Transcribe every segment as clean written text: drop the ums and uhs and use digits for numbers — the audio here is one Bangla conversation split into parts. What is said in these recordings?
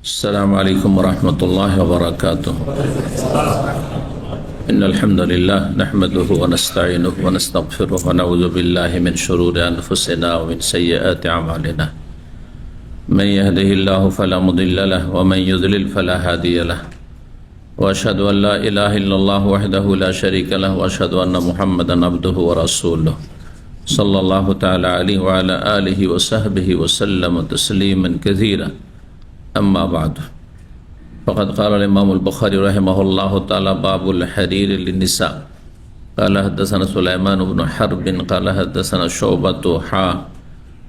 السلام عليكم ورحمة الله وبركاته. إن الحمد لله نحمده ونستعينه ونستغفره ونعوذ بالله من شرور أنفسنا ومن سيئات أعمالنا. من يهده الله فلا مضل له ومن يضلل فلا هادي له. وأشهد أن لا إله إلا الله وحده لا شريك له وأشهد أن محمدا عبده ورسوله صلى الله تعالى عليه وعلى آله وصحبه وسلم تسليما كثيرا. أما بعد فقد قال الإمام البخاري رحمه الله تعالى باب الحرير للنساء. قال حدثنا سليمان بن حرب قال حدثنا شعبة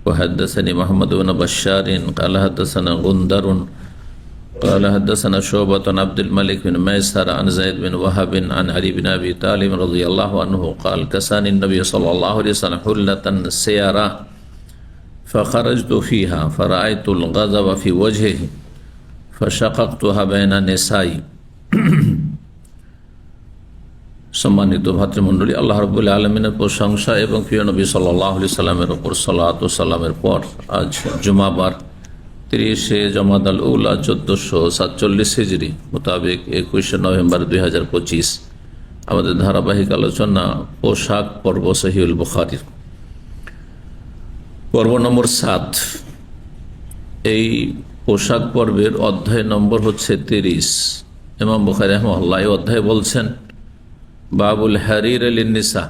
وحدثني محمد بن بشار قال حدثنا غندر قال حدثنا شعبة عن عبد الملك بن ميسر عن زيد بن وهب عن علي بن أبي طالب رضي الله عنه قال كساني النبي صلى الله عليه وسلم حلة سيارة فخرجت فيها فرأيت الغضب في وجهه فشققتها بين نسائي. সম্মানিত ভাতৃমণ্ডলী, আল্লাহ রাব্বুল আলামিনের প্রশংসা এবং প্রিয় নবী সাল্লাল্লাহু আলাইহি সাল্লামের উপর সালাত ও সালামের পর আজ জুমাবার 30 জমাদাল উলা 1447 হিজরি মোতাবেক 21 নভেম্বর 2025 আমাদের ধারাবাহিক আলোচনা পোশাক পর্ব সহিহুল বুখারীর পর্ব নম্বর 7। এই পোশাক পর্বের অধ্যায় নম্বর হচ্ছে 30। ইমাম বুখারী রাহিমাহুল্লাহ এই অধ্যায় বলছেন বাবুল হারির লিন্নিসা।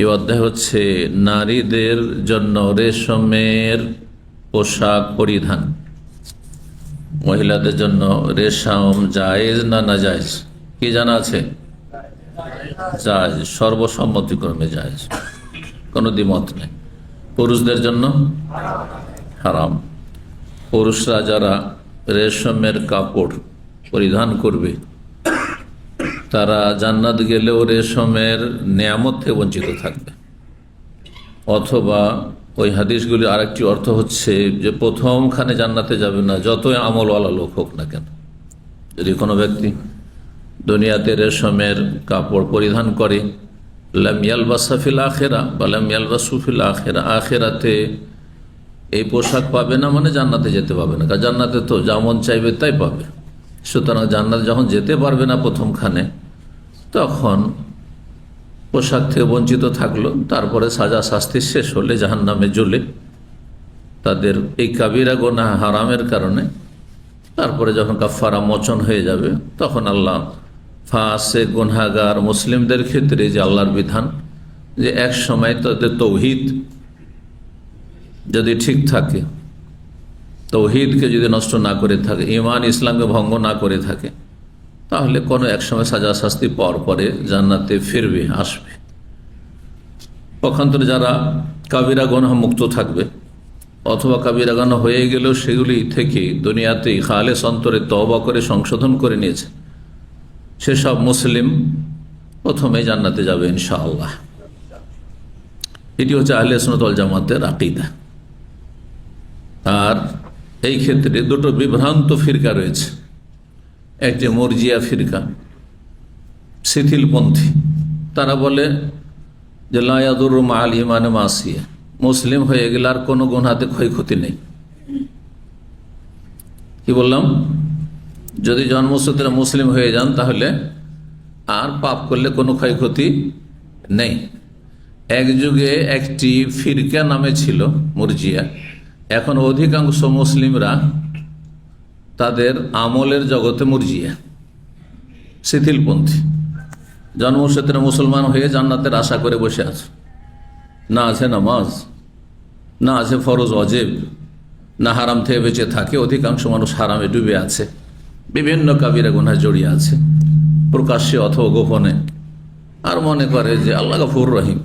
এই অধ্যায় হচ্ছে নারীদের জন্য রেশমের পোশাক পরিধান। মহিলাদের জন্য রেশম জায়েজ না নাজায়েজ কি জানা আছে? জায়েজ, সর্বসম্মতিক্রমে জায়েজ, কোনো দ্বিমত নেই। পুরুষদের জন্য হারাম। পুরুষরা যারা রেশমের কাপড় পরিধান করবে তারা জান্নাত গেলেও রেশমের নেয়ামত থেকে বঞ্চিত থাকবে। অথবা ওই হাদিসগুলি আরেকটি অর্থ হচ্ছে যে প্রথমখানে জান্নাতে যাবে না যতই আমলওয়ালা লোক হোক না কেন। যদি কোনো ব্যক্তি দুনিয়াতে রেশমের কাপড় পরিধান করে লাম ইয়ালবাসা ফিল আখিরা বা লাম ইয়ালবাসু ফিল আখিরা, আখিরাতে এই পোশাক পাবে না মানে জান্নাতে যেতে পাবে না। কারণ জান্নাতে তো যেমন চাইবে তাই পাবে। সুতরাং জান্নাতে যখন যেতে পারবে না প্রথমখানে, তখন পোশাক থেকে বঞ্চিত থাকলো। তারপরে সাজা শাস্তি শেষ হলে জাহান্নামে জ্বলে তাদের এই কাবিরা গুনাহ হারামের কারণে তারপরে যখন কাফারা মোচন হয়ে যাবে তখন আল্লাহ ফাসে গুনাহগার মুসলিমদের ক্ষেত্রে যে আল্লাহর বিধান যে এক সময় তাদের তৌহিদ যদি ঠিক থাকে, তৌহিদকে যদি নষ্ট না করে থাকে, ঈমান ইসলামকে ভঙ্গ না করে থাকে, তাহলে কোনো এক সময় সাজা শাস্তি পাওয়ার পরে জান্নাতে ফিরবে, আসবে। পক্ষান্তরে যারা কাবিরা গুনাহ মুক্ত থাকবে অথবা কাবিরা গুনাহ হয়ে গেলেও সেগুলি থেকে দুনিয়াতেই খালেস অন্তরে তওবা করে সংশোধন করে নিয়েছে, সেসব মুসলিম প্রথমে জান্নাতে যাবে ইনশাআল্লাহ। এটি হচ্ছে আহলে সুন্নাত ওয়াল জামাতের আকীদা। আর এই ক্ষেত্রে দুটো বিভ্রান্ত ফিরকা রয়েছে। একটি মুরজিয়া ফিরকা, শিথিলপন্থী। তারা বলে যে লা ইয়াদুরু মাআল ঈমানে মাসিয়া, মুসলিম হয়ে গেলে আর কোনো গুনাহতে ক্ষয়ক্ষতি নেই। কি বললাম? যদি জন্মসূত্রে মুসলিম হয়ে যান তাহলে আর পাপ করলে কোনো ক্ষয়ক্ষতি নেই। এক যুগে একটি ফিরকা নামে ছিল মুরজিয়া। এখন অধিকাংশ মুসলিমরা তাদের আমলের জগতে মুরজিয়া, শিথিলপন্থী। জন্মসূত্রে মুসলমান হয়ে জান্নাতের আশা করে বসে আছে। না আছে নামাজ, না আছে ফরজ ওয়াজিব, না হারাম থেকে বেঁচে থাকে। অধিকাংশ মানুষ হারামে ডুবে আছে, বিভিন্ন কাবিরা গুনাহ জড়িয়ে আছে, প্রকাশ্যে অথবা গোপনে। আর মনে করে যে আল্লাহ গফুর রহিম,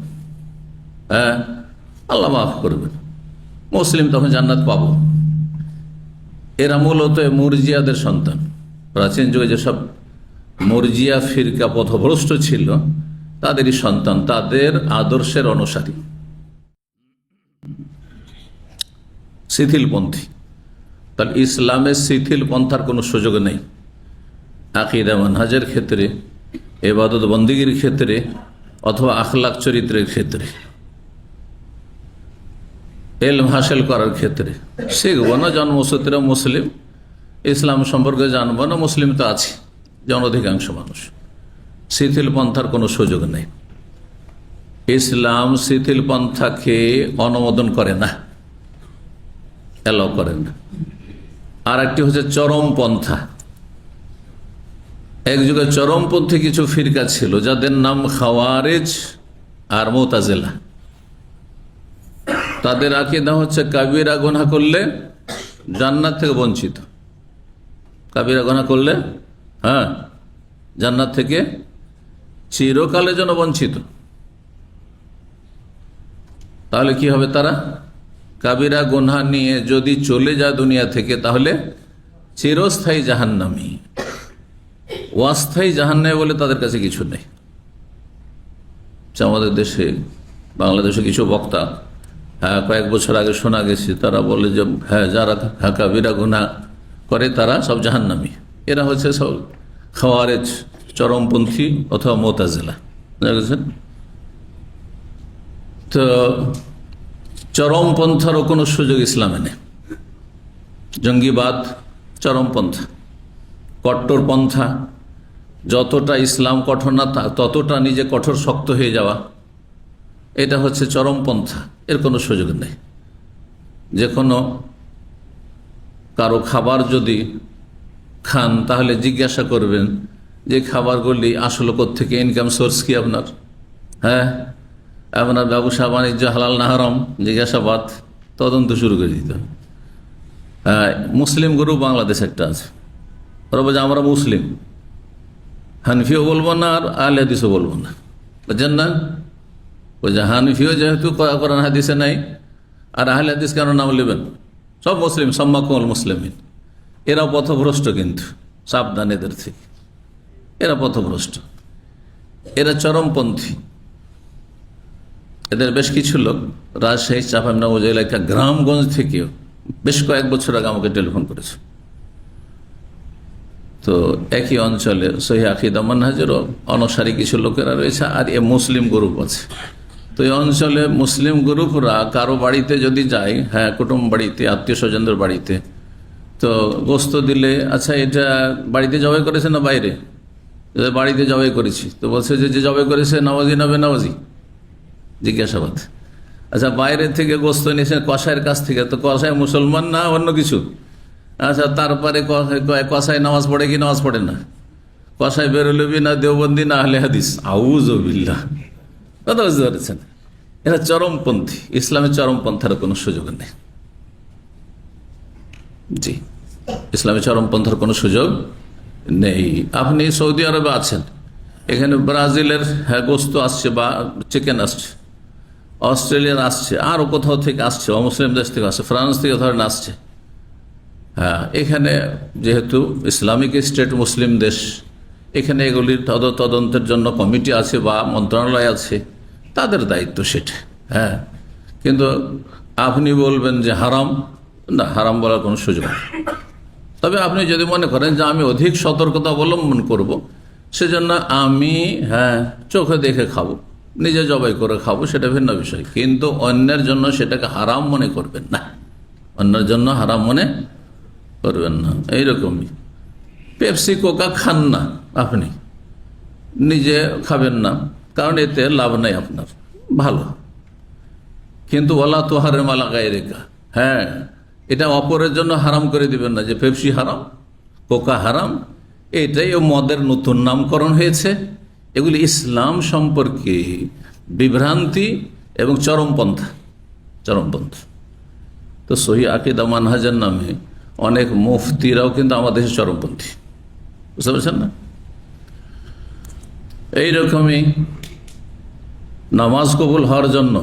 হ্যাঁ আল্লাহ মাফ করবেন, মুসলিম তখন জান্নাত পাবো। এরা মূলত মুরজিয়াদের সন্তান। প্রাচীন যুগে যেসব মুরজিয়া ফিরকা পথভ্রষ্ট ছিল তাদেরই সন্তান, তাদের আদর্শের অনুসারী, শিথিলপন্থী। তাহলে ইসলামের শিথিল পন্থার কোনো সুযোগ নেই। আকীদা মানহাজের ক্ষেত্রে, ইবাদত বন্দেগীর ক্ষেত্রে অথবা আখলাক চরিত্রের ক্ষেত্রে। এলম হাসিল করার ক্ষেত্রে শিখবো না, জন্মসূত্রে মুসলিম, ইসলাম সম্পর্কে জানবো না, মুসলিম তো আছে জন অধিকাংশ মানুষ। শিথিল পন্থার কোনো সুযোগ নেই। ইসলাম শিথিল পন্থাকে অনুমোদন করে না, এলাও করে না। আর একটি হচ্ছে চরম পন্থা। এক যুগে চরমপন্থী কিছু ফিরকা ছিল যাদের নাম খাওয়ারেজ আর মুতাজিলা। তাদের আকীদা হচ্ছে কাবিরা গুনাহ করলে জান্নাত থেকে বঞ্চিত, কাবিরা গুনাহ করলে জান্নাত থেকে চিরকালের জন্য বঞ্চিত। তাহলে কি হবে? তারা কাবিরা গুনাহ নিয়ে যদি চলে যায় দুনিয়া থেকে, তাহলে চিরস্থায়ী জাহান্নামী। অস্থায়ী জাহান্নামী বলে তাদের কাছে কিছু নেই। আমাদের দেশে, বাংলাদেশে কিছু বক্তা কয়েক বছর আগে শোনা গেছে, তারা বলে যে যারা কাবিরা গুনাহ করে তারা সব জাহান্নামী। এরা হচ্ছে সব খাওয়ারেজ, চরমপন্থী অথবা মুতাজিলা, বুঝেছেন? তো চরমপন্থারও কোনো সুযোগ ইসলামে নেই। জঙ্গিবাদ চরমপন্থা, কট্টরপন্থা, যতটা ইসলাম কঠোর না ততটা নিজে কঠোর শক্ত হয়ে যাওয়া, এটা হচ্ছে চরমপন্থা। এর কোনো সুযোগ নেই। যে কোনো কারো খাবার যদি খান, তাহলে জিজ্ঞাসা করবেন যে খাবারগুলি আসলে কোত্থেকে, ইনকাম সোর্স কি আপনার, আপনার ব্যবসা বাণিজ্য হালাল না হারাম, জিজ্ঞাসাবাদ, তদন্ত শুরু করে দিতে হবে। মুসলিম গ্রুপ বাংলাদেশ একটা আছে, ওরা বলছে আমরা মুসলিম, হানফিও বলবো না আর আহলে হাদিসও বলবো না, বুঝছেন না? ওই যে হানফিও যেহেতু কোরআন হাদিসে নাই, আর আহলে হাদিস কেন নাম নেবেন? সব মুসলিম, সাম্মাকুল মুসলিমিন। এরা পথভ্রষ্ট, কিন্তু সাবধান এদের থেকে, এরা পথভ্রষ্ট, এরা চরমপন্থী। এদের বেশ কিছু লোক রাজশাহী, চাঁপাইনবাবগঞ্জ এলাকা, গ্রামগঞ্জ থেকেও বেশ কয়েক বছর আগে আমাকে টেলিফোন করেছে। তো একই অঞ্চলে সহিহ আকীদা মানহাজেরও অনুসারী কিছু লোকেরা রয়েছে, আর এ মুসলিম গ্রুপ আছে। তো এই অঞ্চলে মুসলিম গ্রুপরা কারো বাড়িতে যদি যায়, কুটুম বাড়িতে, আত্মীয় স্বজনদের বাড়িতে, তো গোস্ত দিলে, আচ্ছা এটা বাড়িতে জবাই করেছে না বাইরে? বাড়িতে জবাই করেছি। তো বলছে যে জবাই করেছে নামাজি না বেনামাজি, জিজ্ঞাসাবাদ। আচ্ছা বাইরে থেকে গোস্ত নিয়েছেন কসাইয়ের কাছ থেকে, তো কসাই মুসলমান না অন্য কিছু? আচ্ছা তারপরে কসাই নামাজ পড়ে কি নামাজ পড়ে না? কসাই বেরোলবি না দেওবন্দি না আহলে হাদিস? আউযুবিল্লাহ। কথা বুঝতে পারছেন? এরা চরমপন্থী। ইসলামের চরমপন্থার কোনো সুযোগ নেই। জি, ইসলামের চরমপন্থার কোনো সুযোগ নেই। আপনি সৌদি আরবে আছেন, এখানে ব্রাজিলের গোস্ত আসছে বা চিকেন আসছে, অস্ট্রেলিয়ার আসছে, আরও কোথাও থেকে আসছে, অমুসলিম দেশ থেকে আসছে, ফ্রান্স থেকে ধরেন আসছে। এখানে যেহেতু ইসলামিক স্টেট মুসলিম দেশ, এখানে এগুলির তদন্তের জন্য কমিটি আছে বা মন্ত্রণালয় আছে, তাদের দায়িত্ব সেটা। কিন্তু আপনি বলবেন যে হারাম, না, হারাম বলার কোনো সুযোগ নেই। তবে আপনি যদি মনে করেন যে আমি অধিক সতর্কতা অবলম্বন করব, সেজন্য আমি চোখে দেখে খাবো, নিজে জবাই করে খাবো, সেটা ভিন্ন বিষয়। কিন্তু অন্যের জন্য সেটাকে হারাম মনে করবেন না, অন্যের জন্য হারাম মনে করবেন না। এইরকমই পেপসি কোকা খান না, আপনি নিজে খাবেন না, কারণ এতে লাভ নাই আপনার, ভালো। কিন্তু ওয়ালা তোহারে মালা গায়রিকা, এটা অপরের জন্য হারাম করে দিবেন না, যে পেপসি হারাম, কোকা হারাম। এটাই মদের নতুন নামকরণ হয়েছে। এগুলি ইসলাম সম্পর্কে বিভ্রান্তি এবং চরমপন্থা। তো সহিহ আকীদা মানহাজের নামে অনেক মুফতিরাও কিন্তু আমাদের দেশে চরমপন্থী, বুঝতে পারছেন না? এইরকমই নামাজ কবুল হওয়ার জন্য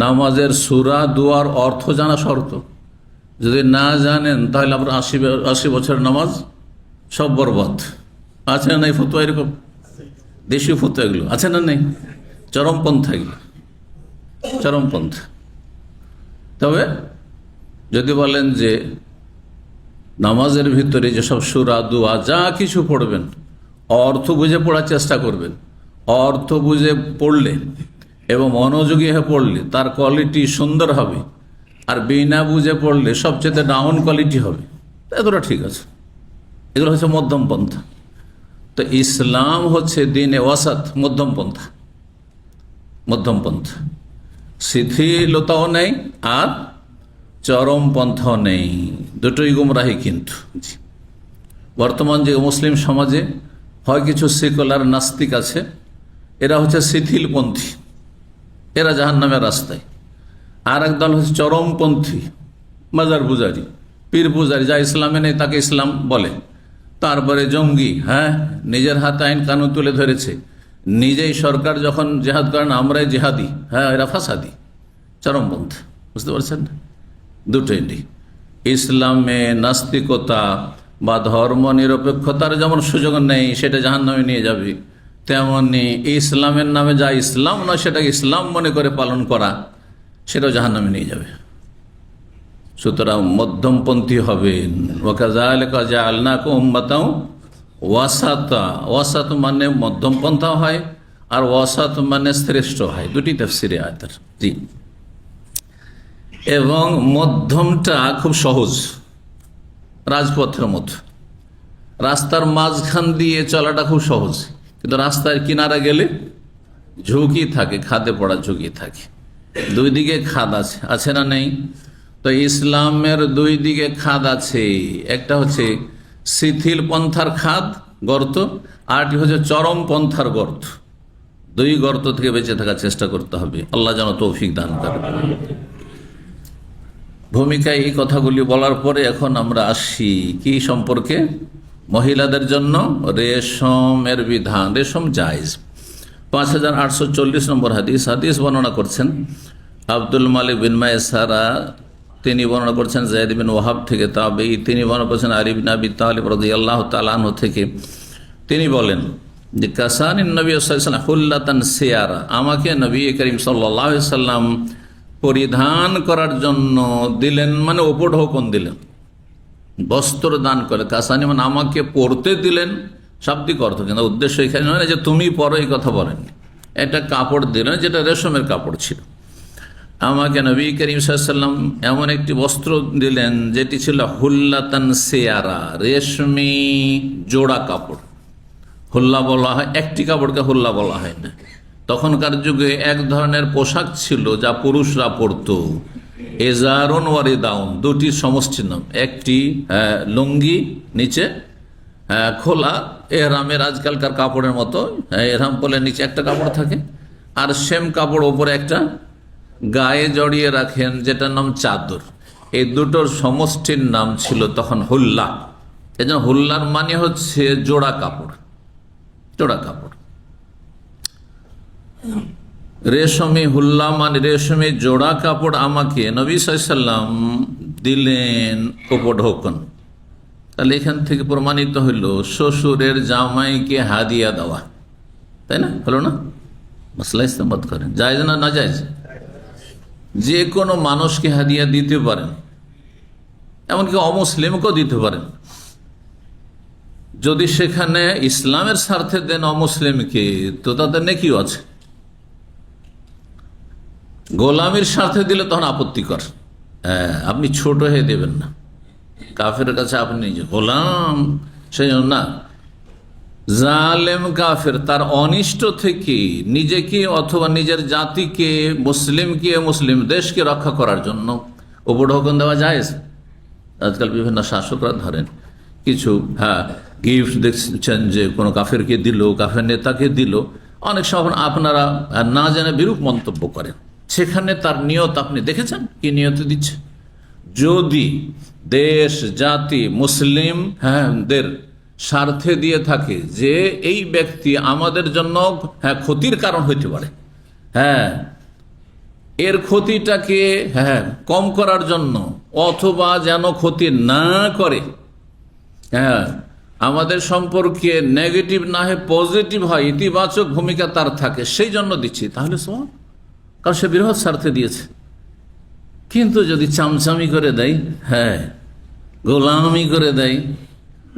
নামাজের সূরা দুয়ার অর্থ জানা শর্ত। যদি না জানেন তাহলে আপনার 80 বছরের নামাজ সব বরবাদ। আছে না নাই ফতোয়া? এরকম দেশীয় ফতোয়া এগুলো আছে না নেই? চরমপন্থা এগুলো, চরমপন্থা। তবে যদি বলেন যে নামাজের ভিতরে যেসব সূরা দুয়া যা কিছু পড়বেন অর্থ বুঝে পড়ার চেষ্টা করবেন, অর্থ বুঝে পড়লে এবং মনোযোগী হয়ে পড়লে তার কোয়ালিটি সুন্দর হবে, আর বিনা বুঝে পড়লে সবচেয়ে ডাউন কোয়ালিটি হবে, এতটা ঠিক আছে। এগুলো হচ্ছে মধ্যম পন্থা। তো ইসলাম হচ্ছে দিনে ওয়াসাত, মধ্যম পন্থা, মধ্যম পন্থা। শিথিলতাও নেই আর চরম পন্থাও নেই, দুটোই গুমরাহি। কিন্তু বর্তমান যে মুসলিম সমাজে হয় কিছু সেকুলার নাস্তিক আছে, এরা হচ্ছে শিথিলপন্থী, এরা জাহান্নামের রাস্তায়। আর একদল হচ্ছে চরমপন্থী, মাজার পূজারি, পীর পূজারি, যা ইসলামে নেই তাকে ইসলাম বলে। তারপরে জঙ্গি, নিজের হাতে আইন কানুন তুলে ধরেছে, নিজেই সরকার যখন জেহাদ করেন আমরাই জেহাদি, এরা ফাসাদি, চরমপন্থী। বুঝতে পারছেন না? দুটোই নেই। ইসলামে নাস্তিকতা বা ধর্ম নিরপেক্ষতার যেমন সুযোগ নেই, সেটা জাহান্নামে নিয়ে যাবে, তেমনি ইসলামের নামে যা ইসলাম নয় সেটাকে ইসলাম মনে করে পালন করা, সেটাও জাহান্নামে নিয়ে যাবে। সুতরাং মধ্যমপন্থী হবেন। ওয়াকাযালিকা জাআলনাকুম উম্মাতাও ওয়াসাতা। ওয়াসাত মানে মধ্যম পন্থা হয়, আর ওয়াসাত মানে শ্রেষ্ঠ হয়। দুটি তাফসীরে আয়াতের। জি, এবং মধ্যমটা খুব সহজ, রাজপথের মতো। রাস্তার মাঝখান দিয়ে চলাটা খুব সহজ, কিন্তু রাস্তার কিনারা গেলে ঝুঁকি থাকে, খাদে পড়ার ঝুঁকি থাকে। দুই দিকে খাদ আছে, আছে না নেই? তো ইসলামের দুই দিকে খাদ আছে। একটা হচ্ছে শিথিল পন্থার খাদ, গর্ত, আরটি হচ্ছে চরম পন্থার গর্ত। দুই গর্ত থেকে বেঁচে থাকার চেষ্টা করতে হবে। আল্লাহ যেন তৌফিক দান করে। ভূমিকায় এই কথাগুলি বলার পরে এখন আমরা আসি কি সম্পর্কে? মহিলাদের জন্য রেশমের বিধান, রেশম জায়েজ। 5840 নম্বর হাদিস। হাদিস বর্ণনা করছেন আব্দুল মালিক বিন মায়সারা, তিনি বর্ণনা করছেন যায়েদ বিন ওয়াহাব থেকে তাবেঈ, তিনি বর্ণনা করছেন আলী বিন আবি তালিব রাদিয়াল্লাহু তাআলা আনহু থেকে। তিনি বলেন যে কাসানিন নবী সাল্লাল্লাহু আলাইহি ওয়াসাল্লাম হুল্লাতান সিয়ারা, আমাকে নবী করিম সাল্লাল্লাহু আলাইহি ওয়াসাল্লাম পরিধান করার জন্য দিলেন, মানে উপঢৌকন দিলেন, বস্ত্র দান করে। কাসানি মানে আমাকে পরতে দিলেন, শাব্দিক অর্থ, কিন্তু উদ্দেশ্য এখানে নয় যে তুমি পরো, এই কথা বলেননি। একটা কাপড় দিলেন যেটা রেশমের কাপড় ছিল। আমাকে নবী করিম সাল্লাল্লাহু আলাইহি ওয়াসাল্লাম এমন একটি বস্ত্র দিলেন যেটি ছিল হুল্লাতান সিয়ারা, রেশমি জোড়া কাপড়। হুল্লা বলা হয়, একটি কাপড়কে হুল্লা বলা হয় না। তখনকার যুগে এক ধরনের পোশাক ছিল যা পুরুষরা পরত, এজারুন ওয়ারিদাউন, দুটি সমষ্টির নাম। একটি লুঙ্গি, নিচে খোলা, এহরামের আজকালকার কাপড়ের মতো, এহরাম পরলে নিচে একটা কাপড় থাকে, আর সেম কাপড় ওপরে একটা গায়ে জড়িয়ে রাখেন, যেটার নাম চাদর। এই দুটোর সমষ্টির নাম ছিল তখন হুল্লা। এই জন্য হুল্লার মানে হচ্ছে জোড়া কাপড়, জোড়া কাপড়। রেশমি হুল্লা মানে রেশমি জোড়া কাপড় আমাকে নবী সাল্লাল্লাহু আলাইহি ওয়াসাল্লাম দিলেন উপঢৌকন। তাহলে এখান থেকে প্রমাণিত হইল শ্বশুরের জামাইকে হাদিয়া দেওয়া, তাই না? হলো না? মাসলা ইস্তেমাত করেন, জায়েজ না না জায়েজ? যে কোনো মানুষকে হাদিয়া দিতে পারেন, এমনকি অমুসলিমকেও দিতে পারেন, যদি সেখানে ইসলামের স্বার্থে দেন অমুসলিমকে, তো তাদের নেকিও আছে। গোলামির স্বার্থে দিলে তখন আপত্তিকর। আপনি ছোট হয়ে দেবেন না, কাফের কাছে আপনি নিজে গোলাম, সেই জন্য না। জালেম কাফের তার অনিষ্ট থেকে নিজেকে অথবা নিজের জাতিকে, মুসলিমকে, মুসলিম দেশকে রক্ষা করার জন্য উপঢৌকন দেওয়া যায়। আজকাল বিভিন্ন শাসকরা ধরেন কিছু গিফট দেখছেন যে কোনো কাফেরকে দিল, কাফের নেতাকে দিল, অনেক সময় আপনারা না জেনে বিরূপ মন্তব্য করেন। সেখানে তার নিয়ত আপনি দেখেছেন কি নিয়ত দিচ্ছে? যদি দেশ, জাতি, মুসলিম দের স্বার্থে দিয়ে থাকে যে এই ব্যক্তি আমাদের জন্য ক্ষতির কারণ হইতে পারে, এর ক্ষতিটাকে কম করার জন্য, অথবা যেন ক্ষতি না করে, আমাদের সম্পর্কে নেগেটিভ না হয় পজিটিভ হয়, ইতিবাচক ভূমিকা তার থাকে, সেই জন্য দিচ্ছি, তাহলে সব, কারণ সে বৃহৎ স্বার্থে দিয়েছে। কিন্তু যদি চামচামি করে দেয়, গোলামি করে দেয়,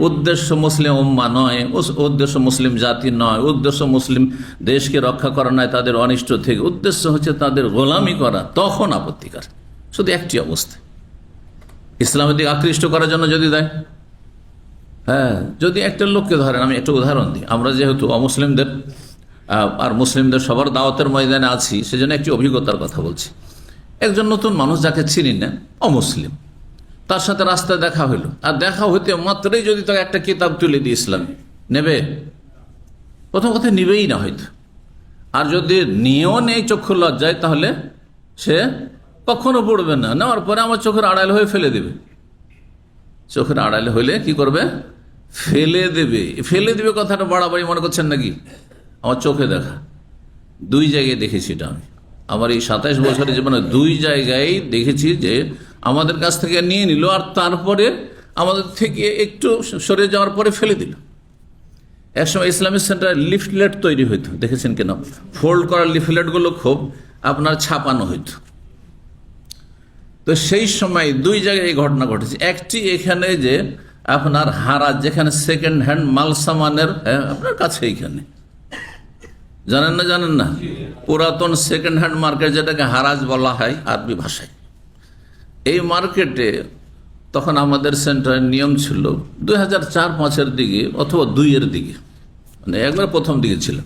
উদ্দেশ্য মুসলিম উম্মা নয়, উদ্দেশ্য মুসলিম জাতি নয়, উদ্দেশ্য মুসলিম দেশকে রক্ষা করা নয় তাদের অনিষ্ট থেকে, উদ্দেশ্য হচ্ছে তাদের গোলামি করা, তখন আপত্তিকর। শুধু একটি অবস্থা, ইসলামের দিকে আকৃষ্ট করার জন্য যদি দেয়। হ্যাঁ, যদি একটা লোককে ধরেন, আমি একটা উদাহরণ দিই, আমরা যেহেতু অমুসলিমদের আর মুসলিমদের সবার দাওয়াতের ময়দানে আছি, সেজন্য একটি অভিজ্ঞতার কথা বলছি। একজন নতুন মানুষ যাকে চিনি না, অমুসলিম, তার সাথে রাস্তায় দেখা হইলো, আর দেখা হইতে মাত্রই যদি তাকে একটা কিতাব তুলে দিয়ে ইসলাম নেবে, প্রথম কথা নিবেই না হয়তো, আর যদি নিয়েও নেই চক্ষু লজ্জায়, তাহলে সে কখনো পড়বে না। নেওয়ার পরে আমার চোখের আড়াল হয়ে ফেলে দেবে। চোখের আড়াল হইলে কি করবে? ফেলে দেবে। ফেলে দেবে কথাটা বাড়াবাড়ি মনে করছেন নাকি? আমার চোখে দেখা, 2 জায়গায় দেখেছি এটা। আমি আমার এই 27 বছরের জীবনে 2 জায়গায় দেখেছি যে আমাদের কাছ থেকে নিয়ে নিল, আর তারপরে আমাদের থেকে একটু সরে যাওয়ার পরে ফেলে দিল। একসময় ইসলামিক সেন্টারে লিফলেট তৈরি হইতো, দেখেছেন কেন? ফোল্ড করা লিফলেটগুলো খুব আপনার ছাপানো হইতো। তো সেই সময় 2 জায়গায় এই ঘটনা ঘটেছে। একটি এখানে যে আপনার হারাজ, যেখানে সেকেন্ড হ্যান্ড মাল সামানের, আপনার কাছে এইখানে, জানেন না পুরাতন সেকেন্ড হ্যান্ড মার্কেট, যেটাকে হারাজ বলা হয় আরবি ভাষায়। এই মার্কেটে তখন আমাদের সেন্টারের নিয়ম ছিল 2004-05 দিকে অথবা 2 দিকে, মানে একবার প্রথম দিকে ছিল।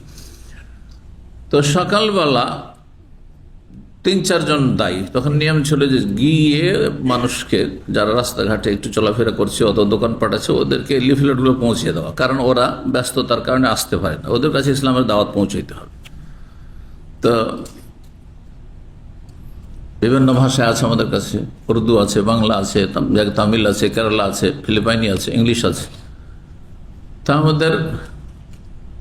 তো সকালবেলা 3-4 জন দায়ী, তখন নিয়ম ছিল যে গিয়ে মানুষকে, যারা রাস্তাঘাটে একটু চলাফেরা করছে অত দোকানপাট আছে, ওদেরকে লিফলেটগুলো পৌঁছে দেওয়া, কারণ ওরা ব্যস্ততার কারণে আসতে পারে না, ওদের কাছে ইসলামের দাওয়াত পৌঁছাইতে হবে। তো বিভিন্ন ভাষায় আছে আমাদের কাছে, উর্দু আছে, বাংলা আছে, তামিল আছে, কেরালা আছে, ফিলিপাইনি আছে, ইংলিশ আছে। তা আমাদের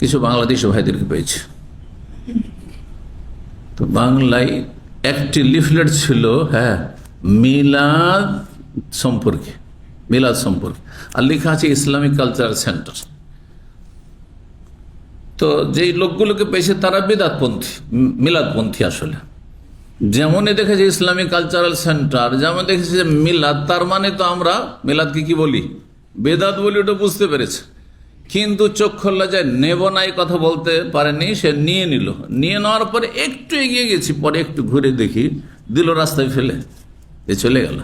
কিছু বাংলাদেশি ভাইদেরকে পেয়েছে। তো বাংলায় একটি লিফলেট ছিল, মিলাদ সম্পর্কে, আর লেখা আছে ইসলামিক কালচার সেন্টার। তো যেই লোকগুলোকে পেয়েছে তারা বেদাতপন্থী, মিলাদপন্থী। আসলে যেমনই দেখেছে ইসলামিক কালচারাল সেন্টার, যেমন দেখেছে যে মিলাদ, তার মানে তো আমরা মিলাদকে কি বলি? বেদাত বলি, ওটা বুঝতে পেরেছে। কিন্তু চক্ষু লজ্জায় নেব নাই কথা বলতে পারেনি, সে নিয়ে নিল। নিয়ে নেওয়ার পরে একটু এগিয়ে গেছি, পরে একটু ঘুরে দেখি দিল রাস্তায় ফেলে, চলে গেল।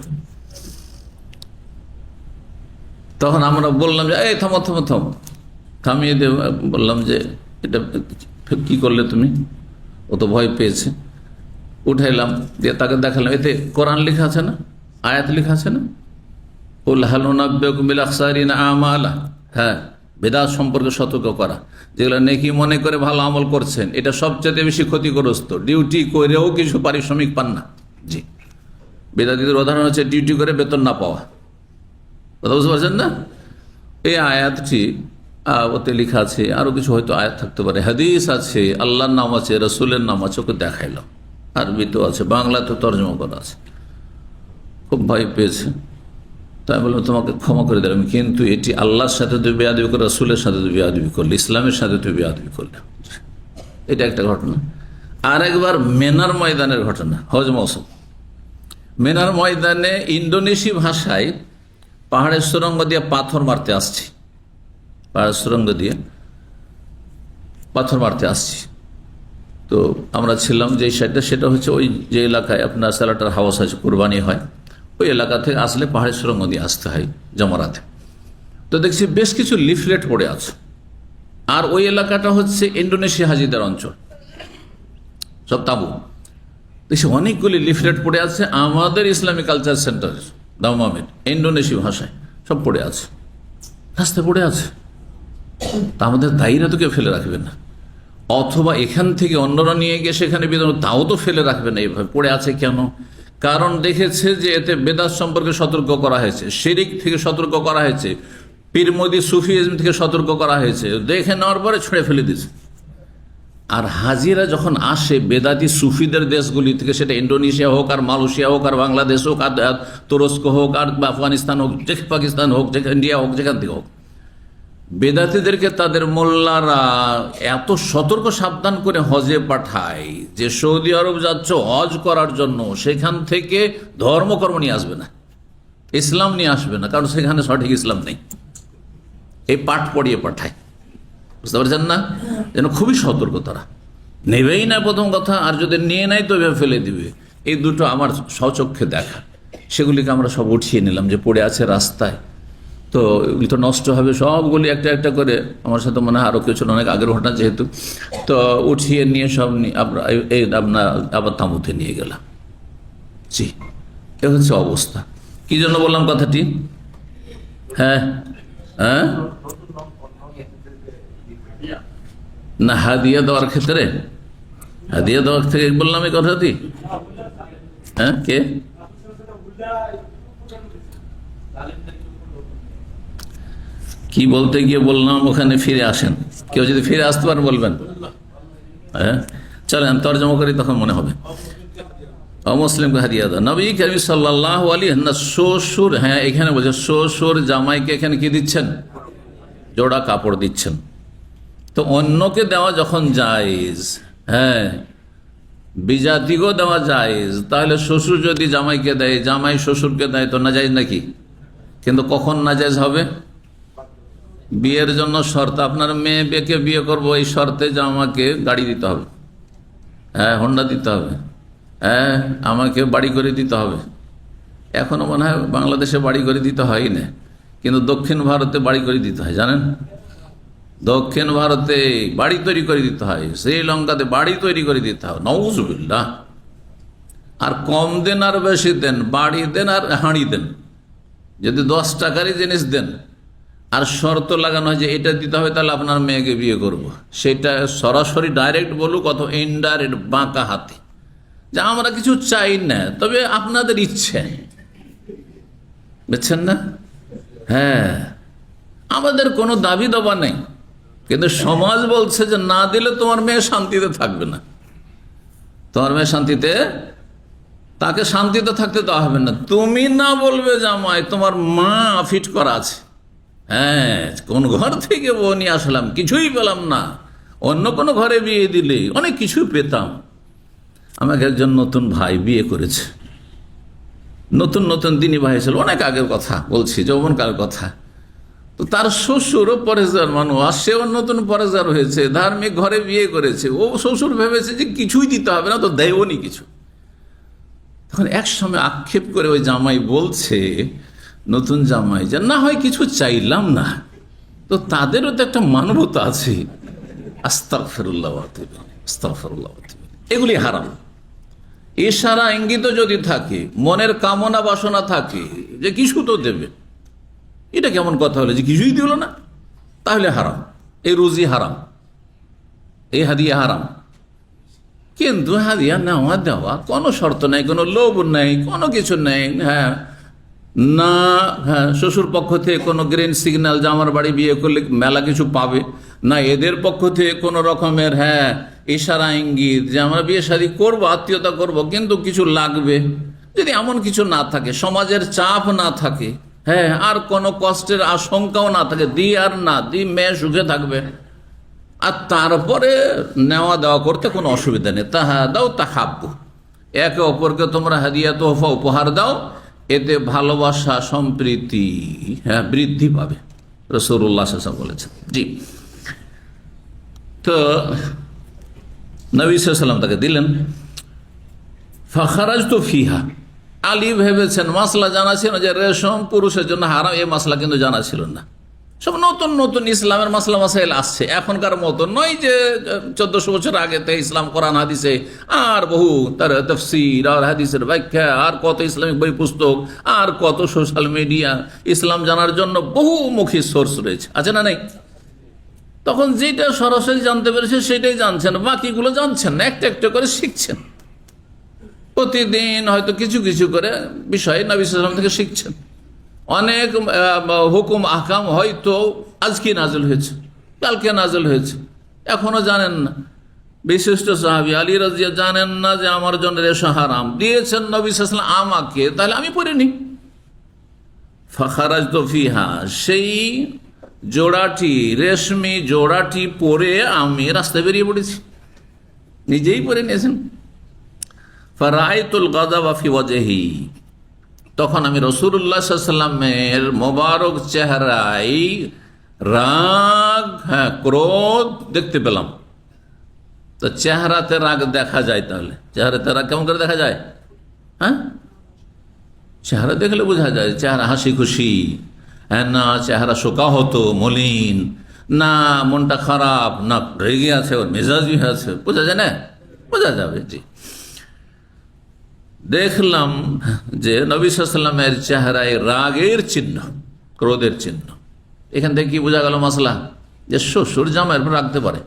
তখন আমরা বললাম যে এই থামো, থামিয়ে দে। বললাম যে এটা কি করলে তুমি? ও তো ভয় পেয়েছে। উঠাইলাম, দিয়ে তাকে দেখালাম, এতে কোরআন লেখা আছে না, আয়াত লেখা আছে না, বেদাত সম্পর্কে সতর্ক করা, যেগুলো নেকি মনে করে ভালো আমল করছেন, এটা সবচেয়ে বেশি ক্ষতিগ্রস্ত। ডিউটি করেও কিছু পারিশ্রমিক পান না। জি, বেদাতীদের উদাহরণ হচ্ছে ডিউটি করে বেতন না পাওয়া। কথা বুঝতে পারছেন না? এই আয়াতটি ওতে লেখা আছে, আরো কিছু হয়তো আয়াত থাকতে পারে, হাদিস আছে, আল্লাহর নাম আছে, রসুলের নাম আছে, ওকে দেখাইলাম। আরবিতেও আছে, বাংলাতে তর্জমা করা আছে। খুব ভয় পেয়েছে। তাই বললাম তোমাকে ক্ষমা করে দিলাম, কিন্তু এটি আল্লাহর সাথে তুই বেয়াদবি করলে, রসুলের সাথে তুই বেয়াদবি করলে, ইসলামের সাথে তুই বেয়াদবি করলে। এটা একটা ঘটনা। আর একবার মেনার ময়দানের ঘটনা, হজ মৌসুম। মেনার ময়দানে ইন্দোনেশি ভাষায় পাহাড়ের সুরঙ্গ দিয়ে পাথর মারতে আসছি, পাহাড়ের সুরঙ্গ দিয়ে পাথর মারতে আসছি। তো আমরা ছিলাম যে সাইডটা, সেটা হচ্ছে ওই যে এলাকায় আপনার স্যালাটার হাউস আছে, কুরবানি হয়, ওই এলাকা থেকে আসলে পাহাড়ের সুরঙ্গ দিয়ে আসতে হয় জমারাতে। তো দেখছি বেশ কিছু লিফলেট পড়ে আছে, আর ওই এলাকাটা হচ্ছে ইন্দোনেশিয়া হাজিদের অঞ্চল, সব তাবু। দেখছি অনেকগুলি লিফলেট পড়ে আছে আমাদের ইসলামিক কালচার সেন্টার দামামের, ইন্দোনেশীয় ভাষায় সব পড়ে আছে, রাস্তায় পড়ে আছে। তা আমাদের দায়ীরা তো কেউ ফেলে রাখবে না, অথবা এখান থেকে অন্যরা নিয়ে গিয়ে সেখানে বিধান, তাও তো ফেলে রাখবে না। এইভাবে পড়ে আছে কেন? কারণ দেখেছে যে এতে বেদাত সম্পর্কে সতর্ক করা হয়েছে, শিরিক থেকে সতর্ক করা হয়েছে, পীরমদি সুফিজম থেকে সতর্ক করা হয়েছে। দেখে নেওয়ার পরে ছুঁড়ে ফেলে দিয়েছে। আর হাজিরা যখন আসে বেদাতি সুফিদের দেশগুলি থেকে, সেটা ইন্দোনেশিয়া হোক, আর মালয়েশিয়া হোক, আর বাংলাদেশ হোক, আর তুরস্ক হোক, আর আফগানিস্তান হোক, পাকিস্তান হোক, ইন্ডিয়া হোক, যেখান থেকে হোক, বেদাতিদেরকে তাদের মোল্লারা এত সতর্ক সাবধান করে হজে পাঠায় যে সৌদি আরব যাচ্ছ হজ করার জন্য, সেখান থেকে ধর্মকর্ম নিয়ে আসবে না, ইসলাম নিয়ে আসবে না, কারণ সেখানে সঠিক ইসলাম নেই। এই পাঠ পড়িয়ে পাঠায়, বুঝতে পারছেন না? যেন খুবই সতর্ক, তারা নেবেই না প্রথম কথা, আর যদি নিয়ে নেয় তো এভাবে ফেলে দিবে। এই দুটো আমার স্বচক্ষে দেখা, সেগুলিকে আমরা সব উঠিয়ে নিলাম যে পড়ে আছে রাস্তায়, তো এগুলি তো নষ্ট হবে, সবগুলি একটা একটা করে, আমার সাথে মনে হয় আরও কিছু অনেক আগের ঘটনা যেহেতু, তো উঠিয়ে নিয়ে সব আপনার আবার তাঁবুতে নিয়ে গেলাম। জি, এ হচ্ছে অবস্থা। কি জন্য বললাম কথাটি? হ্যাঁ হ্যাঁ, না হাদিয়া দেওয়ার ক্ষেত্রে, হাদিয়া দেওয়ার থেকে বললাম এই কথাটি। হ্যাঁ, কে কি বলতে গিয়ে বললাম ওখানে ফিরে আসেন, কেউ যদি ফিরে আসতে পারেন বলবেন। হ্যাঁ, চলেন তর্জমা করি, তখন মনে হবে। অমুসলিমকে হাদিয়া দেওয়া, নবী করিম সাল্লাল্লাহু আলাইহি ওয়াসাল্লাম শ্বশুর, হ্যাঁ এখানে বলছে শ্বশুর জামাইকে এখানে কি দিচ্ছেন? জোড়া কাপড় দিচ্ছেন। তো অন্যকে দেওয়া যখন জায়েজ, হ্যাঁ বিজাতিকেও দেওয়া জায়েজ, তাহলে শ্বশুর যদি জামাইকে দেয়, জামাই শ্বশুরকে দেয়, তো নাজায়েজ নাকি? কিন্তু কখন নাজায়েজ হবে? বিয়ের জন্য শর্ত, আপনার মেয়েকে বিয়ে করবো এই শর্তে যে আমাকে গাড়ি দিতে হবে, হ্যাঁ হোন্ডা দিতে হবে, হ্যাঁ আমাকে বাড়ি করে দিতে হবে। এখনো মনে হয় বাংলাদেশে বাড়ি করে দিতে হয় না, কিন্তু দক্ষিণ ভারতে বাড়ি করে দিতে হয়, জানেন? দক্ষিণ ভারতে বাড়ি তৈরি করে দিতে হয়, শ্রীলঙ্কাতে বাড়ি তৈরি করে দিতে হয়, নাউজুবিল্লাহ। আর কম দেন আর বেশি দেন, বাড়ি দেন আর হাঁড়ি দেন, যদি 10 টাকারই জিনিস দেন আর শর্ত লাগানো হয় যে এটা দিতে হবে তাহলে আপনার মেয়েকে বিয়ে করব, সেটা সরাসরি ডাইরেক্ট বলুক অথবা ইনডাইরেক্ট বাঁকা হাতে, যে আমরা কিছু চাই না, তবে আপনাদের ইচ্ছে, বুঝছেন না? হ্যাঁ, আমাদের কোনো দাবি দাবা নেই, কিন্তু সমাজ বলছে যে না দিলে তোমার মেয়ে শান্তিতে থাকবে না, তোমার মেয়ে শান্তিতে, তাকে শান্তিতে থাকতে দেওয়া হবে না। তুমি না বলবে জামাই তোমার মা ফিট করা আছে, হ্যাঁ কোন ঘর থেকে বউ নিয়ে আসলাম, কিছুই পেলাম না, অন্য কোনো ঘরে বিয়ে দিলে অনেক কিছুই পেতাম। আমাকে একজন নতুন ভাই বিয়ে করেছে, নতুন নতুন দিনই ভাই ছিল, অনেক আগের কথা বলছি, যৌবনকালের কথা। তো তার শ্বশুরও পরেশগার মানুষ, আর সেও নতুন পরেশগার হয়েছে, ধার্মিক ঘরে বিয়ে করেছে। ও শ্বশুর ভেবেছে যে কিছুই দিতে হবে না, তো দেয়নি কিছু। তখন এক সময় আক্ষেপ করে ওই জামাই বলছে, নতুন জামাই, যে না হয় কিছু চাইলাম না, তো তাদেরও তো একটা মানবতা আছে। আস্তাগফিরুল্লাহ, আস্তাগফিরুল্লাহ, এগুলি হারাম। ইশারা ইঙ্গিত যদি থাকে, মনের কামনা বাসনা থাকে যে কিছু তো দেবে, এটা কেমন কথা হলো যে কিছুই দিল না, তাহলে হারাম, এই রুজি হারাম, এই হাদিয়া হারাম। কিন্তু হাদিয়া নেওয়া দেওয়া কোনো শর্ত নেই, কোনো লোভ নেই, কোনো কিছু নেই। হ্যাঁ না, হ্যাঁ শ্বশুর পক্ষ থেকে কোনো গ্রিন সিগন্যাল যে আমার বাড়ি বিয়ে করলে মেলা কিছু পাবে না, এদের পক্ষ থেকে কোনো রকমের হ্যাঁ ইশারা ইঙ্গিত যে আমরা বিয়ে শাদী করবো, আত্মীয়তা করব, কিন্তু কিছু লাগবে, যদি এমন কিছু না থাকে, সমাজের চাপ না থাকে, হ্যাঁ আর কোনো কষ্টের আশঙ্কাও না থাকে, দি আর না দি মেয়ে সুখে থাকবে, আর তারপরে নেওয়া দেওয়া করতে কোনো অসুবিধা নেই। তাহা দাও তাহাব্বু, একে অপরকে তোমরা হাদিয়া তোহফা উপহার দাও, এতে ভালোবাসা সম্প্রীতি হ্যাঁ বৃদ্ধি পাবে, রাসূলুল্লাহ সাল্লাল্লাহু আলাইহি ওয়াসাল্লাম বলেছেন। জি, তো নবী সাল্লাল্লাহু আলাইহি ওয়াসাল্লাম তাকে দিলেন। ফাখারাজতু ফিহা, আলী ভেবেছেন, মাসলা জানা ছিল যে রেশম পুরুষের জন্য হারাম, এই মাসলা কিন্তু জানা ছিল না। সব নতুন নতুন ইসলামের মাসলা মাসাইল আসছে, এখনকার মতো নয় যে 1400 বছর আগে থেকে ইসলাম কোরআন হাদিসে আর বহু তার তাফসীর আর হাদিসের ব্যাখ্যা আর কত ইসলামিক বই পুস্তক আর কত সোশ্যাল মিডিয়া, ইসলাম জানার জন্য বহুমুখী সোর্স রয়েছে, আছে না নেই? তখন যেটা সরাসরি জানতে পেরেছে সেটাই জানছেন, বাকিগুলো জানছেন না, একটা একটা করে শিখছেন। প্রতিদিন হয়তো কিছু কিছু করে বিষয় নবী সাল্লাল্লাহু আলাইহি ওয়াসাল্লাম থেকে শিখছেন। অনেক হুকুম আহকাম হয়তো আজকে নাজিল হয়েছে, কালকে নাজিল হয়েছে, এখনো জানেন না। বিশিষ্ট সাহাবী আলী রাদিয়াল্লাহু জানেন না যে আমার জন্য রেশম হারাম, দিয়েছেন নবী সাল্লাল্লাহু আলাইহি ওয়াসাল্লাম আমাকে, তাহলে আমি পড়িনি। ফাখারাজতু ফিহা, সেই জোড়াটি, রেশমি জোড়াটি পরে আমি রাস্তায় বেরিয়ে পড়েছি, নিজেই পরে নিয়েছেন। ফারাআইতুল গাযাবা ফি ওয়াজহি, তখন আমি রাসূলুল্লাহ সাল্লাল্লাহু আলাইহি ওয়াসাল্লামের মোবারক চেহারায় রাগ, হ্যাঁ ক্রোধ দেখতে পেলাম। তো চেহারাতে রাগ দেখা যায়, তাহলে চেহারাতে রাগ কেমন করে দেখা যায়? হ্যাঁ, চেহারা দেখলে বোঝা যায় চেহারা হাসি খুশি, হ্যাঁ, না চেহারা শোকাহত মলিন, না মনটা খারাপ, না রেগে আছে, ওর মেজাজি আছে, বোঝা যায় না? বোঝা যাবে। জি, দেখলাম যে নবী সাল্লাল্লাহু আলাইহি ওয়াসাল্লামের চেহারায় রাগের চিহ্ন, ক্রোধের চিহ্ন। এখান থেকে কি বোঝা গেল মাসলা? যে শ্বশুর জামাইয়ের উপর রাখতে পারে,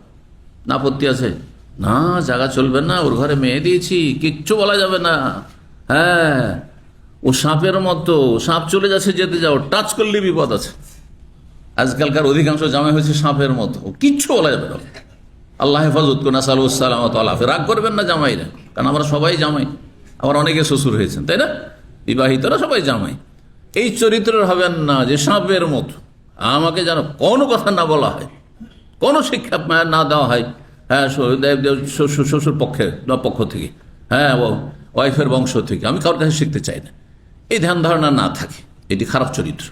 না আপত্তি আছে? না, জায়গা চলবে না, ওর ঘরে মেয়ে দিয়েছি, কিচ্ছু বলা যাবে না। হ্যাঁ, ও সাপের মতো, সাপ চলে যাচ্ছে, যেতে যাও, টাচ করলে বিপদ আছে। আজকালকার অধিকাংশ জামাই হয়েছে সাপের মতো, কিচ্ছু বলা যাবে না। আল্লাহ হেফাজত করুন, সালাম। রাগ করবেন না জামাইরা, কারণ আমরা সবাই জামাই, আবার অনেকে শ্বশুর হয়েছেন, তাই না? বিবাহিতরা সবাই জামাই। এই চরিত্রের হবেন না যে সাপের মতো, আমাকে যেন কোনো কথা না বলা হয়, কোনো শিক্ষা না দেওয়া হয়, হ্যাঁ, শ্বশুর পক্ষ থেকে, হ্যাঁ, ওয়াইফের বংশ থেকে, আমি কারোর কাছে শিখতে চাই না, এই ধ্যান ধারণা না থাকে, এটি খারাপ চরিত্র।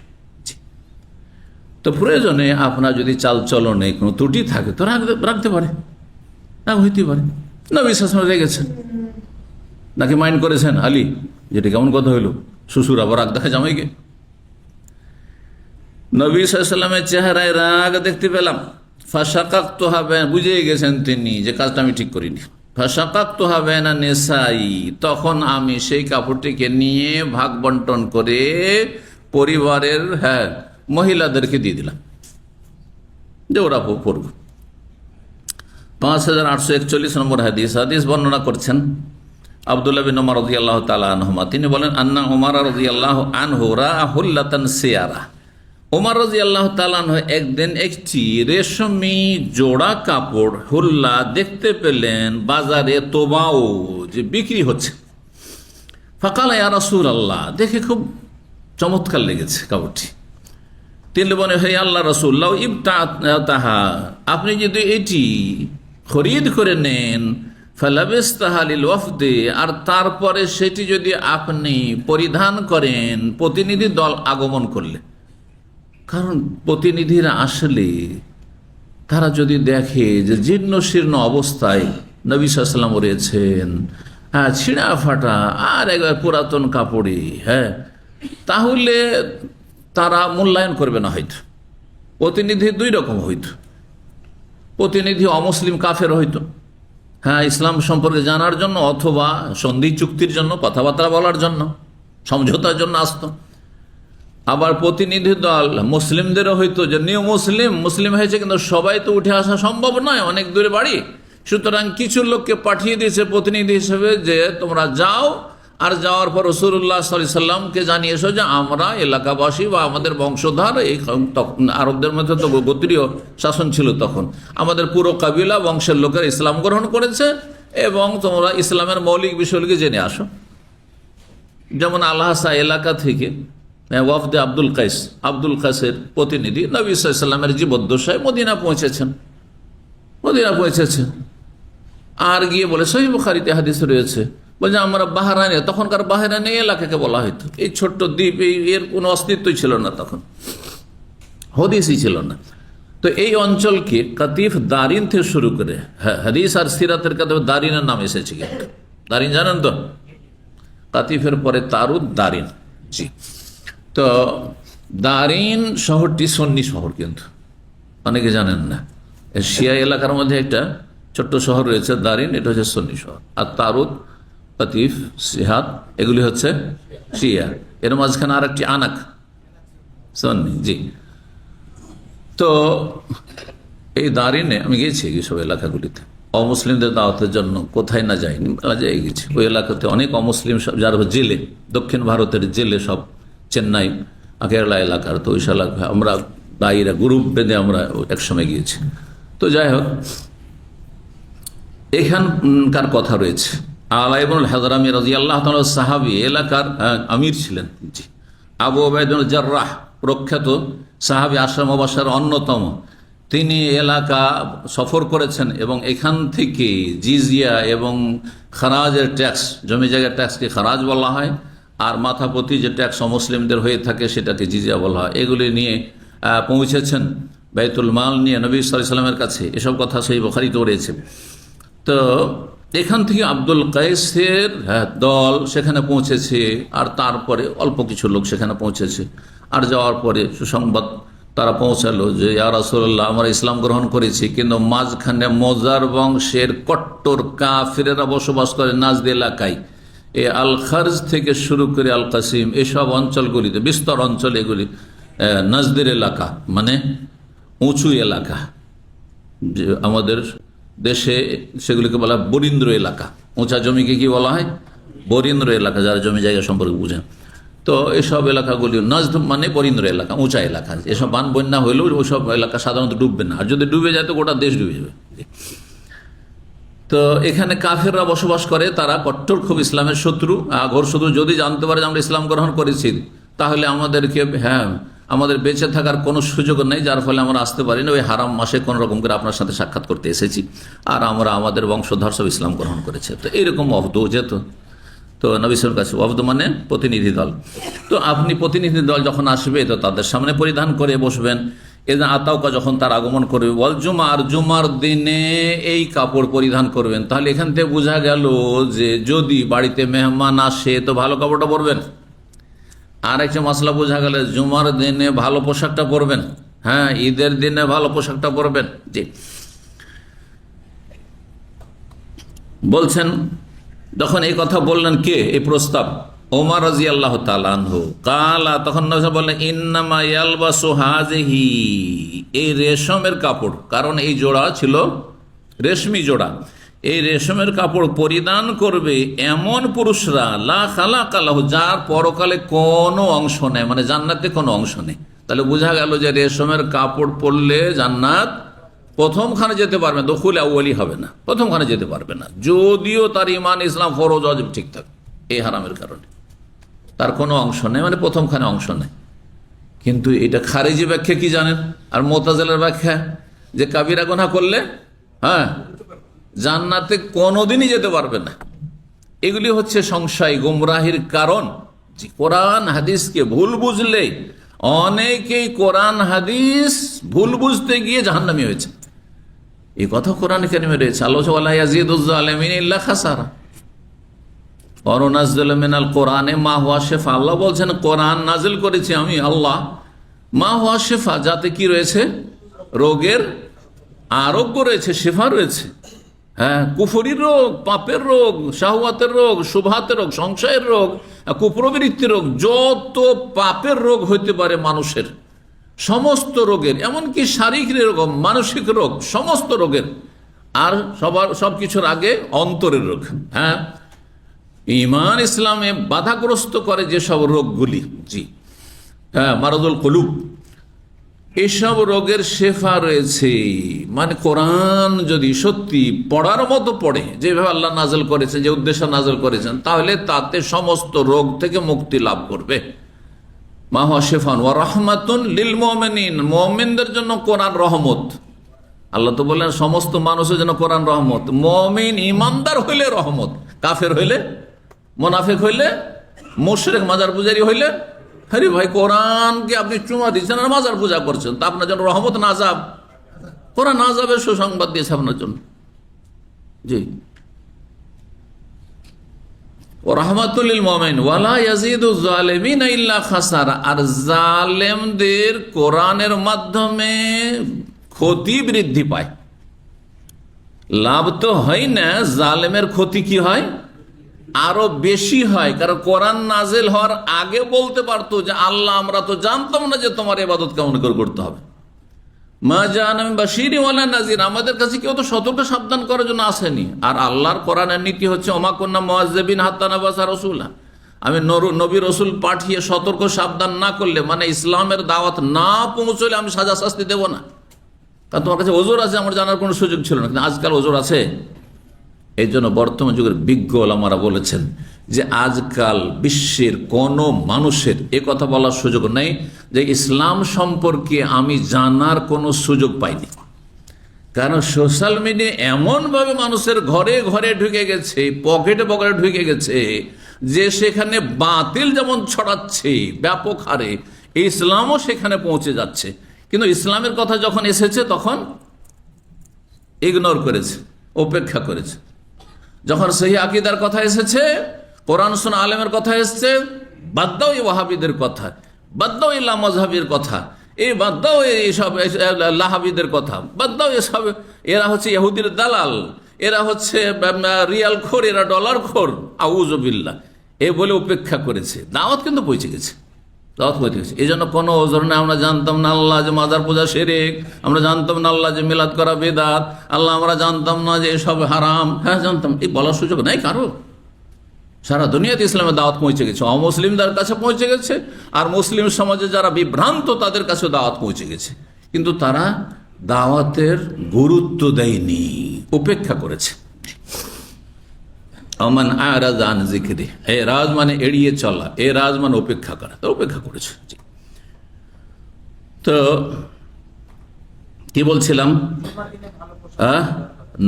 তো প্রয়োজনে আপনার যদি চাল চলনে কোনো ত্রুটি থাকে তো রাখতে পারে, না হইতে পারে। নবী সাল্লাল্লাহু আলাইহি ওয়াসাল্লাম রেগেছেন নাকি মাইন্ড করেছেন? আলী, যেটা কেমন কথা হইল, শ্বশুর আবার রাগ দেখা জামাইকে? নবী সাল্লাল্লাহু আলাইহি ওয়াসাল্লামের চেহারায় রাগ দেখতে পেলাম। ফাশাকাকতু হাবেন, বুঝে গেছেন তিনি যে কাজটা আমি ঠিক করিনি। ফাশাকাকতু হাবেনা নিসাই, তখন আমি সেই কাপড়টিকে নিয়ে ভাগ বন্টন করে পরিবারের, হ্যাঁ, মহিলাদেরকে দিয়ে দিলাম যে ওরা পড়ব। 5841 নম্বর হাদিস বর্ণনা করছেন আব্দুল্লাহ বিন উমর রাদিয়াল্লাহু তাআলা আনহুমা। তিনি বলেন, আন্না উমর রাদিয়াল্লাহু আনহু রাআ হুল্লাতান সিয়ারা। উমর রাদিয়াল্লাহু তাআলা আনহু একদিন একটি রেশমি জোড়া কাপড়, হুল্লা, দেখতে পেলেন বাজারে, তোবাও, যে বিক্রি হচ্ছে। ফাকালা ইয়া রাসূলুল্লাহ, দেখে খুব চমৎকার লেগেছে কাপড়টি। তিনি বলেন, হে আল্লাহ রাসূল, লাউ ইবতাআতাহা, আপনি যদি এটি খরিদ করে নেন, ফালাবিসতাহা লিল ওয়াফদে, আর তারপরে সেটি যদি আপনি পরিধান করেন প্রতিনিধি দল আগমন করলে। কারণ প্রতিনিধিরা আসলে তারা যদি দেখে যে জীর্ণ শীর্ণ অবস্থায় নবী সাল্লাল্লাহু আলাইহি ওয়াসাল্লাম রয়েছেন, হ্যাঁ, ছিঁড়া ফাটা আর একবার পুরাতন কাপড়ে, হ্যাঁ, তাহলে তারা মূল্যায়ন করবে না। হয়তো প্রতিনিধি দুই রকম হইত, প্রতিনিধি অমুসলিম কাফের হইতো, হ্যাঁ, ইসলাম সম্পর্কে জানার জন্য, অথবা সন্ধি চুক্তির জন্য, কথাবার্তা বলার জন্য, সমঝোতার জন্য আসতো। আবার প্রতিনিধি দল মুসলিমদেরও হইতো, যে নিউ মুসলিম হয়েছে, কিন্তু সবাই তো উঠে আসা সম্ভব নয়, অনেক দূরে বাড়ি, সুতরাং কিছু লোককে পাঠিয়ে দিয়েছে প্রতিনিধি হিসেবে যে তোমরা যাও, আর যাওয়ার পর রাসূলুল্লাহ সাল্লাল্লাহু আলাইহি ওয়াসাল্লামকে জানিয়ে এসো যে আমরা এলাকাবাসী বা আমাদের বংশধর, এই আরবদের মধ্যে তো গোত্রীয় শাসন ছিল তখন, আমাদের পুরো কাবিলা বংশের লোকের ইসলাম গ্রহণ করেছে, এবং তোমরা ইসলামের মৌলিক বিষয়গুলিকে জেনে আসো। যেমন আল-হাসা এলাকা থেকে ওয়াফদে আব্দুল কাইসের প্রতিনিধি নবী সাল্লাল্লাহু আলাইহি ওয়াসাল্লামের জীবদ্দশায় মদিনা পৌঁছেছেন। আর গিয়ে বলে, সহিহ বুখারীতে হাদিস রয়েছে, বলছে আমরা বাহরাইনে, তখনকার বাহরাইনে এলাকাকে বলা হতো, এই ছোট্ট দ্বীপ, এর কোনো অস্তিত্বই ছিল না তখন, হদিসই ছিল না। তো এই অঞ্চলকে কাতিফ দারিন থেকে শুরু করে, হাদিস আর সিরাতের কাতিফ দারিনের নাম এসেছে। কিন্তু দারিন জানেন তো, কাতিফের পরে তারুদ, দারিন। জি, তো দারিন শহরটি সুন্নি শহর, কিন্তু অনেকে জানেন না। শিয়া এলাকার মধ্যে একটা ছোট্ট শহর রয়েছে দারিন, এটা হচ্ছে সুন্নি শহর। আর তারুদ, কাতিফ, সিহাত, এগুলি হচ্ছে শিয়া। এর মাঝখানে আর একটি আনাক, সুন্নি। জি, তো এই দারিনে আমি গেছি সব এলাকাগুলিতে অমুসলিমদের দাওয়াতের জন্য, কোথায় না যাইনি, যাই গেছি। ওই এলাকাতে অনেক অমুসলিম, যারা জেলে, দক্ষিণ ভারতের জেলে সব, চেন্নাই কেরালা এলাকার, তো ওই এলাকা আমরা বাইরে গ্রুপ বেঁধে আমরা একসময় গিয়েছি। তো যাই হোক, এখানকার কথা রয়েছে। আলা ইবনুল হাযরামী রাদিয়াল্লাহু তাআলা সাহাবী, এলাকার আমির ছিলেন। জি, আবু উবাইদা বিন জাররাহ, প্রখ্যাত সাহাবী, আশরা মুবাশশার অন্যতম। তিনি এলাকা সফর করেছেন এবং এখান থেকে জিজিয়া এবং খারাজের ট্যাক্স, জমি জায়গার ট্যাক্সকে খারাজ বলা হয়, আর মাথাপতি যে ট্যাক্স মুসলিমদের হয়ে থাকে সেটাকে জিজিয়া বলা হয়, এগুলি নিয়ে পৌঁছেছেন বাইতুল মাল নিয়ে নবী সাল্লাল্লাহু আলাইহি ওয়াসাল্লামের কাছে। এসব কথা সহিহ বুখারীতে রয়েছে। তো এখান থেকে আব্দুল কায়েসের দল সেখানে পৌঁছেছে, আর তারপরে অল্প কিছু লোক সেখানে পৌঁছেছে। আর যাওয়ার পরে সুসংবাদ তারা পৌঁছালো যে ইয়া রাসূলুল্লাহ, আমরা ইসলাম গ্রহণ করেছি, কিন্তু মাঝখানে মোজার বংশের কট্টর কাফিরেরা বসবাস করে নাজদ এলাকায়, এই আল খারজ থেকে শুরু করে আল কাসিম এসব অঞ্চলগুলিতে, বিস্তর অঞ্চল এগুলি নাজদের এলাকা, মানে উঁচু এলাকা। যে আমাদের দেশে সেগুলিকে বলা হয় বরিন্দ্র এলাকা। উঁচা জমিকে কি বলা হয়? বরিন্দ্র এলাকা, যারা জমি জায়গা সম্পর্কে বুঝেন। তো এসব এলাকাগুলি নাজদ মানে বরিন্দ্র এলাকা, উঁচা এলাকা। এসব বান বন্যা হইলেও ওইসব এলাকা সাধারণত ডুববে না, আর যদি ডুবে যায় তো গোটা দেশ ডুবে যাবে। তো এখানে কাফেররা বসবাস করে, তারা কট্টর খুব ইসলামের শত্রু, ঘোর শত্রু। যদি জানতে পারে যে আমরা ইসলাম গ্রহণ করেছি, তাহলে আমাদেরকে আমাদের বেঁচে থাকার কোনো সুযোগ নেই, যার ফলে আমরা আসতে পারি না। ওই হারাম মাসে কোন রকম করে আপনার সাথে সাক্ষাৎ করতে এসেছি, আর আমরা আমাদের বংশধর সব ইসলাম গ্রহণ করেছে। তো এইরকম অবধ যেত। তো নবী সাল্লাল্লাহু আলাইহি ওয়াসাল্লাম, অবধ মানে প্রতিনিধি দল। তো আপনি প্রতিনিধি দল যখন আসবে, তো তাদের সামনে পরিধান করে বসবেন। এজন্য আতাউকা, যখন তার আগমন করবে, বল জুমা, আর জুমার দিনে এই কাপড় পরিধান করবেন। তাহলে এখান থেকে বোঝা গেল যে যদি বাড়িতে মেহমান আসে তো ভালো কাপড়টা পরবেন। আর একটা মশলা বোঝা গেল, জুমার দিনে ভালো পোশাকটা পরবেন। হ্যাঁ, ঈদের দিনে ভালো পোশাকটা পরবেন। জি, বলছেন যখন এই কথা বললেন, কে এই প্রস্তাব? ওমর রাদিয়াল্লাহু তাআলা আনহু। কালা, তখন নবী বললেন, ইন্নামা ইয়ালবাসু হাযিহি, এই রেশমের কাপড়, কারণ এই জোড়া ছিল রেশমি জোড়া, এই রেশমের কাপড় পরিধান করবে এমন পুরুষরা, লা খালাকা লাহু, যার পরকালে কোনো অংশ নেই, মানে জান্নাতে কোনো অংশ নেই। তাহলে বোঝা গেল যে রেশমের কাপড় পরলে জান্নাত প্রথমখানে যেতে পারবে, দখুল আউয়ালি হবে না, প্রথমখানে যেতে পারবে না, যদিও তার ইমান ইসলাম ফরজ ওয়াজিব ঠিক থাকে। এই হারামের কারণে তার কোনো অংশ নেই, মানে প্রথমখানে অংশ নেই। কিন্তু এটা খারিজি ব্যাখ্যা কি জানেন? আর মুতাজিলার ব্যাখ্যা যে কাবিরা গুনাহ করলে জান্নাতে কোনোদিনই যেতে পারবে না। এগুলি হচ্ছে সংশয় গুমরাহির কারণ। কোরআন হাদিসকে ভুল বুঝলে অনেকেই কোরআন হাদিস ভুল বুঝতে গিয়ে জাহান্নামী হয়েছে। এই কথা কোরআন কারিমে রয়েছে। আল্লাহ ওয়ালা ইয়াজিদুজ জালিমিন ইল্লা খাসারা ওয়া নুনাজ্জিলু মিনাল কোরআনে মা হুয়া শিফা। আল্লাহ বলছেন, কোরআন নাজিল করেছি আমি আল্লাহ, মা হুয়া শিফা, যাতে কি রয়েছে? রোগের আরোগ্য রয়েছে, শিফা রয়েছে। কুফরির রোগ, পাপের রোগ, শাহওয়াতের রোগ, শুবহাতের রোগ, সংশয়ের রোগ, কুপ্রবৃত্তির রোগ, যত পাপের রোগ হইতে পারে মানুষের, সমস্ত রোগের, এমনকি শারীরিক রোগ, মানসিক রোগ, সমস্ত রোগের, আর সবকিছুর আগে অন্তরের রোগ। ঈমান ইসলামে বাধাগ্রস্ত করে যেসব রোগগুলি, মারাদুল কুলুব, এসব রোগের শেফা রয়েছে। মানে কোরআন যদি সত্যি পড়ার মতো পড়ে, যেভাবে আল্লাহ নাজল করেছেন, যে উদ্দেশ্য নাজল করেছেন, তাহলে তাতে সমস্ত রোগ থেকে মুক্তি লাভ করবে। মা হুয়া শিফান ওয়া রাহমাতুন লিল মুমিনিন, মুমিনদের জন্য কোরআন রহমত। আল্লাহ তো বললেন সমস্ত মানুষের জন্য কোরআন রহমত। মুমিন ইমানদার হইলে রহমত, কাফের হইলে, মুনাফিক হইলে, মুশরিক, মাজার পূজারী হইলে, আরে ভাই কোরআনকে আপনি চুমা দিচ্ছেন আর মাজার পূজা করছেন, তা আপনার জন্য রহমত না আযাব? কোরআন আযাবের সুসংবাদ দিয়েছে আপনার জন্য। জি, ওয়া রাহমাতুল লিল মুমিনিন ওয়া লা ইয়াজিদুজ জালিমিনা ইল্লা খাসারা। আর জালেমদের কোরআনের মাধ্যমে ক্ষতি বৃদ্ধি পায়, লাভ তো হয় না, জালেমের ক্ষতি কি হয়? আরো বেশি হয়। কারণ কোরআন নাজিল হওয়ার আগে বলতে পারতো যে আল্লাহ, আমরা তো জানতাম না যে তোমার ইবাদত কেমন করে করতে হবে। মা জাআনা মিন বাশীরিন ওয়ালা নাযীর, আমাদের কাছে কেউ তো সতর্ক সাবধান করার জন্য আসেনি। আর আল্লাহর কোরআনের নীতি হচ্ছে ওমা কুন্না মুআযযিবিন হাত্তা নাবাসা রাসূলা, আমি নবী রসুল পাঠিয়ে সতর্ক সাবধান না করলে, মানে ইসলামের দাওয়াত না পৌঁছলে আমি সাজা শাস্তি দেব না। কারণ তোমার কাছে ওজোর আছে, আমার জানার কোনো সুযোগ ছিল না, কিন্তু আজকাল ওজোর আছে। এই জন্য বর্তমান যুগের বিজ্ঞ ওলামারা বলেছেন যে আজকাল বিশ্বের কোনো মানুষের এ কথা বলার সুযোগ নেই যে ইসলাম সম্পর্কে আমি জানার কোনো সুযোগ পাইনি। কারণ সোশ্যাল মিডিয়া এমনভাবে মানুষের ঘরে ঘরে ঢুকে গেছে, পকেটে পকেটে ঢুকে গেছে, যে সেখানে বাতিল যেমন ছড়াচ্ছে ব্যাপক হারে, ইসলামও সেখানে পৌঁছে যাচ্ছে। কিন্তু ইসলামের কথা যখন এসেছে তখন ইগনোর করেছে, উপেক্ষা করেছে। যখন সহি আকীদার কথা এসেছে, কোরআন সুন্নাহ আলেমের কথা এসেছে, বাদ দাও এই ওয়াহাবিদের কথা, বাদ দাও এই লামাযহাবির কথা, এই বাদ দাও এইসব লাহাবিদের কথা, বাদ দাও এসব, এরা হচ্ছে ইহুদির দালাল, এরা হচ্ছে রিয়াল খোর, এরা ডলার খোর, আউযু বিল্লাহ, এ বলে উপেক্ষা করেছে। দাওয়াত কিন্তু পৌঁছে গেছে, দাওয়াত পৌঁছে গেছে। এই জন্য কোনো ওজর না, আমরা জানতাম না আল্লাহ যে মাজার পূজা শিরক, আমরা জানতাম না আল্লাহ যে মিলাদ করা বেদাত, আল্লাহ আমরা জানতাম না যে এসব হারাম। হ্যাঁ জানতাম, এই বলার সুযোগ নাই কারো। সারা দুনিয়াতে ইসলামের দাওয়াত পৌঁছে গেছে, অমুসলিমদের কাছে পৌঁছে গেছে, আর মুসলিম সমাজে যারা বিভ্রান্ত তাদের কাছে দাওয়াত পৌঁছে গেছে, কিন্তু তারা দাওয়াতের গুরুত্ব দেয়নি, উপেক্ষা করেছে। আমান আরাজ আন যিকরি, এরাজ মানে এড়িয়ে চলা, এরাজ মানে উপেক্ষা করা, তো উপেক্ষা করেছে। তো কি বলছিলাম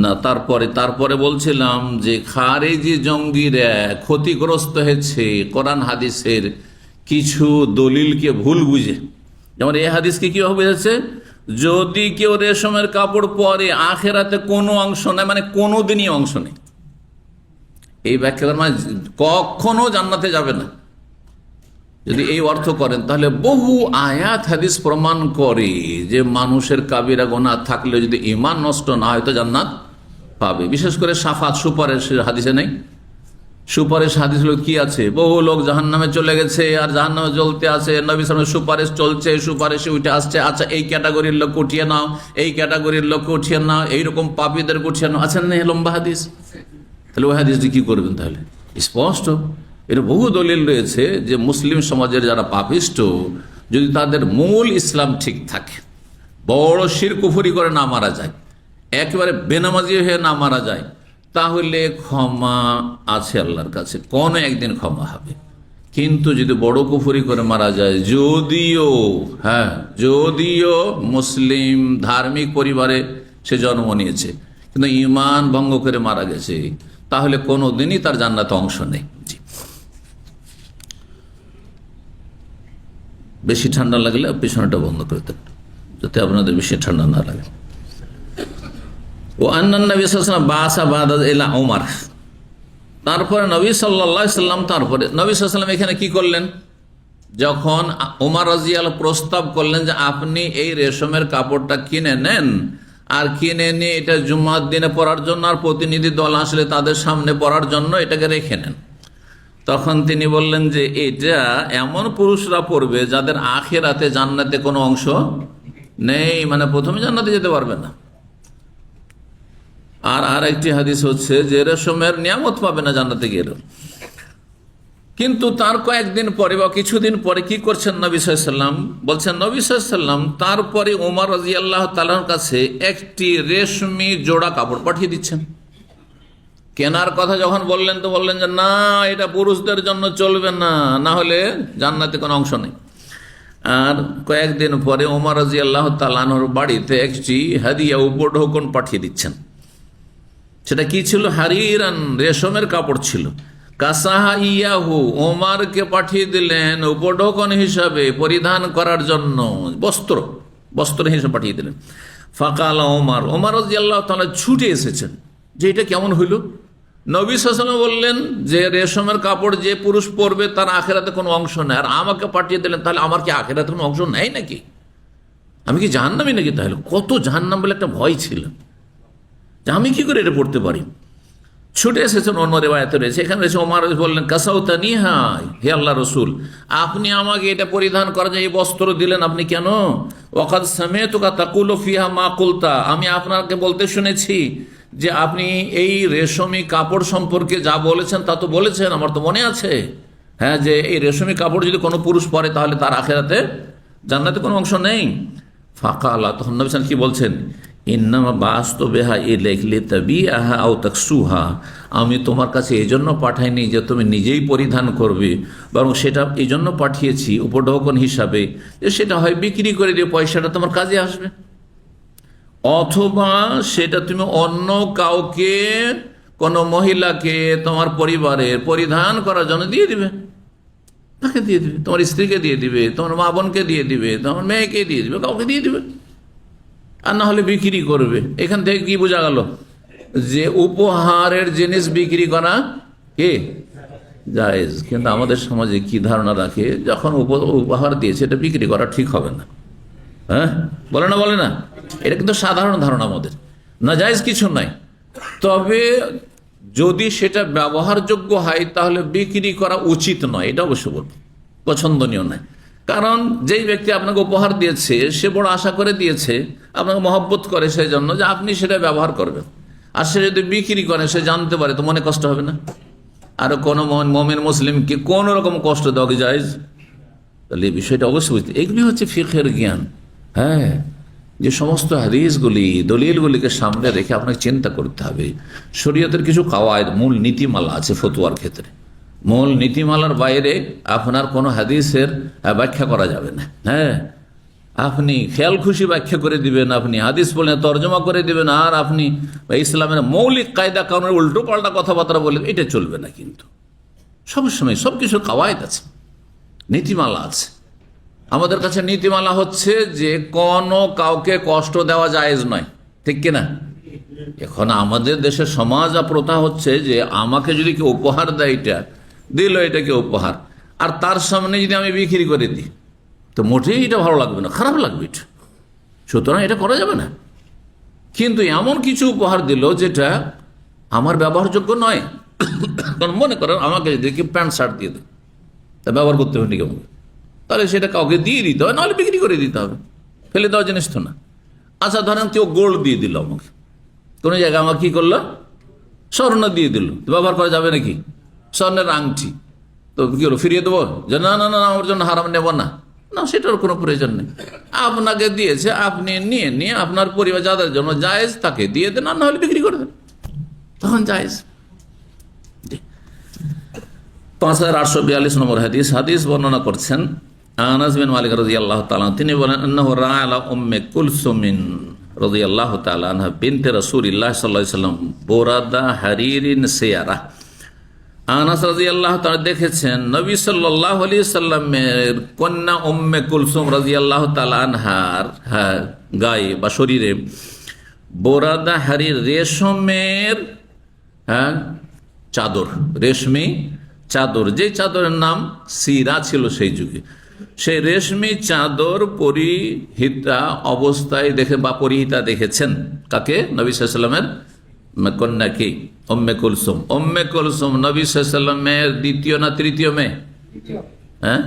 না, তারপরে বলছিলাম যে খারেজি জঙ্গিরা ক্ষতিগ্রস্ত হয়েছে কোরআন হাদিসের কিছু দলিলকে ভুল বুঝে। যেমন এই হাদিসকে কিভাবে বুঝেছে, যদি কেউ রেশমের কাপড় পরে আখেরাতে কোনো অংশ নেই, মানে কোনো দিনই অংশ নেই, এই ব্যাখ্যা মানে কখনো জান্নাতে যাবে না। যদি এই অর্থ করেন তাহলে বহু আয়াত হাদিস প্রমাণ করে যে মানুষের কাবিরা গুনাহ থাকলে যদি ঈমান নষ্ট না হয় তো জান্নাত পাবে। বিশেষ করে শাফাত, সুপারিশ হাদিসে নেই? সুপারিশ হাদিস কি আছে? বহু লোক জাহান্নামে চলে গেছে আর জাহান্নামে জ্বলতে আছে, নবী সাল্লাল্লাহু আলাইহি ওয়াসাল্লাম সুপারিশ চলছে, সুপারিশে উঠে আসছে, আচ্ছা এই ক্যাটাগরির লোক উঠিয়ে নাও, এই ক্যাটাগরির লোক উঠিয়ে নাও, এইরকম পাপীদের উঠিয়ে নাও, আছেন না লম্বা হাদিস? তাহলে ওই হাদিসটি কি করবেন? তাহলে স্পষ্ট এর বহু দলিল রয়েছে যে মুসলিম সমাজের যারা পাপিষ্ট, যদি তাদের মূল ইসলাম ঠিক থাকে, বড় শিরক কুফরি করে না মারা যায়, একেবারে বেনামাজি হয়ে না মারা যায়, তাহলে ক্ষমা আছে আল্লাহর কাছে, কোনো একদিন ক্ষমা হবে। কিন্তু যদি বড় কুফরি করে মারা যায়, যদিও মুসলিম ধার্মিক পরিবারে সে জন্ম নিয়েছে, কিন্তু ঈমান ভঙ্গ করে মারা গেছে, তাহলে কোনো দিনই তার জান্নাতে অংশ নেই। বেশি ঠান্ডা লাগলে পিছনেটা বন্ধ করে দেন, যাতে আপনাদের বেশি ঠান্ডা না লাগে। ও আন্নান নবী সাল্লাল্লাহু আলাইহি ওয়াসাল্লাম বাসা বাদা ইলা ওমর, তারপরে নবী সাল্লাল্লাহু আলাইহি ওয়াসাল্লাম, তারপরে নবী সাল্লাল্লাহু আলাইহি ওয়াসাল্লাম এখানে কি করলেন? যখন ওমর রাদিয়াল্লাহু প্রস্তাব করলেন যে আপনি এই রেশমের কাপড়টা কিনে নেন, আর কিনে নিয়ে এটা জুম্মার দিনে পরার জন্য, আর প্রতিনিধি দল আসলে তাদের সামনে পরার জন্য এটাকে রেখে নেন, তখন তিনি বললেন যে এটা এমন পুরুষরা পড়বে যাদের আখিরাতে জান্নাতে কোনো অংশ নেই, মানে প্রথমে জান্নাতে যেতে পারবে না। আর একটি হাদিস হচ্ছে যে রেশমের নিয়ামত পাবে না জান্নাতে গেলেও। কিন্তু তার কয়েকদিন পরে বা কিছুদিন পরে কি করছেন নবী সাল্লাল্লাহু আলাইহি ওয়াসাল্লাম? বলছেন নবী সাল্লাল্লাহু আলাইহি ওয়াসাল্লাম তারপরে ওমর রাদিয়াল্লাহু তাআলার কাছে একটি রেশমি জোড়া কাপড় পাঠিয়ে দিচ্ছেন। কেনার কথা যখন বললেন তো বললেন যে না, এটা পুরুষদের জন্য চলবে না, না হলে জান্নাতে কোনো অংশ নেই। আর কয়েকদিন পরে ওমর রাদিয়াল্লাহু তাআলা আনহুর বাড়িতে একটি হাদিয়া, উপঢৌকন পাঠিয়ে দিচ্ছেন। সেটা কি ছিল? হারিরান, রেশমের কাপড় ছিল। কাসাহা ইয়াহু, ওমরকে পাঠিয়ে দিলেন উপঢৌকন হিসাবে, পরিধান করার জন্য, বস্ত্র হিসেবে পাঠিয়ে দিলেন। ফাকাল ওমর রাদিয়াল্লাহু তাআলা ছুটে এসেছেন যে এটা কেমন হইল? নবী সাল্লাল্লাহু আলাইহি ওয়াসাল্লাম বললেন যে রেশমের কাপড় যে পুরুষ পরবে তার আখিরাতে কোনো অংশ নেই, আর আমাকে পাঠিয়ে দিলেন, তাহলে আমার কি আখিরাতে কোনো অংশ নেই নাকি? আমি কি জাহান্নামী নাকি? তাহলে কত জাহান্নাম বলে একটা ভয় ছিল যে আমি কি করে এটা পড়তে পারি। ছুটে এসেছেন, অন্য রিওয়ায়াতে রয়েছে, এখানে রয়েছে ওমর বললেন কাসাউতানি, হাই হে আল্লাহ রসুল, আপনি আমাকে এটা পরিধান করার যে এই বস্ত্র দিলেন, আপনি কেন? ওয়াকাদ সামি'তুকা তাকুলু ফিহা মা কুলতা, আমি আপনাকে বলতে শুনেছি যে আপনি এই রেশমি কাপড় সম্পর্কে যা বলেছেন তা তো বলেছেন, আমার তো মনে আছে, হ্যাঁ, যে এই রেশমি কাপড় যদি কোনো পুরুষ পরে তাহলে তার আখিরাতে জান্নাতে কোনো অংশ নেই। ফাঁকা আল্লাহ, তখন নবী সাল্লাল্লাহু আলাইহি ওয়াসাল্লাম কি বলছেন? ইন্নামা বাস্তু বেহা ইলাইকা তাবিআহা আও তাকসুহা, আমি তোমার কাছে এই জন্য পাঠাইনি যে তুমি নিজেই পরিধান করবে, বরং সেটা এই জন্য পাঠিয়েছি উপঢৌকন হিসাবে যে সেটা হয় বিক্রি করে দিয়ে পয়সাটা তোমার কাজে আসবে, অথবা সেটা তুমি অন্য কাউকে, কোনো মহিলাকে তোমার পরিবারের পরিধান করার জন্য দিয়ে দিবে, তাকে দিয়ে দিবে, তোমার স্ত্রীকে দিয়ে দিবে, তোমার মা বোনকে দিয়ে দিবে, তোমার মেয়েকে দিয়ে দিবে, কাউকে দিয়ে দিবে, আর না হলে বিক্রি করবে। এখান থেকে কি বোঝা গেল? যে উপহারের জিনিস বিক্রি করা কি জায়েজ, কিন্তু আমাদের সমাজে কি ধারণা রাখে, যখন উপহার দিয়েছে এটা বিক্রি করা ঠিক হবে না। হ্যাঁ, বলে না, এটা কিন্তু সাধারণ ধারণা আমাদের। না, জায়েজ কিছু নাই, তবে যদি সেটা ব্যবহারযোগ্য হয় তাহলে বিক্রি করা উচিত নয়, এটা অবশ্য বলব, পছন্দনীয় নয়। কারণ যেই ব্যক্তি আপনাকে উপহার দিয়েছে সে বড় আশা করে দিয়েছে, আপনাকে মহব্বত করে সেই জন্য যে আপনি সেটা ব্যবহার করবেন, আর সে যদি বিক্রি করে সে জানতে পারে তো মনে কষ্ট হবে না? আর কোনো মুমিন মুসলিমকে কোন রকম কষ্ট দেওয়া কি জায়েজ? তাহলে এই বিষয়টা অবশ্যই বুঝতে, এগুলি হচ্ছে ফিকহের জ্ঞান। হ্যাঁ, যে সমস্ত হাদিসগুলি দলিলগুলিকে সামনে রেখে আপনাকে চিন্তা করতে হবে। শরীয়তের কিছু কাওয়ায়েদ, মূল নীতিমালা আছে ফতোয়ার ক্ষেত্রে, মূল নীতিমালার বাইরে আপনার কোনো হাদিসের ব্যাখ্যা করা যাবে না। হ্যাঁ, আপনি খেয়াল খুশি ব্যাখ্যা করে দিবেন, আপনি হাদিস বলে তর্জমা করে দিবেন, আর আপনি ইসলামের মৌলিক কায়দা কানুনের উল্টো পাল্টা কথাবার্তা বলেন, এটা চলবে না। কিন্তু সবসময় সব কিছুর কাওয়ায়েদ আছে, নীতিমালা আছে। আমাদের কাছে নীতিমালা হচ্ছে যে কোনো কাউকে কষ্ট দেওয়া জায়েজ নয়, ঠিক কিনা? এখন আমাদের দেশের সমাজ আর প্রথা হচ্ছে যে আমাকে যদি কেউ উপহার দেয়, এটা দিল, এটাকে উপহার, আর তার সামনে যদি আমি বিক্রি করে দিই তো মোটেই এটা ভালো লাগবে না, খারাপ লাগবে এটা, সুতরাং এটা করা যাবে না। কিন্তু এমন কিছু উপহার দিল যেটা আমার ব্যবহারযোগ্য নয়, কারণ মনে করেন আমাকে যদি কেউ প্যান্ট শার্ট দিয়ে দেয়, তা ব্যবহার করতে হবে কেমন, তাহলে সেটা কাউকে দিয়ে দিতে হবে, নাহলে বিক্রি করে দিতে হবে, ফেলে দেওয়া জিনিস তো না। আচ্ছা, ধরেন কেউ গোল্ড দিয়ে দিল আমাকে, কোনো জায়গায় আমাকে কি করলো, স্বর্ণ দিয়ে দিল, ব্যবহার করা যাবে নাকি? স্বর্ণের আংটি, তো কি হলো, ফিরিয়ে দেবো যে না না না আমার জন্য হারাম নেব না? না, সেটার কোনো প্রয়োজন নেই। আপনাকে দিয়েছে, আপনি নিয়ে নিয়ে আপনার পরিবার যাদের জন্য জায়েজ তাকে দিয়ে দেন, আর না হলে বিক্রি করে দেন, তখন জায়েজ। 5842 নম্বর হাদিস। হাদিস বর্ণনা করছেন আনাস বিন মালিক রাদিয়াল্লাহু তাআলা, তিনি বলেন আন্নাহু রাআ আলা উম্মে কুলসুমিন রাদিয়াল্লাহু তাআলা আনহা বিনতে রাসূলিল্লাহ সাল্লাল্লাহু আলাইহি ওয়াসাল্লাম বুরাদা হারিরিন সিয়ারা। আনাস রাদিয়াল্লাহু তাআলা দেখেছেন নবী সাল্লাল্লাহু আলাইহি ওয়াসাল্লামের কন্যা উম্মে কুলসুম রাদিয়াল্লাহু তাআলা আনহার গায়ে বা শরীরে বোরাদা হারির, রেশমের চাদর, রেশমি চাদর, যে চাদরের নাম সিরা ছিল সেই যুগে, সেই রেশমি চাদর পরিহিতা অবস্থায় দেখে বা পরিহিতা দেখেছেন কাকে? নবী সাল্লাল্লাহু আলাইহি ওয়াসাল্লামের কন্যাকে উম্মে কুলসুম। উম্মে কুলসুম নবী সাল্লাল্লাহু আলাইহি ওয়াসাল্লামের দ্বিতীয় না তৃতীয় মেয়ে? হ্যাঁ,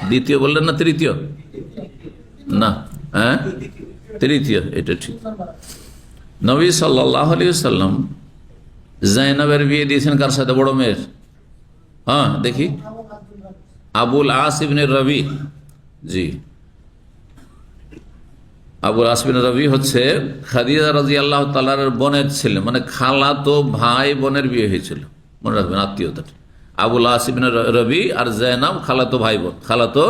দ্বিতীয় বললেন না তৃতীয়? না, হ্যাঁ তৃতীয়, এটা ঠিক। নবী সাল্লাল্লাহু আলাইহি ওয়াসাল্লাম জাইনাবের বিয়ে দিয়েছেন কার সাথে? বড় মেয়ের, হ্যাঁ দেখি, আবুল আস ইবনে রবি। জি, আবুল আস ইবনে রবি হচ্ছে খাদিজা রাদিয়াল্লাহু তাআলার বোনের ছেলে, মানে খালাতো ভাই বোনের বিয়ে হয়েছিল, মনে রাখবেন আত্মীয়তা। আবুল আস ইবনে রবি আর জাইনাব খালাতো ভাই বোন, খালাতো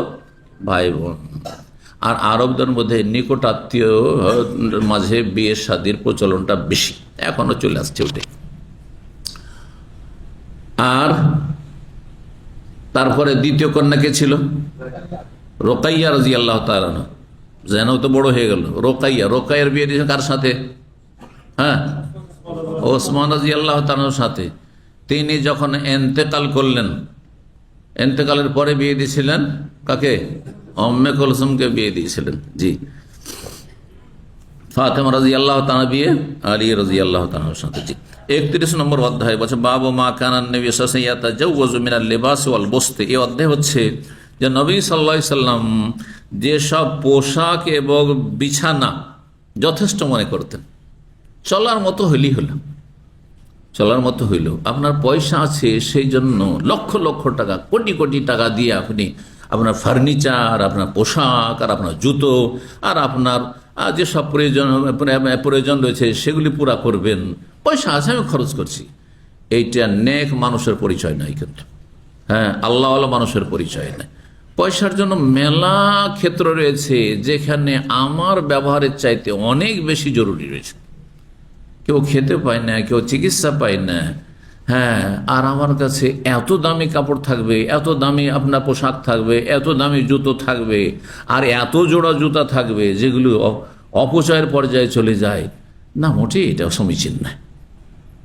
ভাই বোন। আর আরবদের মধ্যে নিকট আত্মীয় মাঝে বিয়ে শাদীর প্রচলনটা বেশি, এখনো চলে আসছে ওটাই। আর তারপরে দ্বিতীয় কন্যা কে ছিল? রোকাইয়া রাদিয়াল্লাহু তাআলা। জাইনাব তো বড় হয়ে গেল। রোকাইয়া, রোকাইয়ার বিয়ে দিয়েছেন কার সাথে? হ্যাঁ, ওসমান রাদিয়াল্লাহু তাআলার সাথে। তিনি যখন ইন্তেকাল করলেন, ইন্তেকালের পরে বিয়ে দিয়েছিলেন কাকে? উম্মে কুলসুমকে বিয়ে দিয়েছিলেন। জি, ফাতেমা রাদিয়াল্লাহু তাআলা বিয়ে আলী রাদিয়াল্লাহু তাআলার সাথে। জি, 31 নম্বর অধ্যায় বলছে বাবু মা কানান নবী সাল্লাল্লাহু আলাইহি ওয়াসাল্লাম ইয়াতাজাওয়াজু মিনাল লিবাস ওয়াল বস্ত। এই অধ্যায় হচ্ছে যে নবী সাল্লাল্লাহু আলাইহি ওয়াসাল্লাম যেসব পোশাক এবং বিছানা যথেষ্ট মনে করতেন, চলার মতো হইলেই হলো, চলার মতো হইল। আপনার পয়সা আছে সেই জন্য লক্ষ লক্ষ টাকা, কোটি কোটি টাকা দিয়ে আপনি আপনার ফার্নিচার, আপনার পোশাক, আর আপনার জুতো, আর আপনার যেসব প্রয়োজন রয়েছে সেগুলি পুরা করবেন। পয়সা আছে, আমি খরচ করছি, এইটা নেক মানুষের পরিচয় নয় কিন্তু। হ্যাঁ, আল্লাহওয়ালা মানুষের পরিচয় নয়। পয়সার জন্য মেলা ক্ষেত্র রয়েছে যেখানে আমার ব্যবহারের চাইতে অনেক বেশি জরুরি রয়েছে। কেউ খেতে পায় না, কেউ চিকিৎসা পায় না। হ্যাঁ, আর আমার কাছে এত দামি কাপড় থাকবে, এত দামি আপনার পোশাক থাকবে, এত দামি জুতো থাকবে, আর এত জোড়া জুতা থাকবে যেগুলো অপচয়ের পর্যায়ে চলে যায়। না, মোটেই এটা সমীচীন নয়,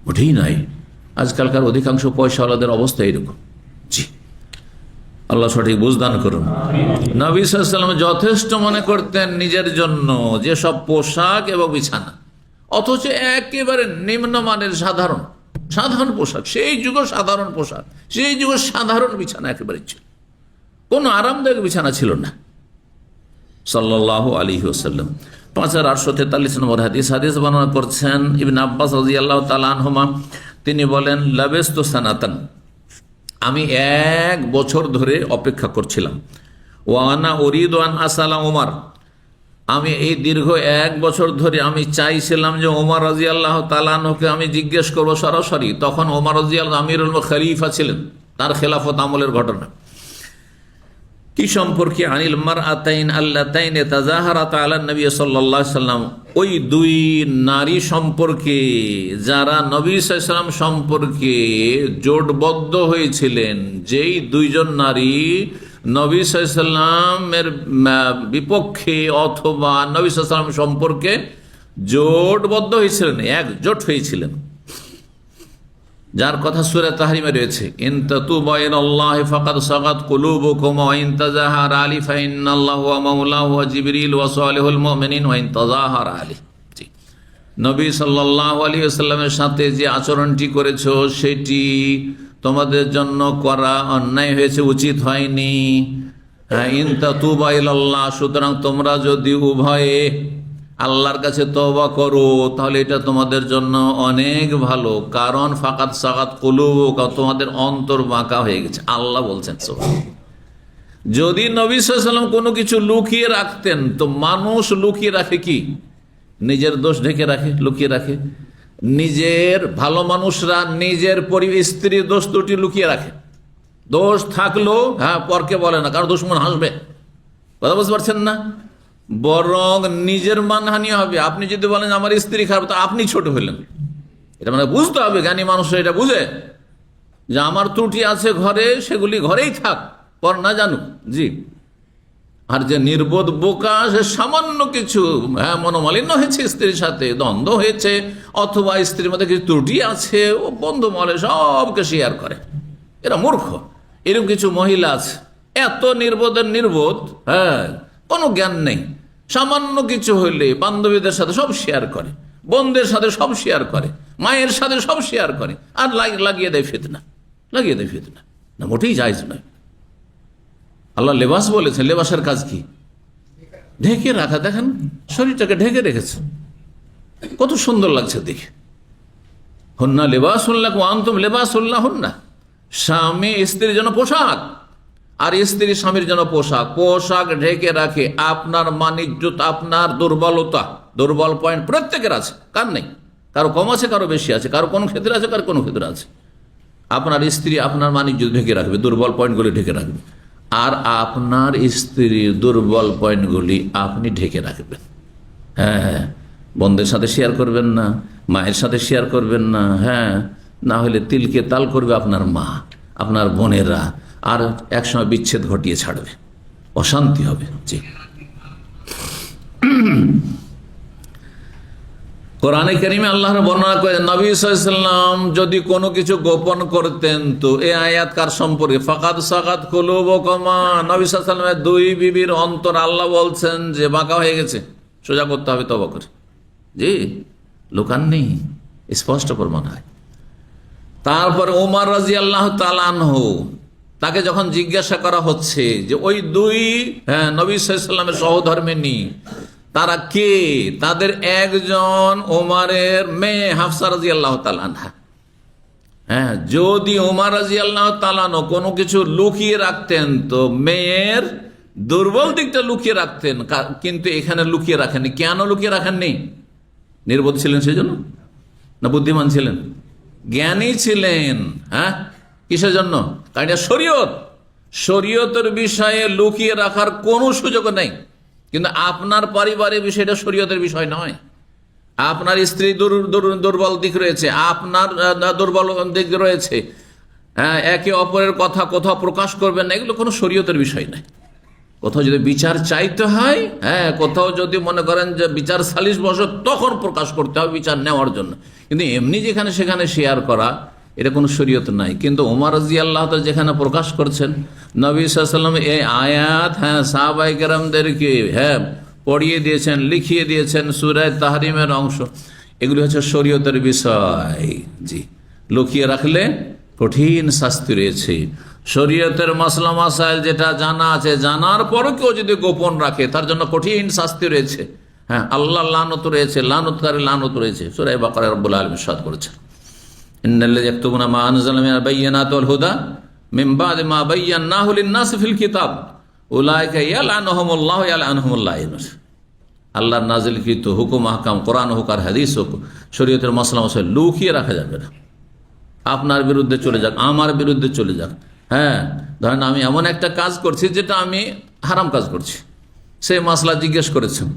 মোটেই নয়। আজকালকার অধিকাংশ পয়সাওয়ালাদের অবস্থা এরকম। জি, আল্লাহ সঠিক বুঝদান করুন। নবী সাল্লাল্লাহু আলাইহি ওয়াসাল্লাম যথেষ্ট মনে করতেন নিজের জন্য যেসব পোশাক এবং বিছানা, অথচ একেবারে নিম্নমানের সাধারণ সাধারণ পোশাক, সেই যুগ সাধারণ পোশাক, সেই যুগ সাধারণ বিছানা একেবারে ছিল, কোনো আরামদায়ক বিছানা ছিল না সাল্লাল্লাহু আলাইহি ওয়াসাল্লাম। 5843 নম্বর হাদিস বর্ণনা করছেন ইবনে আব্বাস রাদিয়াল্লাহু তাআলা আনহুমা। তিনি বলেন, লাবিস্তু সানাতান, আমি 1 বছর ধরে অপেক্ষা করছিলাম। ওয়া আনা উরিদু আন আসালা ওমর, আমি এই দীর্ঘ 1 বছর ধরে আমি চাইছিলাম যে ওমর রাদিয়াল্লাহু তাআলা আনহুকে আমি জিজ্ঞেস করবো সরাসরি। তখন ওমর রাদিয়াল্লাহু আমিরুল খলিফা ছিলেন, তার খেলাফত আমলের ঘটনা। কি সম্পর্কে? আনিল মারআতাইন আল্লাতাইন তাযাহারাত আলা নবী সাল্লাল্লাহু আলাইহি ওয়াসাল্লাম, ওই 2 নারী সম্পর্কে যারা নবী সাল্লাল্লাহু আলাইহি ওয়াসাল্লাম সম্পর্কে জোটবদ্ধ হয়েছিলেন, যেই 2 জন নারী নবী সাল্লাল্লাহু আলাইহি ওয়াসাল্লামের বিপক্ষে অথবা নবী সাল্লাল্লাহু আলাইহি ওয়াসাল্লাম সম্পর্কে জোটবদ্ধ হয়েছিলেন, একজোট হয়েছিলেন, যার কথা সূরা তাহরিমে রয়েছে, ইন তাতুবা ইলাল্লাহি ফাকাদ সাগাত কুলুবুকুম ওয়া ইন তাযাহারা আলাইহি ফাইন্নাল্লাহু ওয়া মাওলাহু ওয়া জিবরিল ওয়া সালিহুল মুমিনিন ওয়া ইন তাযাহারা আলাইহি। নবী সাল্লাল্লাহু আলাইহি ওয়াসাল্লামের সাথে যে আচরণটি করেছো সেটি তোমাদের জন্য করা অন্যায় হয়েছে, উচিত হয়নি। ইন তাতুবা ইলাল্লাহ, সুতরাং তোমরা যদি উভয়ে আল্লাহর কাছে তওবা করো তাহলে এটা তোমাদের জন্য অনেক ভালো, কারণ ফাকাদ সাগাত কুলুবুকুম, তোমাদের অন্তর বাঁকা হয়ে গেছে। আল্লাহ বলছেন। যদি নবী সাল্লাল্লাহু আলাইহি ওয়াসাল্লাম কোনো কিছু লুকিয়ে রাখতেন, তো মানুষ লুকিয়ে রাখে কি? নিজের দোষ ঢেকে রাখে, লুকিয়ে রাখে। নিজের ভালো মানুষরা নিজের স্ত্রীর দোষ দুটি লুকিয়ে রাখে, দোষ থাকলেও পরকে বলে না, কারণ দুশমন হাসবে। কথা বুঝতে পারছেন না? বরং নিজের মানহানি হবে। আপনি যদি বলেন আমার স্ত্রী খারাপ, তো আপনি ছোট হলেন। এটা মানে বুঝতে হবে, জ্ঞানী মানুষ এটা বুঝে যে আমার ত্রুটি আছে ঘরে, সেগুলি ঘরেই থাক, পর না জানুক। জি। আর যে নির্বোধ বোকা, সে সামান্য কিছু মনোমালিন্য হয়েছে, স্ত্রীর সাথে দ্বন্দ্ব হয়েছে, অথবা স্ত্রীর মধ্যে কিছু ত্রুটি আছে, ও বন্ধু মহলে সবকে শেয়ার করে, এরা মূর্খ। এরকম কিছু মহিলা আছে এত নির্বোধের নির্বোধ, কোনো জ্ঞান নেই, সামান্য কিছু হইলে বান্ধবীদের সাথে সব শেয়ার করে, বোনদের সাথে সব শেয়ার করে, মায়ের সাথে সব শেয়ার করে, আর লাগিয়ে দেয় ফিতনা, লাগিয়ে দেয় ফিতনা। না, মোটেই জায়েজ নয়। আল্লাহ লেবাস বলেছে, লেবাসের কাজ কি? ঢেকে রাখা। দেখেন শরীরটাকে ঢেকে রেখেছে, কত সুন্দর লাগছে দেখে। হুন্না লেবাসুন লাকুম ওয়া আনতুম লেবাসুন লাহুন্না, স্বামী স্ত্রীর জন্য পোশাক, আর স্ত্রী স্বামীর জন্য পোশাক। পোশাক ঢেকে রাখে আপনার মানিজ্যত, আপনার দুর্বলতা, দুর্বল পয়েন্ট প্রত্যেকের আছে, কার নেই? কারো কম আছে, কারো বেশি আছে, কারো কোনো ক্ষেত্রে আছে, কারো কোনো ক্ষেত্রে আছে। আপনার স্ত্রী আপনার মানিজ্য ঢেকে রাখবে, দুর্বল পয়েন্টগুলি ঢেকে রাখবে, আর আপনার স্ত্রীর দুর্বল পয়েন্টগুলি আপনি ঢেকে রাখবেন। বোনদের সাথে শেয়ার করবেন না, মায়ের সাথে শেয়ার করবেন না, না হলে তিলকে তাল করবে আপনার মা, আপনার বোনেরা, আর একসময় বিচ্ছেদ ঘটিয়ে ছাড়বে, অশান্তি হবে। জি। কোরআনে কারিমে আল্লাহর বর্ণনা করে, নবী সাল্লাল্লাহু আলাইহি ওয়াসাল্লাম যদি কোনো কিছু গোপন করতেন, তো এই আয়াত কার সম্পর্কে? ফাকাদ সাগাত কুলুবুকুম, নবী সাল্লাল্লাহু আলাইহি ওয়াসাল্লামের 2 বিবির অন্তর আল্লাহ বলছেন যে বাঁকা হয়ে গেছে, সোজা করতে হবে তওবা করে। জি, লোকান নেই, স্পষ্ট প্রমাণ হয়। তারপরে ওমর রাদিয়াল্লাহু তাআলা আনহু, তাকে যখন জিজ্ঞাসা করা হচ্ছে যে ওই 2 নবী সাল্লাল্লাহু আলাইহি ওয়াসাল্লামের সহধর্মিণী তারা কে, তাদের একজন ওমরের মেয়ে হাফসা রাদিয়াল্লাহু তাআলা আনহা। যদি ওমর রাদিয়াল্লাহু তাআলা কোনো কিছু লুকিয়ে রাখতেন, তো মেয়ের দুর্বল দিকটা লুকিয়ে রাখতেন, কিন্তু এখানে লুকিয়ে রাখেননি। কেন লুকিয়ে রাখেননি? নির্বোধ ছিলেন সেজন্য, না বুদ্ধিমান ছিলেন? জ্ঞানী ছিলেন। কিসের জন্য? কারণ এটা শরীয়ত, শরীয়তের বিষয়ে লুকিয়ে রাখার কোনো সুযোগ নেই। কিন্তু আপনার পারিবারিক বিষয়টা শরীয়তের বিষয় নয়। আপনার স্ত্রী দুর্বল দিক রয়েছে, আপনার দুর্বল দিক রয়েছে, একে অপরের কথা কোথাও প্রকাশ করবেন না, এগুলো কোনো শরীয়তের বিষয় নয়। কোথাও যদি বিচার চাইতে হয়, হ্যাঁ, কোথাও যদি মনে করেন যে বিচার সালিশ বসে, তখন প্রকাশ করতে হবে বিচার নেওয়ার জন্য। কিন্তু এমনি যেখানে সেখানে শেয়ার করা, এটা কোনো শরীয়ত নাই। কিন্তু ওমর রাদিয়াল্লাহু তাআলা যেখানে প্রকাশ করছেন, নবী সাল্লাল্লাহু আলাইহি ওয়াসাল্লাম এই আয়াত, হ্যাঁ, সাহাবায়ে কেরামদেরকে, হ্যাঁ, পড়িয়ে দিয়েছেন, লিখিয়ে দিয়েছেন, সূরা তাহরিমের অংশ। এগুলি হচ্ছে শরীয়তের বিষয়। জি, লুকিয়ে রাখলে কঠিন শাস্তি রয়েছে। শরীয়তের মাসলা মাসাইল যেটা জানা আছে, জানার পরও কেউ যদি গোপন রাখে, তার জন্য কঠিন শাস্তি রয়েছে। হ্যাঁ, আল্লাহ লানত রয়েছে, লানতকারী লানত রয়েছে। সূরা বাকারা রব্বুল আলামিন ইরশাদ করেছেন, ইন্নাল্লাযীনা ইয়াকতুমুনা মা আনজালনা মিনাল বায়্যিনাতি ওয়াল হুদা মিন বা'দি মা বায়্যানাহু লিন-নাসি ফিল কিতাব উলাইকা ইয়ালআনুহুমুল্লাহু ইয়ালআনুহুমুল লাঈনুন। আল্লাহর নাজিলকৃত হুকুম আহকাম, কোরআন হোক আর হাদিস হোক, শরীয়তের মাসলা মাসাইল লুকিয়ে রাখা যাবে না। আপনার বিরুদ্ধে চলে যাক, আমার বিরুদ্ধে চলে যাক, হ্যাঁ, ধরেন আমি এমন একটা কাজ করছি যেটা আমি হারাম কাজ করছি, সেই মাসলা জিজ্ঞেস করেছেন,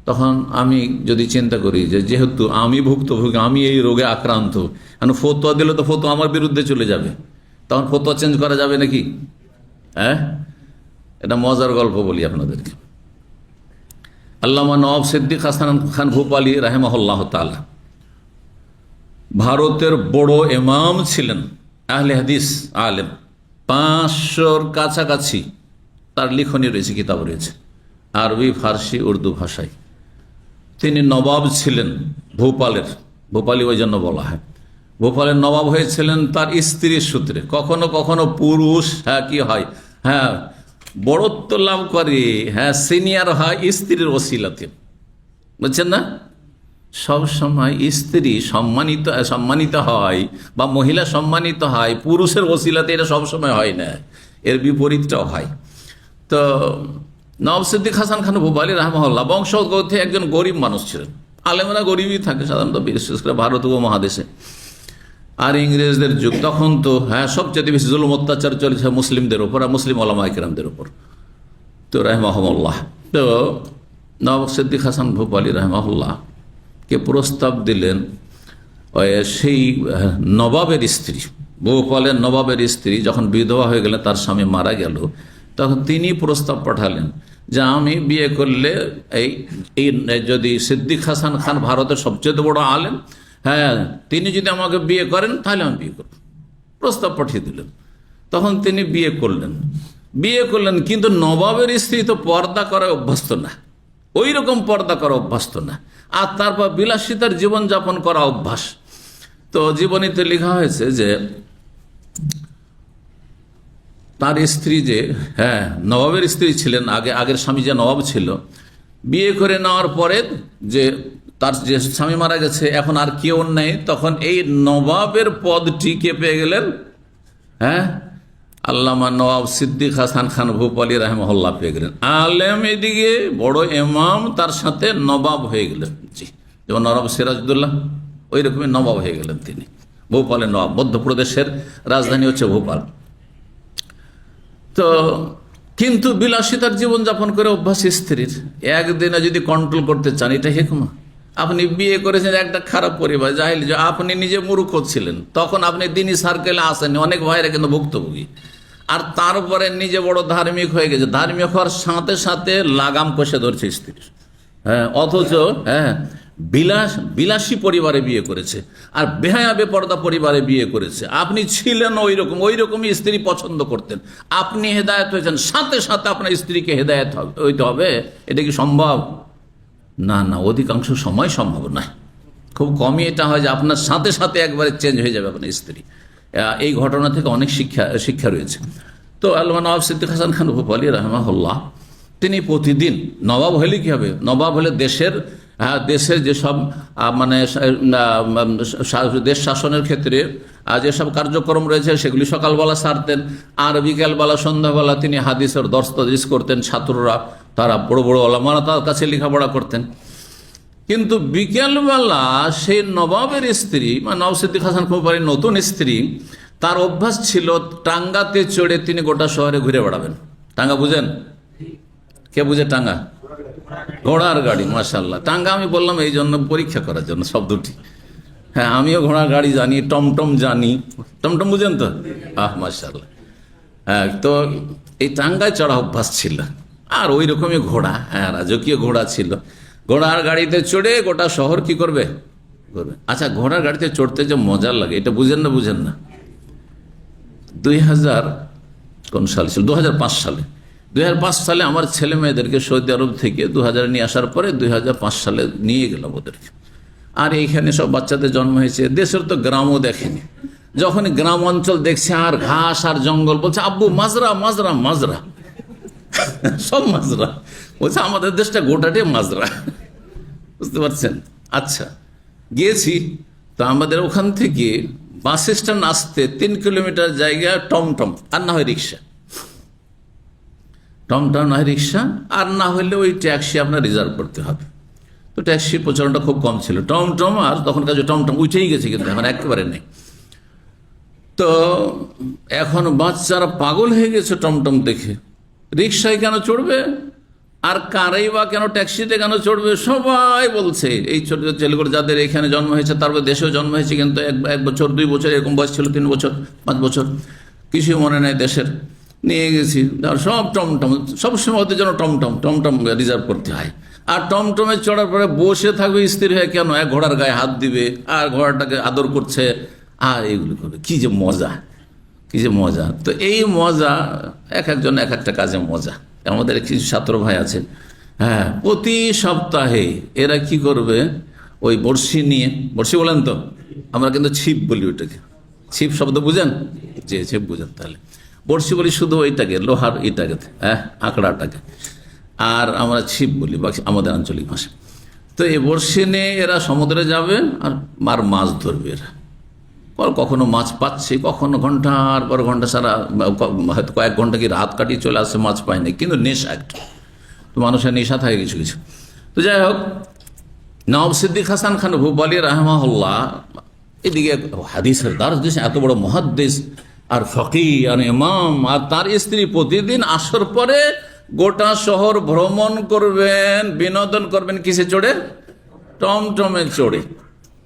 তখন আমি যদি চিন্তা করি যে যেহেতু আমি ভুক্তভোগী, আমি এই রোগে আক্রান্ত, এখন ফতোয়া দিলে তো ফতোয়া আমার বিরুদ্ধে চলে যাবে, তখন ফতোয়া চেঞ্জ করা যাবে নাকি? হ্যাঁ, এটা মজার গল্প বলি আপনাদেরকে। আল্লামা নওয়াব সিদ্দিক হাসান খান ভূপালী রাহিমাহুল্লাহ তাআলা ভারতের বড় ইমাম ছিলেন, আহলে হাদিস আলেম, 500-র কাছাকাছি তার লিখনী রয়েছে, কিতাব রয়েছে আরবি, ফার্সি, উর্দু ভাষায়। তিনি নবাব ছিলেন ভোপালের, ভোপালী ওই জন্য বলা হয়। ভোপালের নবাব হয়েছিলেন তার স্ত্রীর সূত্রে। কখনো কখনো পুরুষ, হ্যাঁ, কি হয়, হ্যাঁ, বড়ত্ব লাভ করে, হ্যাঁ, সিনিয়র হয় স্ত্রীর ওসিলাতে, বুঝছেন না? সব সময় স্ত্রী সম্মানিত হয় বা মহিলা সম্মানিত হয় পুরুষের ওসিলাতে, এটা সবসময় হয় না, এর বিপরীতটাও হয়। তো নওয়াব সিদ্দিক হাসান খান ভূপালী রাহমাহুল্লাহ বংশগত একজন গরিব মানুষ ছিলেন। আলেমরা গরিবই থাকে সাধারণত, বিশেষ করে ভারত উপমহাদেশে। আর ইংরেজদের যুগ, তখন তো, হ্যাঁ, সবচেয়ে বেশি জুলুম অত্যাচার চলেছে মুসলিমদের ওপর আর মুসলিম ওলামায়ে কেরামদের ওপর। তো রাহমাহুল্লাহ, তো নওয়াব সিদ্দিক হাসান ভূপালী রাহমাহুল্লাহ কে প্রস্তাব দিলেন সেই নবাবের স্ত্রী, ভোপালের নবাবের স্ত্রী যখন বিধবা হয়ে গেলেন, তার স্বামী মারা গেল, তখন তিনি প্রস্তাব পাঠালেন যে আমি বিয়ে করলে এই যদি সিদ্দিক হাসান খান ভারতের সবচেয়ে বড় আলেম, হ্যাঁ, তিনি যদি আমাকে বিয়ে করেন তাহলে আমি বিয়ে করব। প্রস্তাব পাঠিয়ে দিলেন। তখন তিনি বিয়ে করলেন, কিন্তু নবাবের স্ত্রী তো পর্দা করায় অভ্যস্ত না, ওই রকম পর্দা করা অভ্যস্ত না, আর তারপর বিলাসিতার জীবনযাপন করা অভ্যাস। তো জীবনীতে লেখা হয়েছে যে তার স্ত্রী যে, হ্যাঁ, নবাবের স্ত্রী ছিলেন, আগের স্বামী যে নবাব ছিল, বিয়ে করে নেওয়ার পরে যে তার যে স্বামী মারা গেছে, এখন আর কেউ নেই, তখন এই নবাবের পদটি কে পেয়ে গেলেন? হ্যাঁ, আল্লামা নওয়াব সিদ্দিক হাসান খান ভূপালী রাহমাহুল্লাহ পেয়ে গেলেন। আলেম এদিকে বড় ইমাম, তার সাথে নবাব হয়ে গেলেন। জি, যেমন নবাব সিরাজউদ্দৌলা, ওই রকমই নবাব হয়ে গেলেন তিনি, ভোপালের নবাব। মধ্যপ্রদেশের রাজধানী হচ্ছে ভোপাল। তো কিন্তু বিলাসিতার জীবনযাপন করে অভ্যাস স্ত্রীর, একদিনে যদি কন্ট্রোল করতে চান, এটা হিকমা। আপনি বিয়ে করেছেন একটা খারাপ পরিবার, জাহিল, যে আপনি নিজে মূর্খ ছিলেন, তখন আপনি দিনী সার্কেলে আসেননি, অনেক ভাইরা কিন্তু ভুক্তভোগী, আর তারপরে নিজে বড় ধার্মিক হয়ে গেছে, ধার্মিক হওয়ার সাথে সাথে লাগাম কষে ধরছে স্ত্রীর, হ্যাঁ, অথচ, হ্যাঁ, বিলাসী পরিবারে বিয়ে করেছে আর বেহায়া বেপরদা পরিবারে বিয়ে করেছে। আপনি ছিলেন ওই রকমই স্ত্রী পছন্দ করতেন, আপনি হেদায়েত হয়েছেন, সাথে সাথে আপনার স্ত্রীকে হেদায়েত হইতে হবে, এটা কি সম্ভব? না, অধিকাংশ সময় সম্ভব নয়। খুব কমই এটা হয় যে আপনার সাথে সাথে একবারে চেঞ্জ হয়ে যাবে আপনার স্ত্রী। এই ঘটনা থেকে অনেক শিক্ষা রয়েছে। তো আল্লামা নওয়াব সিদ্দিক হাসান খান ভূপালী রাহমাহুল্লাহ তিনি প্রতিদিন, নবাব হলে কি হবে, নবাব হলে দেশের যেসব মানে দেশ শাসনের ক্ষেত্রে যেসব কার্যক্রম রয়েছে সেগুলি সকালবেলা সারতেন, আর বিকালবেলা সন্ধ্যাবেলা তিনি হাদিসের দর্স তদরিস করতেন। ছাত্ররা, তারা বড় বড় ওলামারা তার কাছে লেখাপড়া করতেন। কিন্তু বিকেলবেলা সেই নবাবের স্ত্রী, মানে নওয়াব সিদ্দিক হাসান ভূপালীর নতুন স্ত্রী, তার অভ্যাস ছিল টাঙ্গাতে চড়ে তিনি গোটা শহরে ঘুরে বেড়াবেন। টাঙ্গা বুঝেন? কে বুঝে টাঙ্গা? ঘোড়ার গাড়ি, মাশাআল্লাহ। টাঙ্গা আমি বললাম এই জন্য, পরীক্ষা করার জন্য শব্দটি। হ্যাঁ, আমিও ঘোড়ার গাড়ি জানি, টমটম জানি। টমটম বুঝেন তো? মাশাআল্লাহ। হ্যাঁ, তো এই টাঙ্গায় চড়া অভ্যাস ছিল, আর ওই রকমই ঘোড়া, হ্যাঁ রাজকীয় ঘোড়া ছিল। ঘোড়ার গাড়িতে চড়ে গোটা শহর কি করবে? আচ্ছা, ঘোড়ার গাড়িতে চড়তে যে মজা লাগে এটা বুঝেন না? 2000 কোন সাল ছিল? 2005 সালে। 2005 সালে আমার ছেলে মেয়েদেরকে সৌদি আরব থেকে 2000 নিয়ে আসার পরে 2005 সালে নিয়ে গেলাম ওদেরকে। আর এইখানে সব বাচ্চাদের জন্ম হয়েছে, দেশের তো গ্রামও দেখেনি। যখন গ্রাম অঞ্চল দেখছে আর ঘাস আর জঙ্গল, বলছে আব্বু মাজরা মাজরা মাজরা, সব মাজরা। বলছে আমাদের দেশটা গোটাটাই মাজরা, বুঝতে পারছেন? আচ্ছা, গিয়েছি তো আমাদের ওখান থেকে বাস স্ট্যান্ড আসতে 3 কিলোমিটার জায়গা টমটম, আর না হয় রিক্সা, টমটম না হয় রিক্সা, আর না হলে ওই ট্যাক্সি আপনার রিজার্ভ করতে হবে। তো ট্যাক্সির প্রচলনটা খুব কম ছিল, টমটম, আর তখনকার যে টমটম উঠেই গেছে, কিন্তু এখন একেবারে নেই। তো এখন বাচ্চারা পাগল হয়ে গেছে টমটম দেখে, রিক্সায় কেন চড়বে, আর কারেই বা কেন, ট্যাক্সিতে কেন চড়বে? সবাই বলছে এই ছোট ছেলেগুলো যাদের এখানে জন্ম হয়েছে, তারপর দেশেও জন্ম হয়েছে, কিন্তু 1 বছর 2 বছর এরকম বয়স ছিল, 3 বছর 5 বছর, কিছু মনে নেই দেশের। নিয়ে গেছি, সব টমটম, সবসময় ওদের জন্য টমটম রিজার্ভ করতে হয়। আর টমটমে চড়ার পরে বসে থাকবে স্থির হয়ে, কেন? এক ঘোড়ার গায়ে হাত দিবে, আর ঘোড়াটাকে আদর করছে, আর এইগুলো করবে। কি যে মজা! তো এই মজা, একজন এক একটা কাজে মজা। আমাদের কিছু ছাত্র ভাই আছে, হ্যাঁ, প্রতি সপ্তাহে এরা কি করবে, ওই বড়শি নিয়ে, বড়শি বলেন তো, আমরা কিন্তু ছিপ বলি ওইটাকে, ছিপ শব্দ বুঝেন? যে ছিপ বুঝেন, তাহলে বড়শি বলি শুধু ওইটাকে, লোহার এটাকে, হ্যাঁ, আঁকড়াটাকে, আর আমরা ছিপ বলি বাকি আমাদের আঞ্চলিক ভাষা। তো এই বড়শি নিয়ে এরা সমুদ্রে যাবে আর মাছ ধরবে। এরা কখনো মাছ পাচ্ছে, কখনো ঘন্টার পর ঘন্টা, সারা হয়তো কয়েক ঘন্টা কি রাত কাটিয়ে চলে আসছে, মাছ পায়নি, কিন্তু নেশা একটা, তো মানুষের নেশা থাকে কিছু কিছু। তো যাই হোক, নওয়াব সিদ্দিক হাসান খান ভূপালী রাহমাহুল্লাহ এদিকে হাদিসের দারুস দিয়েছে, এত বড় মুহাদ্দিস আর ফকি আর ইমাম, আর তার স্ত্রী প্রতিদিন আসর পরে গোটা শহর ভ্রমণ করবেন, বিনোদন করবেন, কিসে চড়ে? টমটমে চড়ে।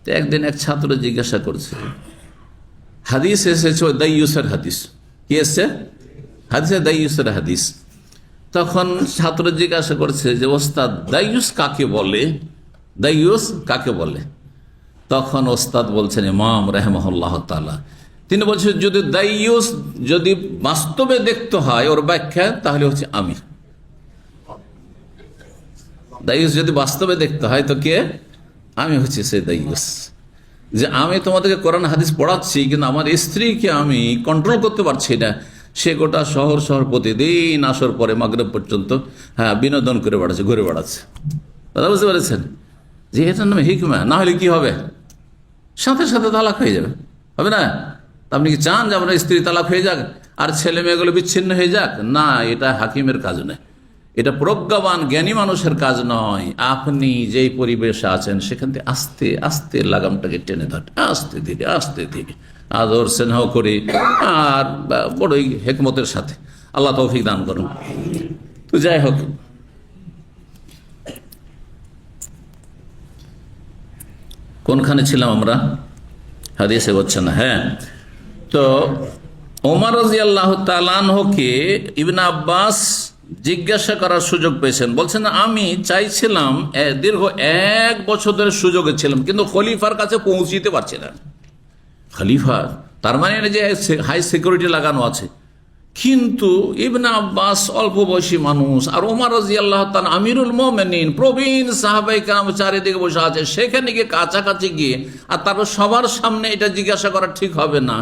তো একদিন এক ছাত্র জিজ্ঞাসা করছে, হাদিস এসেছে দাইয়ুসের হাদিস, কি এসছে? হাদিসে দাইয়ুসের হাদিস। তখন ছাত্র জিজ্ঞাসা করছে যে ওস্তাদ, দাইয়ুস কাকে বলে? দাইয়ুস কাকে বলে? তখন ওস্তাদ বলছেন, ইমাম রাহিমাহুল্লাহ তাআলা, তিনি বলছেন যদি দাইয়ুস যদি বাস্তবে দেখতে হয় ওর ব্যাখ্যা, তাহলে হচ্ছে আমি। দাইয়ুস যদি বাস্তবে দেখতে হয় তো কে? আমি হচ্ছে সে দাইয়ুস। যে আমি তোমাদেরকে কোরআন হাদিস পড়াচ্ছি, কিন্তু আমার স্ত্রীকে আমি কন্ট্রোল করতে পারছি না, সে গোটা শহর প্রতিদিন আসর পরে মাগরিব পর্যন্ত, হ্যাঁ, বিনোদন করে বেড়াচ্ছে, ঘুরে বেড়াচ্ছে। কথা বুঝতে পেরেছেন? যে এটার নামে হিকমা। না হলে কি হবে? সাথে সাথে তালাক হয়ে যাবে, হবে না? আপনি কি চান যে আপনার স্ত্রী তালাক হয়ে যাক আর ছেলে মেয়েগুলো বিচ্ছিন্ন হয়ে যাক? না, এটা হাকিমের কাজ নয়, এটা প্রজ্ঞাবান জ্ঞানী মানুষের কাজ নয়। আপনি যেই পরিবেশে আছেন সেখান থেকে আস্তে আস্তে লাগামটাকে টেনে ধরে, আস্তে ধীরে আদর স্নেহ করে, আর বড়ই হেকমতের সাথে। আল্লাহ তৌফিক দান করুন। তো যাই হোক, কোনখানে ছিলাম আমরা? হাদিসে হচ্ছে না, হ্যাঁ। তো ওমর রাদিয়াল্লাহু তাআলা আনহুকে ইবনে আব্বাস জিজ্ঞাসা করার সুযোগ পেয়েছেন, বলছেন আমি চাইছিলাম, দীর্ঘ 1 বছর ধরে সুযোগে ছিলাম, কিন্তু খলিফার কাছে পৌঁছিতে পারছি না। খলিফা তার মানে যে হাই সিকিউরিটি লাগানো আছে, কিন্তু ইবনে আব্বাস অল্প বয়সী মানুষ, আর ওমর রাদিয়াল্লাহু তাআলা আমিরুল মুমিনিন, প্রবীণ সাহাবায়ে কেরাম চারিদিকে বসে আছে, সেখানে গিয়ে কাছাকাছি গিয়ে আর তারপর সবার সামনে এটা জিজ্ঞাসা করা ঠিক হবে না।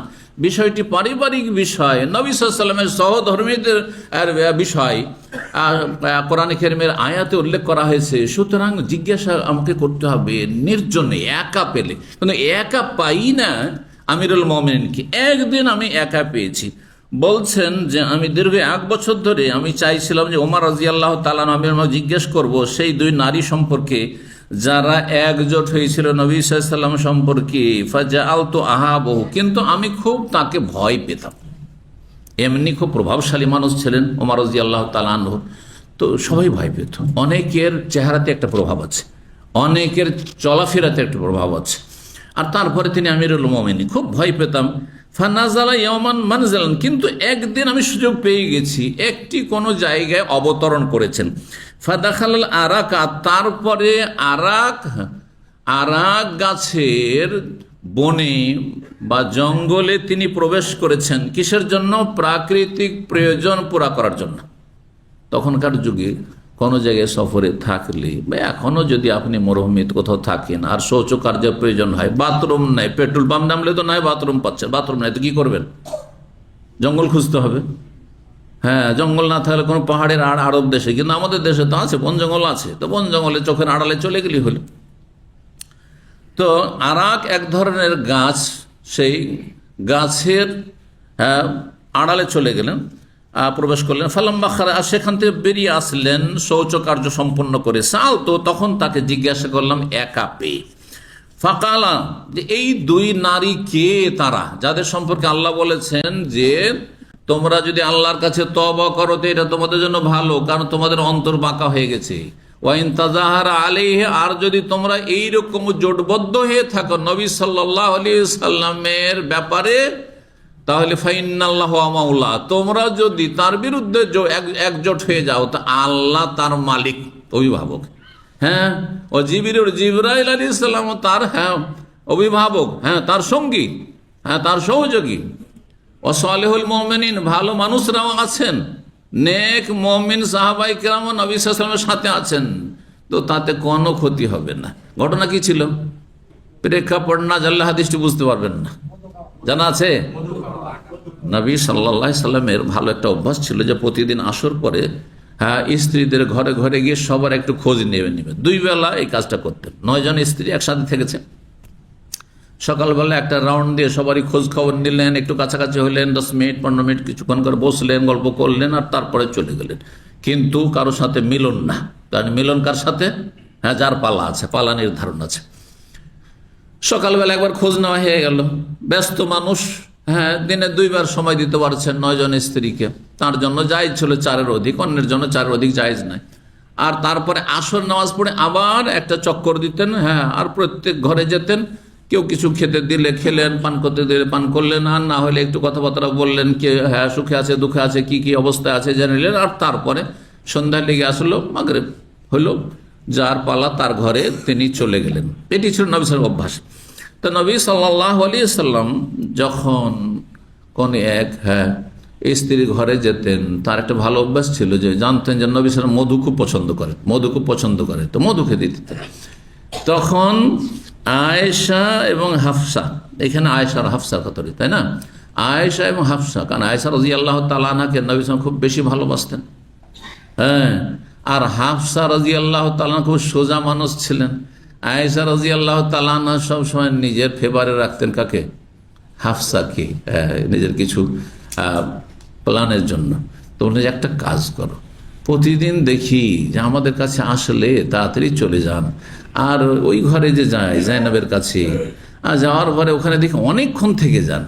বিষয়টি পারিবারিক বিষয়, নবী সাল্লাল্লাহু আলাইহি ওয়াসাল্লামের সহধর্মীদের বিষয়, কোরআনে কারীমের আয়াতে উল্লেখ করা হয়েছে, সুতরাং জিজ্ঞাসা আমাকে করতে হবে নির্জনে, একা পেলে। কিন্তু একা পাই না আমিরুল মুমিনিনকে, একদিন আমি একা পেয়েছি। বলছেন যে আমি দীর্ঘ 1 বছর ধরে আমি চাইছিলাম যে ওমর রাদিয়াল্লাহু তাআলা আমি জিজ্ঞেস করব সেই 2 নারী সম্পর্কে যারা একজোট হয়েছিল নবী সাল্লাল্লাহু আলাইহি ওয়াসাল্লাম সম্পর্কে, ফাজআলতু আহাবহু, কিন্তু আমি খুব তাকে ভয় পেতাম। এমনি খুব প্রভাবশালী মানুষ ছিলেন ওমর রাদিয়াল্লাহু তাআলা আনহু, তো সবাই ভয় পেত। অনেকের চেহারাতে একটা প্রভাব আছে, অনেকের চলাফেরাতে একটা প্রভাব আছে, আর তারপরে তিনি আমিরুল মুমিনিন, খুব ভয় পেতাম। ফানাজালা ইয়ামান মানজালান, কিন্তু একদিন আমি সুযোগ পেয়ে গেছি, একটি কোনো জায়গায় অবতরণ করেছেন। ফাদাখালাল আরাকা, তারপরে আরাক গাছের বনে বা জঙ্গলে তিনি প্রবেশ করেছেন। কিসের জন্য? প্রাকৃতিক প্রয়োজন পুরা করার জন্য। তখনকার যুগে কোনো জায়গায় সফরে থাকলে বা এখনও যদি আপনি মরুভূমিতে কোথাও থাকেন আর শৌচকার্যের প্রয়োজন হয়, বাথরুম নাই, পেট্রোল পাম্প নামলে তো নাই বাথরুম পাচ্ছেন, বাথরুম নাই তো কি করবেন? জঙ্গল খুঁজতে হবে। হ্যাঁ, জঙ্গল না থাকলে কোনো পাহাড়ের আরব দেশে, কিন্তু আমাদের দেশে তো আছে, বন জঙ্গল আছে, তো বন জঙ্গলে চোখের আড়ালে চলে গেলি হলো। তো আরাক এক ধরনের গাছ, সেই গাছের আড়ালে চলে গেলেন, প্রবেশ করলেন। ফালাম্মা খারা, সেখান থেকে বেরিয়ে আসলেন শৌচ কার্য সম্পন্ন করে। সাল তো, তখন তাকে জিজ্ঞাসা করলাম একা পেয়ে। ফাকালা, যে এই দুই নারী কে তারা, যাদের সম্পর্কে আল্লাহ বলেছেন যে তোমরা যদি আল্লাহর কাছে তওবা করো তো এটা তোমাদের জন্য ভালো, কারণ তোমাদের অন্তর বাঁকা হয়ে গেছে। ওয়াইন তাজাহারা আলাইহি, আর যদি তোমরা এইরকম জোটবদ্ধ হয়ে থাকো নবী সাল্লাল্লাহু আলাইহি সাল্লামের ব্যাপারে, তাহলে ফাইন্নাল্লাহু মাওলা, তোমরা যদি তার বিরুদ্ধে একজোট হয়ে যাও তা আল্লাহ তার মালিক, অভিভাবক। হ্যাঁ, ও জিবরাইল আলাইহিস সালাম তার অভিভাবক, তার সঙ্গী, তার সহযোগী। ও সালেহুল মুমিনিন, ভালো মানুষরাও আছেন, নেক মুমিন সাহাবাই কেরাম নবী সাল্লাল্লাহু আলাইহি ওয়াসাল্লামের সাথে আছেন, তো তাতে কোনো ক্ষতি হবে না। ঘটনা কি ছিল? প্রেক্ষাপট না জানলে হাদিসটি বুঝতে পারবেন না। জানা আছে? নবী সাল্লাল্লাহু আলাইহি সাল্লামের ভালো একটা অভ্যাস ছিল যে প্রতিদিন আসর পরে স্ত্রীদের ঘরে ঘরে গিয়ে সবার একটু খোঁজ নেবেন। 2 বেলা এই কাজটা করতেন। 9 জন স্ত্রী একসাথে থেকেছে। সকালবেলা একটা রাউন্ড দিয়ে সবারই খোঁজ খবর নিলেন, একটু কাছাকাছি হলেন, 10 মিনিট 15 মিনিট কিছুক্ষণ করে বসলেন, গল্প করলেন, আর তারপরে চলে গেলেন। কিন্তু কারোর সাথে মিলন না, কারণ মিলন কার সাথে? যার পালা আছে, পালা নির্ধারণ আছে। সকালবেলা একবার খোঁজ নেওয়া হয়ে গেল। ব্যস্ত মানুষ, দিনে 2 বার সময় দিতে পারছেন 9 জন স্ত্রীকে, তার জন্য জায়েজ ছিল 4-এর অধিক, অন্যের জন্য 4-এর অধিক জায়েজ নাই। আর তারপরে আসর নামাজ পড়ে আবার একটা চক্কর দিতেন, আর প্রত্যেক ঘরে যেতেন, কেউ কিছু খেতে দিলে খেলেন, পান করতে দিলে পান করলেন, আর না হলে একটু কথাবার্তা বললেন, কে সুখে আছে দুঃখে আছে, কি কি অবস্থায় আছে জেনে নিলেন। আর তারপরে সন্ধ্যায় লেগে আসলো, মাগরিব হলো, যার পালা তার ঘরে তিনি চলে গেলেন। এটি ছিল নবী সাল্লাল্লাহু আলাইহি অভ্যাস। তো নবী সাল্লাল্লাহু আলাইহি সাল্লাম যখন কোন এক স্ত্রীর ঘরে যেতেন, তার একটা ভালো অভ্যাস ছিল যে জানতেন যে নবী সাল্লাল্লাহু মধু খুব পছন্দ করেন, তো মধু খেতে দিতেন। তখন আয়েশা এবং হাফসা, এখানে আয়েশা আর হাফসার কথা, তাই না? আয়েশা এবং হাফসা, কারণ আয়েশা রাদিয়াল্লাহু তাআলা আনহাকে নবী সাল্লাল্লাহু খুব বেশি ভালোবাসতেন। আর হাফসা রাদিয়াল্লাহু তাআলা খুব সোজা মানুষ ছিলেন। আয়েশা রাদিয়াল্লাহু তাআলা আনহা সবসময় নিজের ফেভারে রাখতেন কাকে? হাফসাকে, নিজের কিছু প্ল্যানের জন্য। তো বললেন একটা কাজ করো, প্রতিদিন দেখি যে আমাদের কাছে আসলে তাড়াতাড়ি চলে যান, আর ওই ঘরে যে যায় জাইনাবের কাছে, আর যাওয়ার পরে ওখানে দেখি অনেকক্ষণ থেকে যান,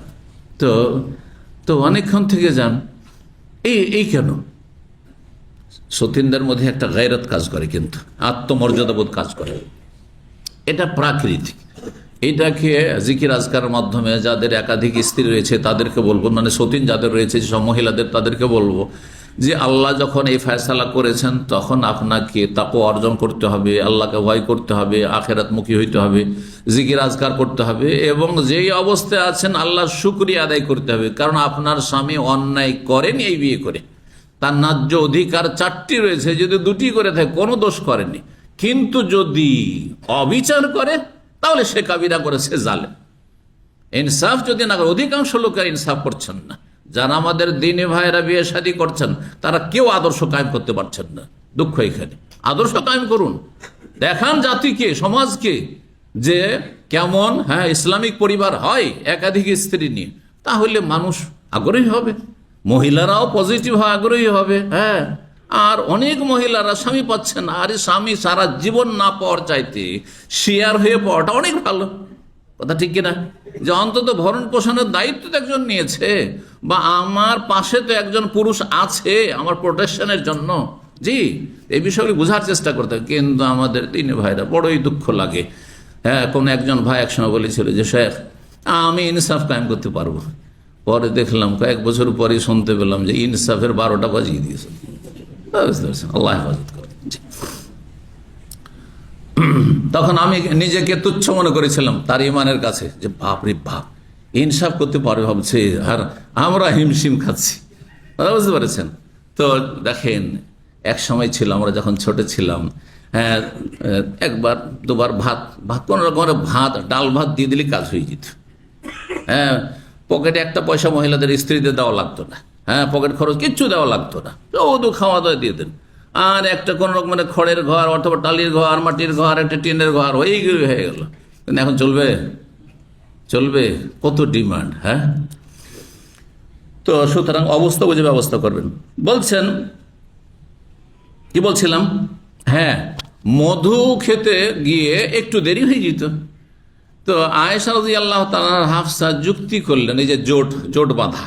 তো অনেকক্ষণ থেকে যান, এই কেন? সতীনদের মধ্যে একটা গায়রত কাজ করে, কিন্তু আত্মমর্যাদাবোধ কাজ করে। এটা প্রাকৃতিক। এটাকে জিকির আজকারের মাধ্যমে যাদের একাধিক স্ত্রী রয়েছে তাদেরকে বলবো, মানে সতীন যাদের রয়েছে যেসব মহিলাদের, তাদেরকে বলবো যে আল্লাহ যখন এই ফয়সালা করেছেন তখন আপনাকে তাকওয়া অর্জন করতে হবে, আল্লাহকে ভয় করতে হবে, আখিরাতমুখী হইতে হবে, জিকির আজকার করতে হবে, এবং যেই অবস্থায় আছেন আল্লাহর শুকরিয়া আদায় করতে হবে। কারণ আপনার স্বামী অন্যায় করেনি এই বিয়ে করে, তার ন্যায্য অধিকার 4টি রয়েছে, যদি 2টি করে থাকে কোনো দোষ করেনি, কিন্তু যদি অবিচার করে তাহলে সে কাবিরা করে, সে জালেম। ইনসাফ যদি না করে, অধিকাংশ লোকের ইনসাফ করছেন না। যারা আমাদের দিনী ভাইয়েরা বিয়ে শাদী করছেন তারা কেউ আদর্শ কায়েম করতে পারছেন না। দুঃখ এখানে। আদর্শ কায়েম করুন, দেখান জাতিকে, সমাজকে যে কেমন ইসলামিক পরিবার হয় একাধিক স্ত্রী নিয়ে, তাহলে মানুষ আগ্রহী হবে, মহিলারাও পজিটিভ হয়, আগ্রহী হবে। আর অনেক মহিলারা স্বামী পাচ্ছেন, আর স্বামী সারা জীবন না পাওয়ার চাইতে শেয়ার হয়ে পাওয়াটা অনেক ভালো কথা, ঠিক কিনা? যে অন্তত ভরণ পোষণের দায়িত্ব তো একজন নিয়েছে, বা আমার পাশে তো একজন পুরুষ আছে আমার প্রোটেকশনের জন্য। জি, এই বিষয়গুলি বোঝার চেষ্টা করতে হবে। কিন্তু আমাদের দিনী ভাইরা বড়ই দুঃখ লাগে। কোন একজন ভাই একসময় বলেছিল যে শেখ, আমি ইনসাফ কায়েম করতে পারবো, পরে দেখলাম কয়েক বছর পরে শুনতে পেলাম যে ইনসাফের 12টা বাজিয়ে দিয়েছে। বুঝতে পারছেন, আল্লাহ হেফাজত করে। তখন আমি নিজেকে তুচ্ছ মনে করেছিলাম তার ইমানের কাছে, যে বাপ রে বাপ, ইনসাফ করতে পারে ভাবছে, আর আমরা হিমশিম খাচ্ছি। বুঝতে পারছেন? তো দেখেন, এক সময় ছিল, আমরা যখন ছোট ছিলাম, হ্যাঁ, একবার দুবার ভাত কোন রকমের ভাত, ডাল ভাত দিয়ে দিলে কাজ হয়ে যেত। হ্যাঁ, পকেটে একটা পয়সা মহিলাদের স্ত্রীদের দেওয়া লাগতো না। হ্যাঁ, পকেট খরচ কিচ্ছু দেওয়া লাগতো না, শুধু খাওয়া দাওয়া দিয়ে দেন। আর একটা কোন রকমের খড়ের ঘর অথবা টালির ঘর, মাটির ঘর, একটা টিনের ঘর হয়ে গেল। কিন্তু এখন চলবে? কত ডিমান্ড! হ্যাঁ, তো সুতরাং অবস্থা বুঝে ব্যবস্থা করবেন। বলছেন, কি বলছিলাম? হ্যাঁ, মধু খেতে গিয়ে একটু দেরি হয়ে যেত। তো আয়েশা রাদিয়াল্লাহু তাআলা হাফসা যুক্তি করলেন, এই যে জোট বাঁধা,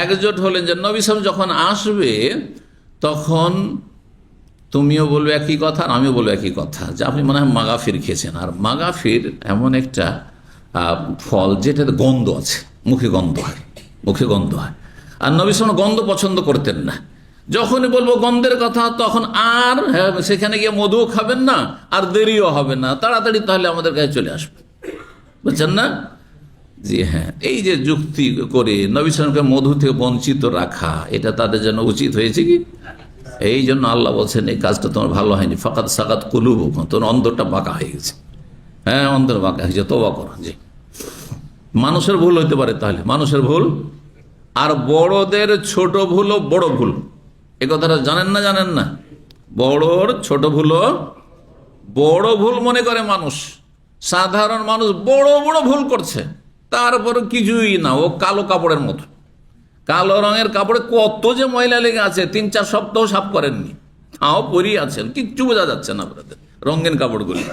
একজোট হলেন যে নবী সাল্লাল্লাহু আলাইহি ওয়াসাল্লাম যখন আসবে তখন তুমিও বলবে একই কথা আর আমিও বলবো একই কথা, যে আপনি মনে হয় মাগাফির খেয়েছেন। আর মাগাফির এমন একটা ফল যেটাতে গন্ধ আছে, মুখে গন্ধ হয়। আর নবী সাল্লাল্লাহু আলাইহি ওয়াসাল্লাম গন্ধ পছন্দ করতেন না। যখনই বলবো গন্ধের কথা, তখন আর সেখানে গিয়ে মধু খাবেন না, আর দেরিও হবে না, তাড়াতাড়ি তাহলে আমাদের কাছে চলে আসবে। বুঝছেন না? জি হ্যাঁ, এই যে যুক্তি করে নবী সাল্লাল্লাহু আলাইহি ওয়াসাল্লামকে মধু থেকে বঞ্চিত রাখা, এটা তাদের জন্য উচিত হয়েছে কি? এই জন্য আল্লাহ বলছেন, এই কাজটা তোমার ভালো হয়নি, ফাকাদ সাকাত কুলুবুকুম, তোমার অন্তরটা বাঁকা হয়ে গেছে। হ্যাঁ, অন্তর বাঁকা হয়েছে, তওবা করো। জি, মানুষের ভুল হইতে পারে, তাহলে মানুষের ভুল, আর বড়দের ছোট ভুলও বড় ভুল। এ কথাটা জানেন না? বড়র ছোট ভুলও বড় ভুল মনে করে মানুষ। সাধারণ মানুষ বড় বড় ভুল করছে, তারপর কিছুই না, ও কালো কাপড়ের মতো। কালো রঙের কাপড়ে কত যে ময়লা লেগে আছে, 3-4 সপ্তাহ সাফ করেননি, তাও পরিয়ে আছেন, কিচ্ছু বোঝা যাচ্ছে না আপনাদের রঙিন কাপড়গুলি।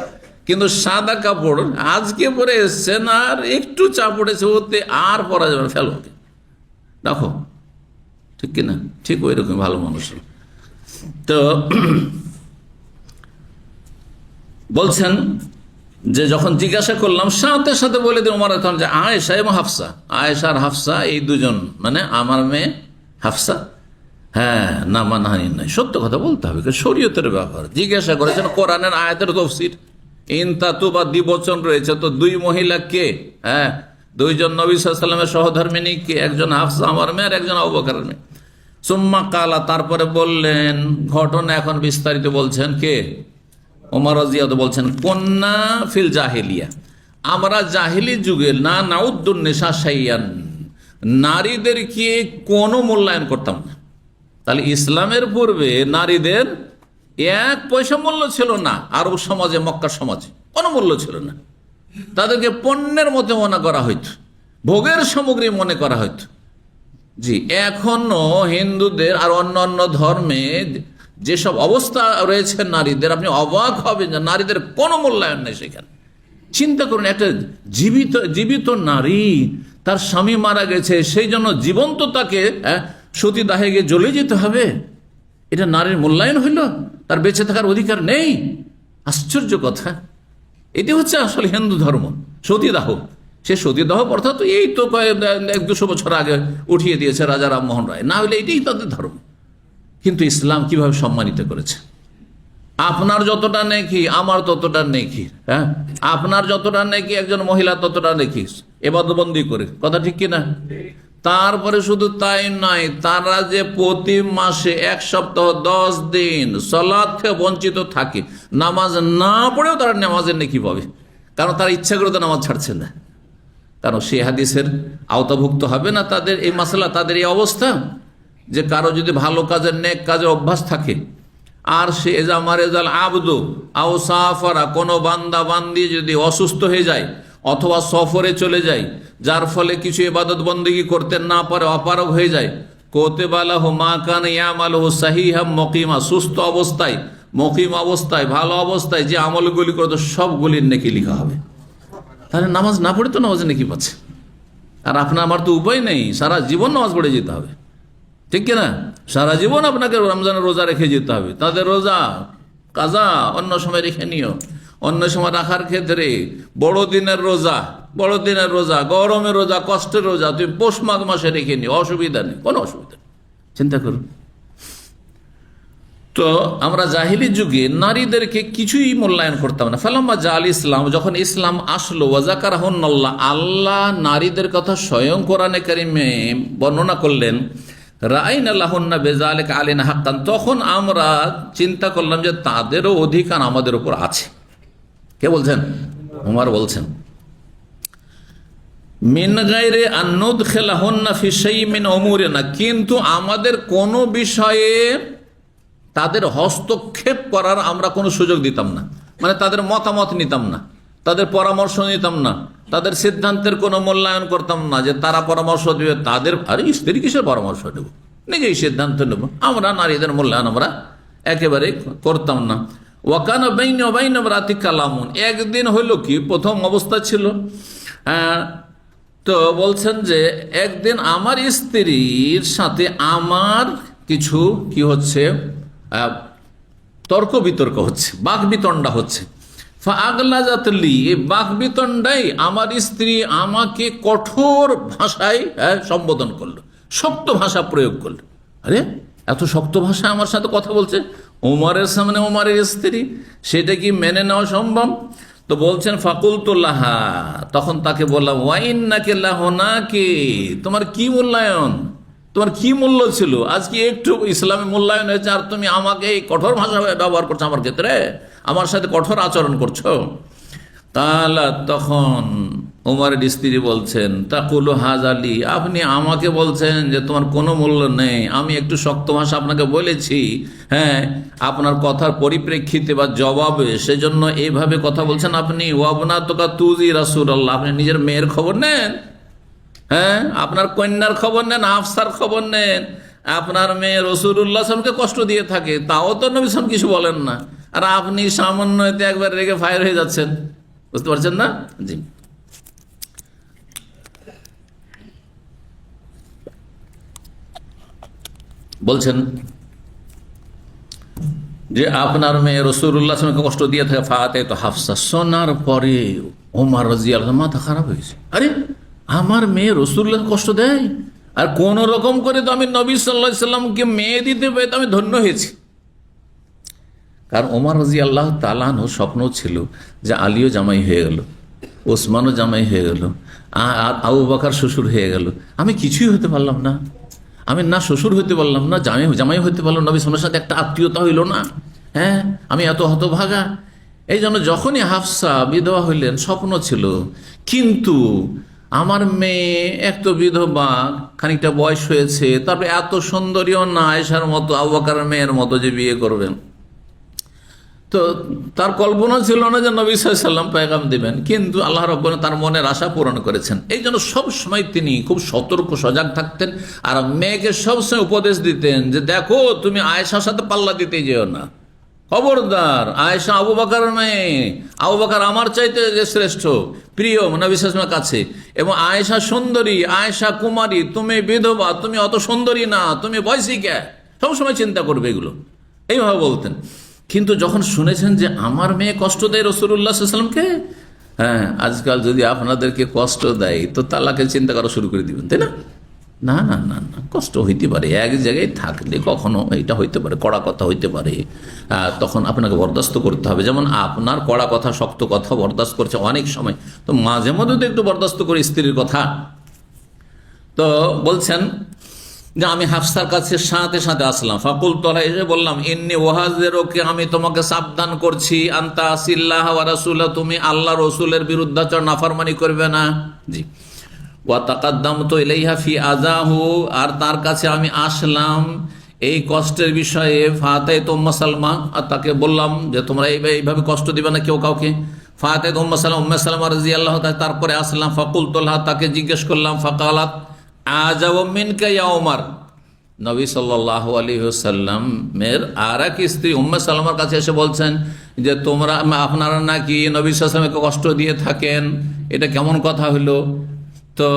কিন্তু সাদা কাপড় আজকে পরে এসছেন, আর একটু চা পড়েছে ওতে, আর পরা যাবে, ফেলো, দেখো, ঠিক কিনা? ঠিক ওই রকম ভালো মানুষ। তো বলছেন যে যখন জিজ্ঞাসা করলাম, সাথে সাথে বলে দিন ওমর তখন, যে আয়েশা এবং হাফসা, আয়েশা আর হাফসা, এই দুজন, মানে আমার মেয়ে হাফসা। হ্যাঁ, না মানহানি নাই, সত্য কথা বলতে হবে, শরীয়তের ব্যাপার। জিজ্ঞাসা করেছেন কোরআনের আয়াতের তাফসীর, ইনতাতু বা দ্বিবচন রয়েছে, তো দুই মহিলা কে? হ্যাঁ, দুইজন নবী সাল্লাল্লাহু আলাইহি ওয়াসাল্লামের সহধর্মিনী কে? একজন হাফসা আমার মেয়ে, আর একজন আবু বকরের মেয়ে। সুম্মা কালা, তারপরে বললেন, ঘটনা এখন বিস্তারিত বলছেন কে? ওমর রাদিয়াল্লাহু বলছেন, কন্যা ফিল জাহিলিয়া, আমরা জাহিলি যুগে না নাউদ্দুন নিসা শাইয়ান, নারীদেরকে কোনো মূল্যায়ন করতাম না। তাহলে ইসলামের পূর্বে নারীদের 1 পয়সা মূল্য ছিল না। আরব সমাজে, মক্কার সমাজে কোনো মূল্য ছিল না। তাদেরকে পণ্যের মতো মনে করা হইত, ভোগের সামগ্রী মনে করা হইত। জি, এখনো হিন্দুদের আর অন্যান্য ধর্মে যেসব অবস্থা রয়েছে নারীদের, আপনি অবাক হবেন যে নারীদের কোনো মূল্যায়ন নেই সেখানে। চিন্তা করুন, একটা জীবিত নারী, তার স্বামী মারা গেছে, সেই জন্য জীবন্ত তাকে সতীদাহে গিয়ে জ্বলে যেতে হবে, এটা নারীর মূল্যায়ন হইল? তার বেঁচে থাকার অধিকার নেই? আশ্চর্য কথা। এটি হচ্ছে আসলে হিন্দু ধর্ম, সতীদাহ। সে সতীদাহ প্রথা তো এই তো 100-200 বছর আগে উঠিয়ে দিয়েছে রাজা রামমোহন রায়, না হলে এটাই তাদের ধর্ম। কিন্তু ইসলাম কিভাবে সম্মানিত করেছে, আপনার যতটা নেকি আমার ততটা নেকি। হ্যাঁ, আপনার যতটা নেকি একজন মহিলা ততটা নেকি ইবাদতবন্দি করে, কথা ঠিক কিনা? তারপরে শুধু তাই নয়, তারা যে প্রতি মাসে 1 সপ্তাহ 10 দিন সালাত থেকে বঞ্চিত থাকে, নামাজ না পড়েও তারা নামাজের নেকি পাবে, কারণ তারা ইচ্ছা করে তো নামাজ ছাড়ছে না। কারণ সে হাদিসের আওতাভুক্ত হবে না তাদের এই মাসলা, তাদের এই অবস্থা, যে কারো যদি ভালো কাজের, নেক কাজের অভ্যাস থাকে, আর সে এজামারেজাল আবদু আও সাফারা, কোনো বান্দা বান্দি যদি অসুস্থ হয়ে যায় অথবা সফরে চলে যায়, যার ফলে কিছু ইবাদত বন্দেগী করতে না পারে, অপারগ হয়ে যায়, কোতেবালাহু মা কান ইয়ামালহু সাহিহাম মুকিমা, সুস্থ অবস্থায়, মুকিম অবস্থায়, ভালো অবস্থায় যে আমলগুলি করতো সবগুলির নেকি লেখা হবে। তাহলে নামাজ না পড়ে তো নামাজে নেকি পাচ্ছে। আর আপনার আমার তো উপায় নেই, সারা জীবন নামাজ পড়ে যেতে হবে, ঠিক কিনা? সারা জীবন আপনাকে রমজানের রোজা রেখে যেতে হবে। তাদের রোজা কাজা অন্য সময় রেখে নিও, অন্য সময় রাখার ক্ষেত্রে বড়দিনের রোজা, বড়দিনের রোজা, গরমের রোজা, কষ্টের রোজা তুমি পৌষ মাঘ মাসে রেখে নিও, অসুবিধা নেই, কোনো অসুবিধা নেই। চিন্তা করুন। তো আমরা জাহিলি যুগে নারীদেরকে কিছুই মূল্যায়ন করতাম না। ফালাম্মা জাল ইসলাম, যখন ইসলাম আসলো, ওয়াজাকারাহুন্নাল্লাহ, আল্লাহ নারীদের কথা স্বয়ং কোরআনে কারিমে বর্ণনা করলেন, রাআইনা লাহুন্না বিযালিকা আলাইনা হাক্কান, তখন আমরা চিন্তা করলাম যে তাদেরও অধিকার আমাদের উপর আছে। কে বলছেন? ওমর বলছেন, মিন গায়রি আন নুদখিলাহুন্না ফি শাইইন মিন উমুরিনা, কিন্তু আমাদের কোনো বিষয়ে তাদের হস্তক্ষেপ করার আমরা কোনো সুযোগ দিতাম না, মানে তাদের মতামত নিতাম না, তাদের পরামর্শ নিতাম না, তাদের সিদ্ধান্তের কোনো মূল্যায়ন করতাম না যে তারা পরামর্শ দেবে তাদের, আরে স্ত্রী কিসের পরামর্শ নেব, নিজেই সিদ্ধান্ত নেব। আমরা নারীদের মূল্যায়ন আমরা একেবারে করতাম না। ওয়াকানা বাইনা ওয়া বাইনা ইমরাতি কালামুন, একদিন হইল কি, প্রথম অবস্থা ছিল, তো বলছেন যে একদিন আমার স্ত্রীর সাথে আমার কিছু কি হচ্ছে, তর্ক বিতর্ক হচ্ছে, বাক বিতণ্ডা হচ্ছে। ফাগলাজাতলি, এই বাক বিতণ্ডাই আমার স্ত্রী আমাকে কঠোর ভাষায় সম্বোধন করলো, শক্ত ভাষা প্রয়োগ করলো। আরে এত শক্ত ভাষা আমার সাথে কথা বলছে ওমরের সামনে, ওমরের স্ত্রী, সেটা কি মেনে নেওয়া সম্ভব? তো বলছেন ফাকুলতুল্লাহা, তখন তাকে বললাম, ওয়াইন্নাকে লাহুনাকি, তোমার কি মূল্যায়ন, তোমার কি মূল্য ছিল, আজকে একটু ইসলামে মূল্যায়ন হয়েছে আর তুমি আমাকে এই কঠোর ভাষা ব্যবহার করছো, আমার ক্ষেত্রে আমার সাথে কঠোর আচরণ করছো। তাহলে তখন ওমরের স্ত্রী বলছেন, তাকুলু হাজালি, আপনি আমাকে বলছেন যে তোমার কোনো মূল্য নেই, আমি একটু শক্ত ভাষা আপনাকে বলেছি, হ্যাঁ, আপনার কথার পরিপ্রেক্ষিতে বা জবাবে, সেজন্য এইভাবে কথা বলছেন আপনি। ওয়াবনা তোকা তুজি রাসূলুল্লাহ, আপনি নিজের মেয়ের খবর নেন, হ্যাঁ, আপনার কন্যার খবর নেন, হাফসার খবর নেন, আপনার মেয়ে রাসূলুল্লাহ সাল্লাল্লাহু আলাইহি ওয়াসাল্লামকে কষ্ট দিয়ে থাকে, তাও তো নবী সাল্লাল্লাহু আলাইহি ওয়াসাল্লাম কিছু বলেন না, আর আপনি সামান্য এতে একবার রেগে ফায়ার হয়ে যাচ্ছেন। বুঝতে পারছেন না? জি। বলছেন যে আপনার মেয়ে রাসূলুল্লাহ সাল্লাল্লাহু আলাইহি ওয়াসাল্লামকে কষ্ট দিয়ে থাকে, ফাতে তো হাফসা, শোনার পরে ওমর রাদিয়াল্লাহু আনহু মাথা খারাপ হয়েছে। আরে আমার মেয়ে রাসূলুল্লাহ কষ্ট দেয়, আর কোন রকম করে তো আমি নবী সাল্লাল্লাহু আলাইহি ওয়াসাল্লামকে মেয়ে দিতে পেরে তো আমি ধন্য হয়েছি। কারণ ওমর রাদিয়াল্লাহু তাআলা আনহু স্বপ্ন ছিল যে আলীও জামাই হয়ে গেল, ওসমানও জামাই হয়ে গেল, আবু বকর শ্বশুর হয়ে গেল, আমি কিছুই হতে পারলাম না, আমি না শ্বশুর হইতে পারলাম না, জামাই হইতে পারলাম, নবী সাল্লাল্লাহু আলাইহি ওয়াসাল্লামের সাথে একটা আত্মীয়তা হইল না, হ্যাঁ, আমি এত হতভাগা। এই জন্য যখনই হাফসা বিধবা হইলেন, স্বপ্ন ছিল, কিন্তু আমার মেয়ে এক তো বিধবা, খানিকটা বয়স হয়েছে, তারপরে এত সুন্দরীও না, আয়েশার মতো, আবু বকরের মেয়ের মতো যে বিয়ে করবেন, তো তার কল্পনা ছিল না যে নবী সাল্লাল্লাহু আলাইহি ওয়াসাল্লাম পেগাম দিবেন, কিন্তু আল্লাহ রাব্বুল তার মনের আশা পূরণ করেছেন। এই জন্য সবসময় তিনি খুব সতর্ক সজাগ থাকতেন, আর মেয়েকে সবসময় উপদেশ দিতেন যে দেখো তুমি আয়েশার সাথে পাল্লা দিতে যেও না, খবরদার, আয়েশা আবু বকরের মেয়ে, আবু বকর আমার চাইতে যে শ্রেষ্ঠ প্রিয় নবী সাল্লাল্লাহু আলাইহি ওয়াসাল্লামের কাছে, এবং আয়েশা সুন্দরী, আয়েশা কুমারী, তুমি বিধবা, তুমি অত সুন্দরী না, তুমি বয়সিকা, সবসময় চিন্তা করবে এগুলো, এইভাবে বলতেন। কিন্তু যখন শুনেছেন যে আমার মেয়ে কষ্ট দেয় রাসূলুল্লাহ সাল্লাল্লাহু আলাইহি ওয়াসাল্লামকে, হ্যাঁ, আজকাল যদি আপনাদেরকে কষ্ট দেয় তো তালাকের চিন্তা করা শুরু করে দিবেন, তাই না? না না না না, কষ্ট হইতে পারে, এক জায়গায় থাকলে কখনো এটা হইতে পারে, কড়া কথা হইতে পারে, তখন আপনাকে বরদাস্ত করতে হবে। যেমন আপনার কড়া কথা, শক্ত কথা বরদাস্ত করছে অনেক সময়, তো মাঝে মধ্যে তো একটু বরদাস্ত করে স্ত্রীর কথা। তো বলছেন যে আমি হাফসার কাছে সাথে সাথে আসলাম, ফাকুল তোলা এসে বললাম, ইন্নি ওয়াহাজিরুকে, আমি তোমাকে সাবধান করছি, আনতা আসিল্লাহ ওয়া রাসূলা, তুমি আল্লাহ রসুলের বিরুদ্ধাচর নাফরমানি করবে না। জি। ওয়া তাকাদ্দামতু ইলাইহা ফি আযাহু, আর তার কাছে আমি আসলাম এই কষ্টের বিষয়ে, ফাতাইতু উম্মে সালমা, আর তাকে বললাম যে তোমরা এইভাবে কষ্ট দিবে না কেউ কাউকে। ফাতাইতু উম্মে সালমা রাদিয়াল্লাহু তাআলা, তারপরে আসলাম, ফাকুলতু লাহা, তাকে জিজ্ঞেস করলাম, ফাকালাত আযাব মিনকা ইয়া ওমর, নবী সাল্লাল্লাহু আলাইহি ওয়াসাল্লামের আর এক স্ত্রী উম্মে সালমার কাছে এসে বলছেন যে তোমরা, আপনারা নাকি নবী সাল্লাল্লাহু আলাইহি ওয়াসাল্লামকে কষ্ট দিয়ে থাকেন, এটা কেমন কথা হলো? তো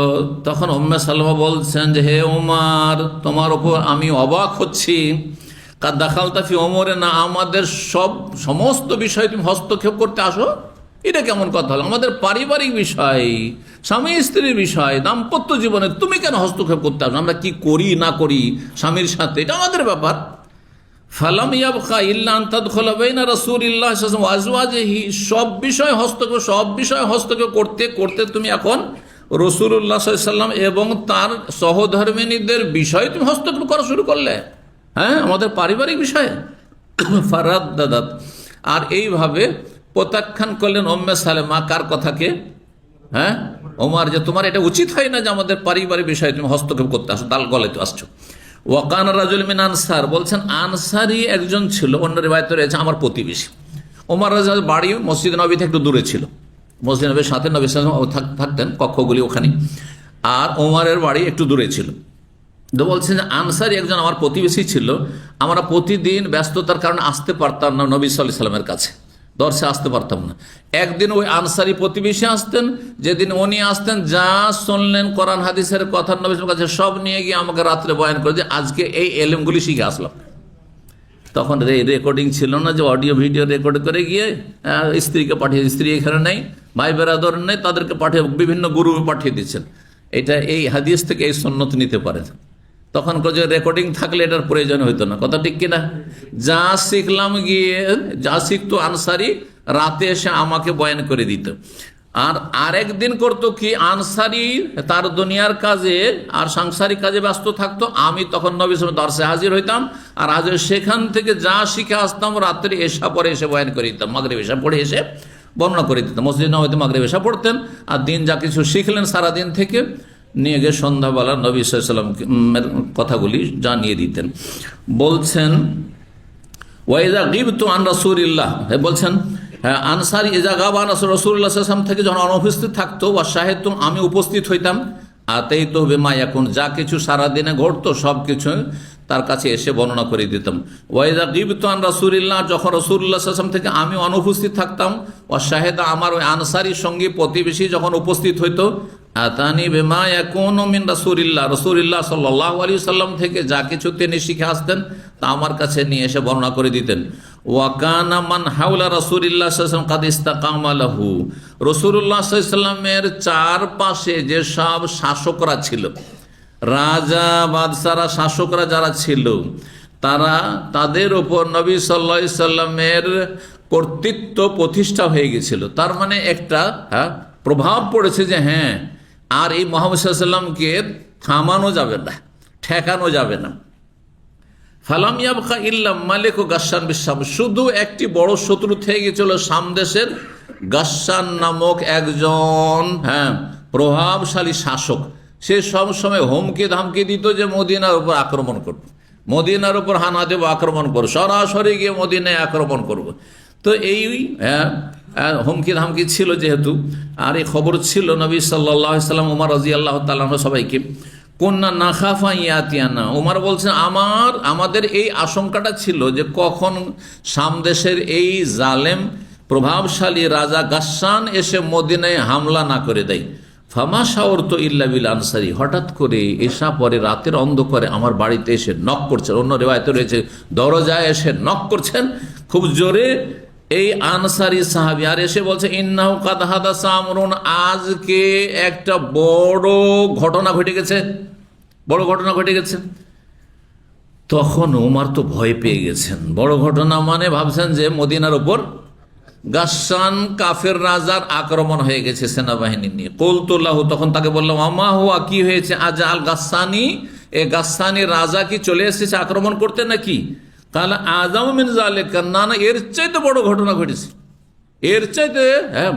তখন উম্মে সালমা বলছেন যে হে ওমর, তোমার উপর আমি অবাক হচ্ছি, কাদ দাখালতা ফি ওমরে, না আমাদের সমস্ত বিষয়ে তুমি হস্তক্ষেপ করতে আসো, এটা কেমন কথা হলো? আমাদের পারিবারিক বিষয়, স্বামী স্ত্রীর বিষয়, দাম্পত্য জীবনে তুমি কেন হস্তক্ষেপ করতে আসবে? আমরা কি করি না করি স্বামীর সাথে, এটা আমাদের ব্যাপার। ফালাম ইয়াবকা ইল্লা আন তাদখুলা বাইনা রাসূলিল্লাহ সাল্লাল্লাহু আলাইহি ওয়া আজওয়াজিহি, সব বিষয় হস্তক্ষেপ করতে করতে তুমি এখন রাসূলুল্লাহ সাল্লাল্লাহু আলাইহি ওয়াসাল্লাম এবং তার সহধর্মিণীদের বিষয় তুমি হস্তক্ষেপ করা শুরু করলে। হ্যাঁ, আমাদের পারিবারিক বিষয়ে। ফারাদ্দাদাত, আর এইভাবে প্রত্যাখ্যান করলেন উম্মে সালেমা। কার কথাকে? হ্যাঁ, ওমর, যে তোমার এটা উচিত হয় না যে আমাদের পারিবারিক বিষয়ে তুমি হস্তক্ষেপ করতে আসো, দাল গলে তো আসছো। ওয়াকান রাজুল মিন আনসার, বলছেন আনসারি একজন ছিল, অন্য রিওয়ায়াতে রয়েছে আমার প্রতিবেশী। ওমর রাদিয়াল্লাহু বাড়ি মসজিদ নববী থেকে একটু দূরে ছিল, মসজিদ নবীর সাথে নবী সাল্লাল্লাহু আলাইহি ওয়াসাল্লাম থাকতেন, কক্ষগুলি ওখানে, আর ওমরের বাড়ি একটু দূরে ছিল। তো বলছেন যে আনসারি একজন আমার প্রতিবেশী ছিল, আমরা প্রতিদিন ব্যস্ততার কারণে আসতে পারতাম না নবী সাল্লাল্লাহু আলাইহি ওয়াসাল্লামের কাছে, দর্শে আসতে পারতাম না। একদিন ওই আনসারি প্রতিবেশী আসতেন, যেদিন উনি আসতেন যা শুনলেন কোরআন হাদিসের কথা নবীর কাছে সব নিয়ে গিয়ে আমাকে রাত্রে বয়ান করে যে আজকে এই এলেমগুলি শিখে আসলাম। তখন রেকর্ডিং ছিল না যে অডিও ভিডিও রেকর্ড করে গিয়ে স্ত্রীকে পাঠিয়ে, স্ত্রী এখানে নেই, ভাই বেরাদর নেই, তাদেরকে পাঠিয়ে বিভিন্ন গুরু পাঠিয়ে দিচ্ছেন, এটা এই হাদিস থেকে এই সুন্নত নিতে পারে। তখন যে রেকর্ডিং থাকলে এটার প্রয়োজন হইতো না, কথা ঠিক কিনা? যা শিখলাম গিয়ে, যা শিখতো আনসারি রাতে এসে আমাকে বয়ান করে দিত। আর আরেকদিন করতো কি, আনসারি তার দুনিয়ার কাজে আর সাংসারিক কাজে ব্যস্ত থাকতো, আমি তখন নবী সাল্লাল্লাহু আলাইহি ওয়াসাল্লাম দরসে হাজির হইতাম, আর হাজির সেখান থেকে যা শিখে আসতাম রাত্রে এশা পরে এসে বয়ান করে দিতাম, মাগরিব এশা পড়ে এসে বর্ণনা করে দিতাম। মসজিদ নববীতে মাগরিব এশা পড়তেন, আর দিন যা কিছু শিখলেন সারাদিন থেকে নিয়ে গিয়ে সন্ধ্যাবেলা নবী সাল্লাল্লাহু আলাইহি ওয়াসাল্লামের কথাগুলি জানিয়ে দিতেন। বলছেন ওয়াইজা গিবতু আন রাসূলিল্লাহ, বলছেন আনসারি ইজা গাবা রাসূলুল্লাহ সাল্লাল্লাহু আলাইহি ওয়াসাল্লাম থেকে যখন অনুপস্থিত থাকতো, ওয়া শাহিদতু, আমি উপস্থিত হইতাম, আতাইতু বিমা ইয়াকুন, যা কিছু সারাদিনে ঘটতো সব কিছু তার কাছে এসে বর্ণনা করে দিতাম। ওয়াইজা গিবতু আন রাসূলিল্লাহ, যখন রাসূলুল্লাহ সাল্লাল্লাহু আলাইহি ওয়াসাল্লাম থেকে আমি অনুপস্থিত থাকতাম, ওয়া শাহিদা, আমার ওই আনসারির সঙ্গে প্রতিবেশী যখন উপস্থিত হইতো, আতানি বিমা ইয়াকুনু মিন রাসূলিল্লাহ, রাসূলুল্লাহ সাল্লাল্লাহু আলাইহি ওয়াসাল্লাম থেকে যা কিছু তিনি শিখে আসতেন তা আমার কাছে নিয়ে এসে বর্ণনা করে দিতেন। ওয়া কানা মান হাওলা রাসূলিল্লাহ সাল্লাল্লাহু আলাইহি ওয়াসাল্লাম কাদ ইসতাকামা লাহু, রাসূলুল্লাহ সাল্লাল্লাহু আলাইহি ওয়াসাল্লামের চারপাশে যে সব শাসকরা ছিল, রাজা বাদশারা শাসকরা যারা ছিল, তাদের উপর নবী সাল্লাল্লাহু আলাইহি ওয়াসাল্লামের কর্তৃত্ব প্রতিষ্ঠা হয়ে গেছিল। তার মানে একটা প্রভাব পড়েছে যে হ্যাঁ, আর এই মুহাম্মদ সাল্লাল্লাহু আলাইহি ওয়াসাল্লামকে থামানো যাবে না, ঠেকানো যাবে না। ফালাম ইয়াবকা ইল্লা মালিক গাসসান বিশাম, শুধু একটি বড় শত্রু থেকে গেছিল শাম দেশের গাসসান নামক একজন প্রভাবশালী শাসক। সে সব সময় হুমকি ধামকি দিত যে মদিনার উপর আক্রমণ করব, মদিনার উপর হানা দেব, আক্রমণ করব, সরাসরি গিয়ে মদিনায় আক্রমণ করব। তো এই হুমকি ধামকি ছিল যেহেতু, আর এই খবর ছিল নবী সাল্লাল্লাহু আলাইহি ওয়াসাল্লাম, ওমর রাদিয়াল্লাহু তাআলা আনহু সবাইকে, কন্যা নাখাফা ইয়াতিয়ানা, ওমর বলছেন আমাদের এই আশঙ্কাটা ছিল যে কখন সামদেশের এই জালেম প্রভাবশালী রাজা গাসসান এসে মদিনায় হামলা না করে দেয়। ফামা শাওরতু ইল্লা বিল আনসারি, হঠাৎ করে এসা পরে রাতের অন্ধকারে আমার বাড়িতে এসে নক করছেন, অন্য রিওয়ায়াতে রয়েছে দরজায় এসে নক করছেন খুব জোরে এই আনসারি সাহাবী, আর এসে বলছে ইন্নাহু কাদ হাদাসা আমরুন, আজকে একটা বড় ঘটনা ঘটে গেছে, বড় ঘটনা ঘটে গেছে। তখন ওমর তো ভয় পেয়ে গেছেন, বড় ঘটনা মানে ভাবছেন যে মদিনার উপর গাসসান কাফের রাজার আক্রমণ হয়ে গেছে সেনাবাহিনী নিয়ে। কুলতু লাহু, তখন তাকে বললাম আমা হুয়া, কি হয়েছে? আজা আল গাসসানি, এ গাসসানি রাজা কি চলে এসেছে আক্রমণ করতে নাকি? তাহলে আযাম মিন যালিকা, না না, এর চাইতে বড় ঘটনা ঘটেছে, এর চাইতে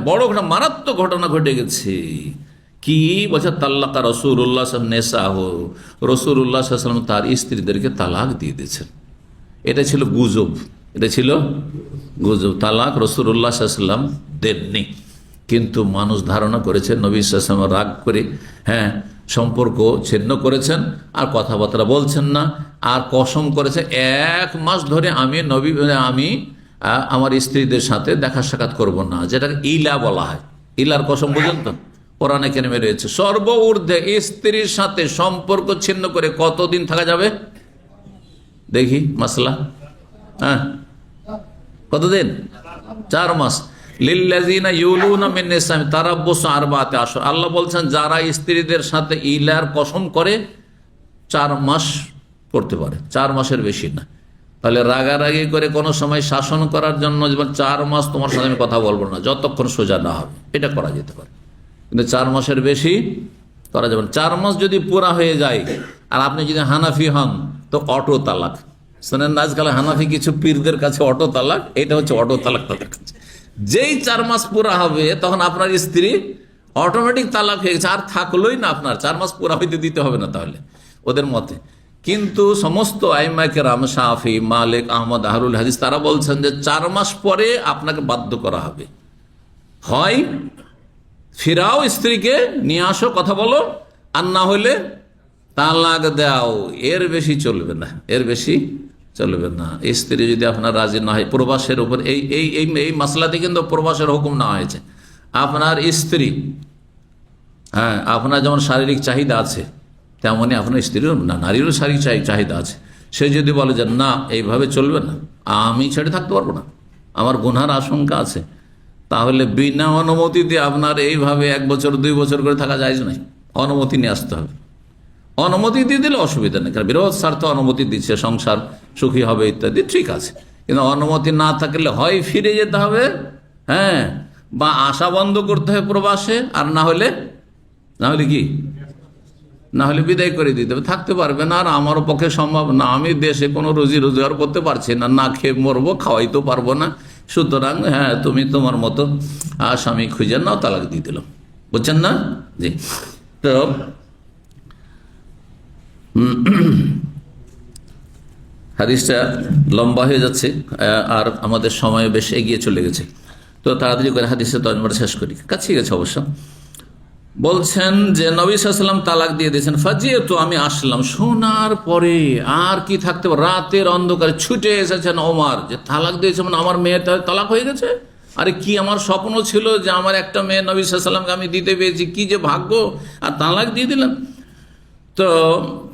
বড় ঘটনা, মারাত্মক ঘটনা ঘটে গেছে। কি বলছে? তাল্লাকা রাসূলুল্লাহ নেসাহু, রাসূলুল্লাহ সাল্লাল্লাহু আলাইহি ওয়াসাল্লাম তার স্ত্রীদেরকে তালাক দিয়ে দিয়েছেন। এটা ছিল গুজব, এটা ছিল গুজব। তালাক রাসূলুল্লাহ সাল্লাল্লাহু আলাইহি ওয়াসাল্লাম দেননি, কিন্তু মানুষ ধারণা করেছে নবী সাল্লাল্লাহু আলাইহি ওয়াসাল্লাম রাগ করে সম্পর্ক ছিন্ন করেছেন, আর কথাবার্তা বলছেন না, আর কসম করেছে 1 মাস ধরে আমি আমার স্ত্রীদের সাথে দেখা সাক্ষাৎ করব না, যেটা ইলা বলা হয়। ইলার কসম বুঝেন তো, কোরআনে কারিমে রয়েছে। সর্ব ঊর্ধ্বে স্ত্রীর সাথে সম্পর্ক ছিন্ন করে কতদিন থাকা যাবে? দেখি মাসলা, কতদিন? 4 মাস। লিল্লাযিনা ইউলুনা মিন নিসাইহিম তারাব্বুসু আরবাআতি আশহুর, আল্লাহ বলছেন যারা স্ত্রীদের সাথে ইলার কসম করে 4 মাস করতে পারে, 4 মাসের বেশি না। তাহলে রাগারাগি করে কোনো সময় শাসন করার জন্য 4 মাস তোমার সাথে আমি কথা বলবো না যতক্ষণ সোজা না হবে, এটা করা যেতে পারে, কিন্তু 4 মাসের বেশি করা যাবে না। 4 মাস যদি পুরা হয়ে যায় আর আপনি যদি হানাফি হন তো অটো তালাক। শোনেন না, আজকাল হানাফি কিছু পীরদের কাছে অটো তালাক, এটা হচ্ছে অটো তালাক তাদের কাছে। যেই 4 মাস পুরা হবে তখন আপনার স্ত্রী অটোমেটিক তালাক হয়ে গেছে, আর থাকলোই না, আপনার 4 মাস পুরা হইতে দিতে হবে না তাহলে ওদের মতে। কিন্তু সমস্ত আইম্মায়ে কেরাম শাফি, মালিক, আহমদ, আহলুল হাদিস তারা বলছেন যে 4 মাস পরে আপনাকে বাধ্য করা হবে, হয় ফিরাও স্ত্রীকে নিয়ে আসো কথা বলো, আর না হলে তালাক দাও। এর বেশি চলবে না, এর বেশি চলবে না। স্ত্রী যদি আপনার রাজি না হয়, প্রবাসের উপর এই এই এই মাসলাতে কিন্তু প্রবাসের হুকুম না হয়েছে। আপনার স্ত্রী, হ্যাঁ, আপনার যেমন শারীরিক চাহিদা আছে তেমনই আপনার স্ত্রীরও না, নারীরও শারীরিক চাহিদা আছে। সে যদি বলে যে না এইভাবে চলবে না, আমি ছেড়ে থাকতে পারবো না, আমার গুনহার আশঙ্কা আছে, তাহলে বিনা অনুমতি দিয়ে আপনার এইভাবে 1 বছর 2 বছর করে থাকা যায় না, অনুমতি নিয়ে আসতে হবে। অনুমতি দিয়ে দিলে অসুবিধা নেই, কারণ বিরোধ স্বার্থে অনুমতি দিচ্ছে, সংসার সুখী হবে ইত্যাদি, ঠিক আছে। কিন্তু অনুমতি না থাকলে হয় ফিরে যেতে হবে, হ্যাঁ, বা আশা বন্ধ করতে হবে প্রবাসে, আর না হলে কি, না হলে বিদায় করে দিতে হবে, থাকতে পারবে না। আর আমারও পক্ষে সম্ভব না, আমি দেশে কোনো রুজি রোজগার করতে পারছি না, না খেয়ে মরবো, খাওয়াইতেও পারবো না, সুতরাং হ্যাঁ তুমি তোমার মতো স্বামী খুঁজে নাও, তালাক দিয়ে দিলাম। বুঝছেন না? জি। তো হাদিসটা লম্বা হয়ে যাচ্ছে আর আমাদের সময় বেশ এগিয়ে চলে গেছে, তো তাড়াতাড়ি করে হাদিসের তর্জমাটা শেষ করি, কাছে গেছে অবশ্য। বলছেন যে নবী সাল্লাল্লাহু আলাইহি ওয়াসাল্লাম তালাক দিয়ে দিয়েছেন, ফাজিয়েতু, আমি আসলাম, শোনার পরে আর কি থাকতে পারে, রাতের অন্ধকারে ছুটে এসেছেন ওমর, যে তালাক দিয়েছে মানে আমার মেয়েটা তালাক হয়ে গেছে। আরে কি আমার স্বপ্ন ছিল যে আমার একটা মেয়ে নবী সাল্লাল্লাহু আলাইহি ওয়াসাল্লামকে আমি দিতে পেরেছি, কি যে ভাগ্য, আর তালাক দিয়ে দিলেন। তো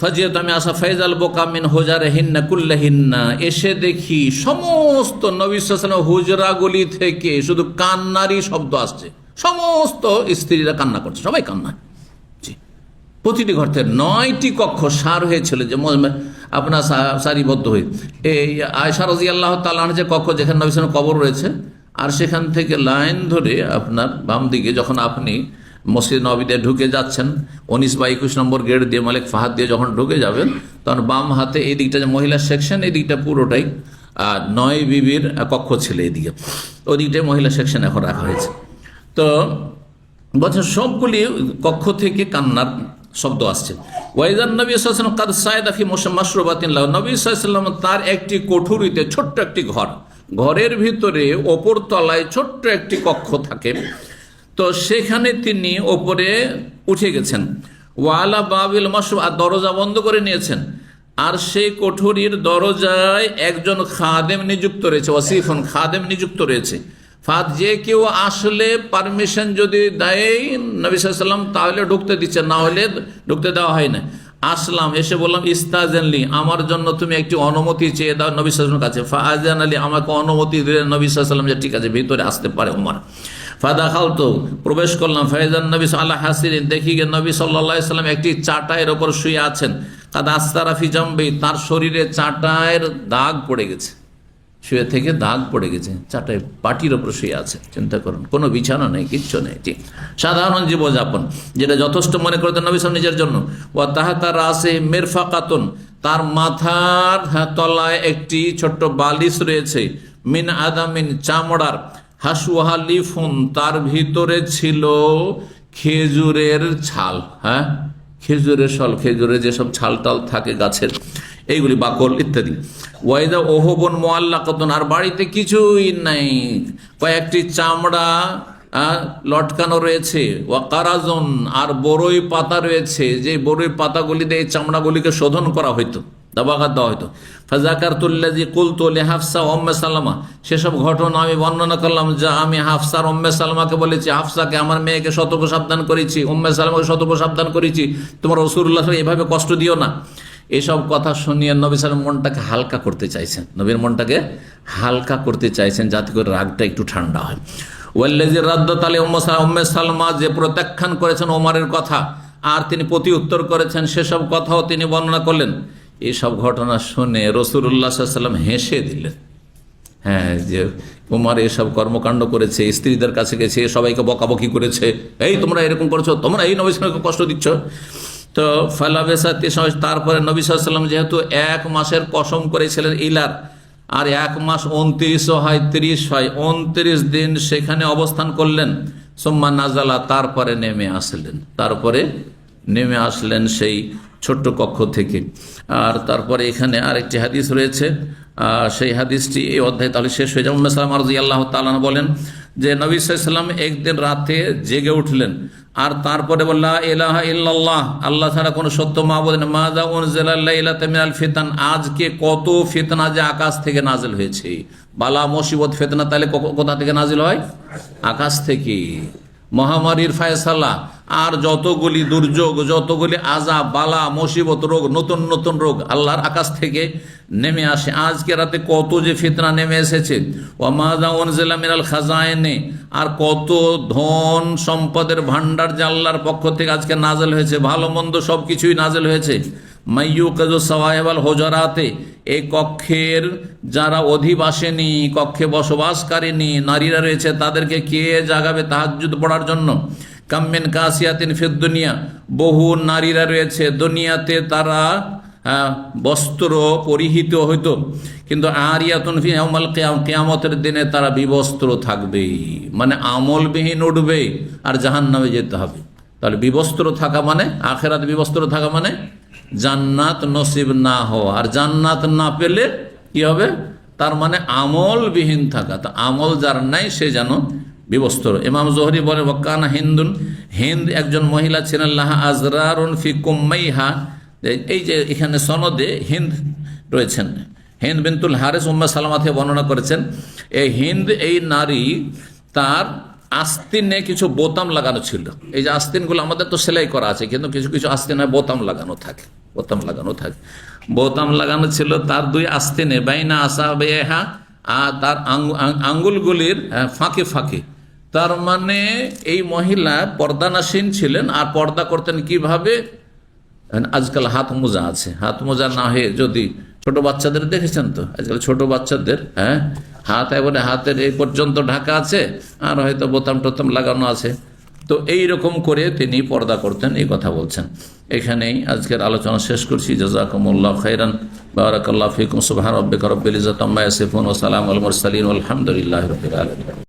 ফাজিয়েত, আমি আসা, ফাইজাল বোকা মিন হুজারিহিন্না কুল্লিহিন্না, এসে দেখি সমস্ত নবী সাল্লাল্লাহু আলাইহি ওয়াসাল্লাম হুজরাগুলি থেকে শুধু কান্নারই শব্দ আসছে, সমস্ত স্ত্রীরা কান্না করছে, সবাই কান্না। প্রতিটি ঘর থেকে 9টি কক্ষ সার হয়েছিল, যে আপনার সারিবদ্ধ হয়ে, এই আয়েশা রাদিয়াল্লাহু তাআলা আনহা যে কক্ষ যেখানে নবী সাল্লাল্লাহু আলাইহি ওয়াসাল্লাম কবর রয়েছে, আর সেখান থেকে লাইন ধরে আপনার বাম দিকে যখন আপনি মসজিদ নববীতে ঢুকে যাচ্ছেন, 19 বা 21 নম্বর গেট দিয়ে মালিক ফাহাদ দিয়ে যখন ঢুকে যাবেন, তখন বাম হাতে এই দিকটা যে মহিলা সেকশন, এই দিকটা পুরোটাই 9 বিবির কক্ষ ছিল, এদিকে ওই দিকটাই মহিলা সেকশন এখন রাখা হয়েছে। তো বলছে সবগুলি কক্ষ থেকে কান্নার শব্দ আসছে। ওয়াইজান নবী সাল্লাল্লাহু আলাইহি ওয়াসাল্লাম কাদ সায়দা ফি মাশরুবাতিন লাহু, নবী সাল্লাল্লাহু আলাইহি ওয়াসাল্লাম তার একটি কোঠরিতে, ছোট্ট একটি ঘর, ঘরের ভিতরে ওপর তলায় ছোট্ট একটি কক্ষ থাকে, তো সেখানে তিনি ওপরে উঠে গেছেন। ওয়ালা বাবিল মাশরুব, আর দরজা বন্ধ করে নিয়েছেন, আর সেই কোঠরির দরজায় একজন খাদেম নিযুক্ত রয়েছে, ওয়াসিফুন, খাদেম নিযুক্ত রয়েছে। ফাদ, যে কেউ আসলে পারমিশন যদি দেয় নবী সাল্লাল্লাহু আলাইহি ওয়াসাল্লাম তাহলে ঢুকতে দিচ্ছে, না হলে ঢুকতে দেওয়া হয় না। আসলাম, এসে বললাম ইস্তাজেনলি, আমার জন্য তুমি একটি অনুমতি চেয়ে দাও নবী সাল্লাল্লাহু আলাইহি ওয়াসাল্লামের কাছে। ফাআজান আলী, আমাকে অনুমতি দিলেন নবী সাল্লাল্লাহু আলাইহি ওয়াসাল্লাম যে ঠিক আছে ভিতরে আসতে পারে ওমর। ফাদাখালতু, প্রবেশ করলাম। ফাইজান নবী সাল্লাল্লাহু আলাইহি ওয়াসাল্লাম, দেখি গে নবী সাল্লাল্লাহু আলাইহি ওয়াসাল্লাম একটি চাটাইয়ের ওপর শুয়ে আছেন। কাদ আস্তারা ফি জামবি, তার শরীরে চাটাইয়ের দাগ পড়ে গেছে, শুয়ে থেকে দাগ পড়ে গেছে, চাটাই পাটির ওপর শুয়ে আছে। চিন্তা করুন, কোনো বিছানা নেই, কিচ্ছু নেই, ঠিক সাধারণ জীবনযাপন, যেটা যথেষ্ট মনে করতেন নবী সাল্লাল্লাহু নিজের জন্য। ওয়া তাহাতা রাসে মিরফাকাতুন, তার মাথার তলায় একটি ছোট্ট বালিশ রয়েছে, মিন আদামিন, চামড়ার, হাসুহা লিফুন, তার ভিতরে ছিল খেজুরের ছাল, হ্যাঁ খেজুরের ফল, খেজুরের যেসব ছাল টাল থাকে গাছের, এইগুলি বাকল ইত্যাদি। ওয়াইদা ওহবন মোয়াল্লাকাতুন, আর বাড়িতে কিছুই নাই, কয়েকটি চামড়া লটকানো রয়েছে। ওয়াকারাজন, আর বড়ই পাতা রয়েছে, যে বড়ই পাতাগুলি দিয়ে এই চামড়াগুলিকে শোধন করা হইতো, দাবাগাত দেওয়া হইতো। ফাজাকারতুল্লাযী কুলতু লিহাফসা উম্মে সালামা, সেসব ঘটনা আমি বর্ণনা করলাম যা আমি হাফসার উম্মে সালামাকে বলেছি, হাফসাকে আমার মেয়েকে সতর্ক সাবধান করেছি, উম্মে সালামাকে সতর্ক সাবধান করেছি, তোমার রাসূলুল্লাহ এভাবে কষ্ট দিও না। এসব কথা শুনিয়ে নবী সাল্লাল্লাহু আলাইহি ওয়াসাল্লাম মনটাকে হালকা করতে চাইছেন, নবীর মনটাকে হালকা করতে চাইছেন, যাতে করে রাগটা একটু ঠান্ডা হয়। ওয়াল্লাযী রাদ্দাত আলাইহি উম্মে সালমা, যে প্রত্যাখ্যান করেছেন ওমরের কথা আর তিনি প্রতি উত্তর করেছেন, সেসব কথাও তিনি বর্ণনা করলেন। এইসব ঘটনা শুনে রাসূলুল্লাহ সাল্লাল্লাহু আলাইহি ওয়াসাল্লাম হেসে দিলেন। হ্যাঁ, যে ওমর এসব কর্মকাণ্ড করেছে, স্ত্রীদের কাছে গেছে, সবাইকে বকাবকি করেছে, এই তোমরা এরকম করছো, তোমরা এই নবী সাল্লাল্লাহু আলাইহি ওয়াসাল্লামকে কষ্ট দিচ্ছ। তো ফালাবেসাতি, তারপরে নবী সাল্লাল্লাহু আলাইহি ওয়াসাল্লাম যেহেতু 1 মাসের কসম করেছিলেন ইলার, আর 1 মাস 29 হয় 30 হয়, 29 দিন সেখানে অবস্থান করলেন। সুম্মা নাজালা, তারপরে নেমে আসলেন সেই ছোট্ট কক্ষ থেকে। আর তারপরে এখানে আরেকটি হাদিস রয়েছে, সেই হাদিসটি এই অধ্যায় তাহলে শেষ হয়ে যায়। উম্মে সালামা রাদিয়াল্লাহু তাআলা বলেন যে নবী সাল্লাল্লাহু আলাইহি ওয়াসাল্লাম একদিন রাতে জেগে উঠলেন, আর তারপরে বললেন লা ইলাহা ইল্লাল্লাহ, আল্লাহ ছাড়া কোনো সত্য মাবুদ নেই, মাযা উনজিলা লাইলাতা মিনাল ফিতান, আজকে কত ফিতনা যে আকাশ থেকে নাজিল হয়েছে। বালা মুসিবত ফিতনা তাহলে কোথা থেকে নাজিল হয়? আকাশ থেকে। মহামারীর ফায়সালা আর যতগুলি দুর্যোগ, যতগুলি আযাব, বালা মুসিবত, রোগ, নতুন নতুন রোগ আল্লাহর আকাশ থেকে নেমে আসে। আজকে রাতে কত যে ফিতনা নেমে এসেছে। ওয়া মাযা উনজিলা মিনাল খাজাইনি, আর কত ধন সম্পদের ভান্ডার যে আল্লাহর পক্ষ থেকে আজকে নাজিল হয়েছে, ভালো মন্দ সবকিছুই নাজিল হয়েছে। মাইয়ুকাজু সাওয়াইবাল হুজরাতে, এই কক্ষের যারা অধিবাসিনী, কক্ষে বসবাসকারিনী নারীরা রয়েছে, তাদেরকে কে জাগাবে তাহাজ্জুদ পড়ার জন্য। কাম্মিন কাসিয়াতিন ফিদ দুনিয়া, বহু নারীরা রয়েছে দুনিয়াতে, তারা বস্ত্র পরিহিত হইতো, কিন্তু আরিয়াতুন ফি ইয়াউমাল কিয়ামতের দিনে তারা বিবস্ত্র থাকবে, মানে আমলবিহীন উঠবে আর জাহান্নামে যেতে হবে। তাহলে বিবস্ত্র থাকা মানে, আখেরাত বিবস্ত্র থাকা মানে জান্নাত নসিব না হওয়া, আর জান্নাত না পেলে কি হবে? তার মানে আমলবিহীন থাকা। তা আমল যার নাই সে যেন বিবস্ত্র। ইমাম জোহরি বলে ওয়াকানা হিন্দুন, হিন্দ একজন মহিলা ছিলেন, লাহা আজরারুন ফি কুম্মাইহা, এই যে এখানে সনদে হিন্দ রয়েছেন, হিন্দ বিনতুল হারিস উম্মে সালামা থেকে বর্ণনা করেছেন। এই হিন্দ, এই নারী, তার আস্তিনে কিছু বোতাম লাগানো ছিল। এই যে আস্তিনগুলো আমাদের তো সেলাই করা আছে, কিন্তু কিছু কিছু আস্তিনে বোতাম লাগানো থাকে, বোতাম লাগানো ছিল তার 2 আস্তিনে, বাইনা আসাবিহা, আর তার আঙ্গুলগুলির ফাঁকে ফাঁকে। তার মানে এই মহিলা পর্দানাসীন ছিলেন। আর পর্দা করতেন কিভাবে? আজকাল হাত মোজা আছে, হাত মোজা না হয়ে যদি ছোট বাচ্চাদের দেখেছেন তো, আজকাল ছোট বাচ্চাদের হাত এবারে হাতের এই পর্যন্ত ঢাকা আছে, আর হয়তো বোতাম টোতাম লাগানো আছে, তো এই রকম করে তিনি পর্দা করতেন, এই কথা বলছেন। এখানেই আজকের আলোচনা শেষ করছি। জাযাকুমুল্লাহু খাইরান, বারাকাল্লাহু ফিকুম, সুবহান রাব্বিকা রাব্বিল ইজ্জাতি আম্মা ইয়াসিফুন, ওয়া সালামুল মুরসালিন, আলহামদুলিল্লাহি রাব্বিল আলামিন।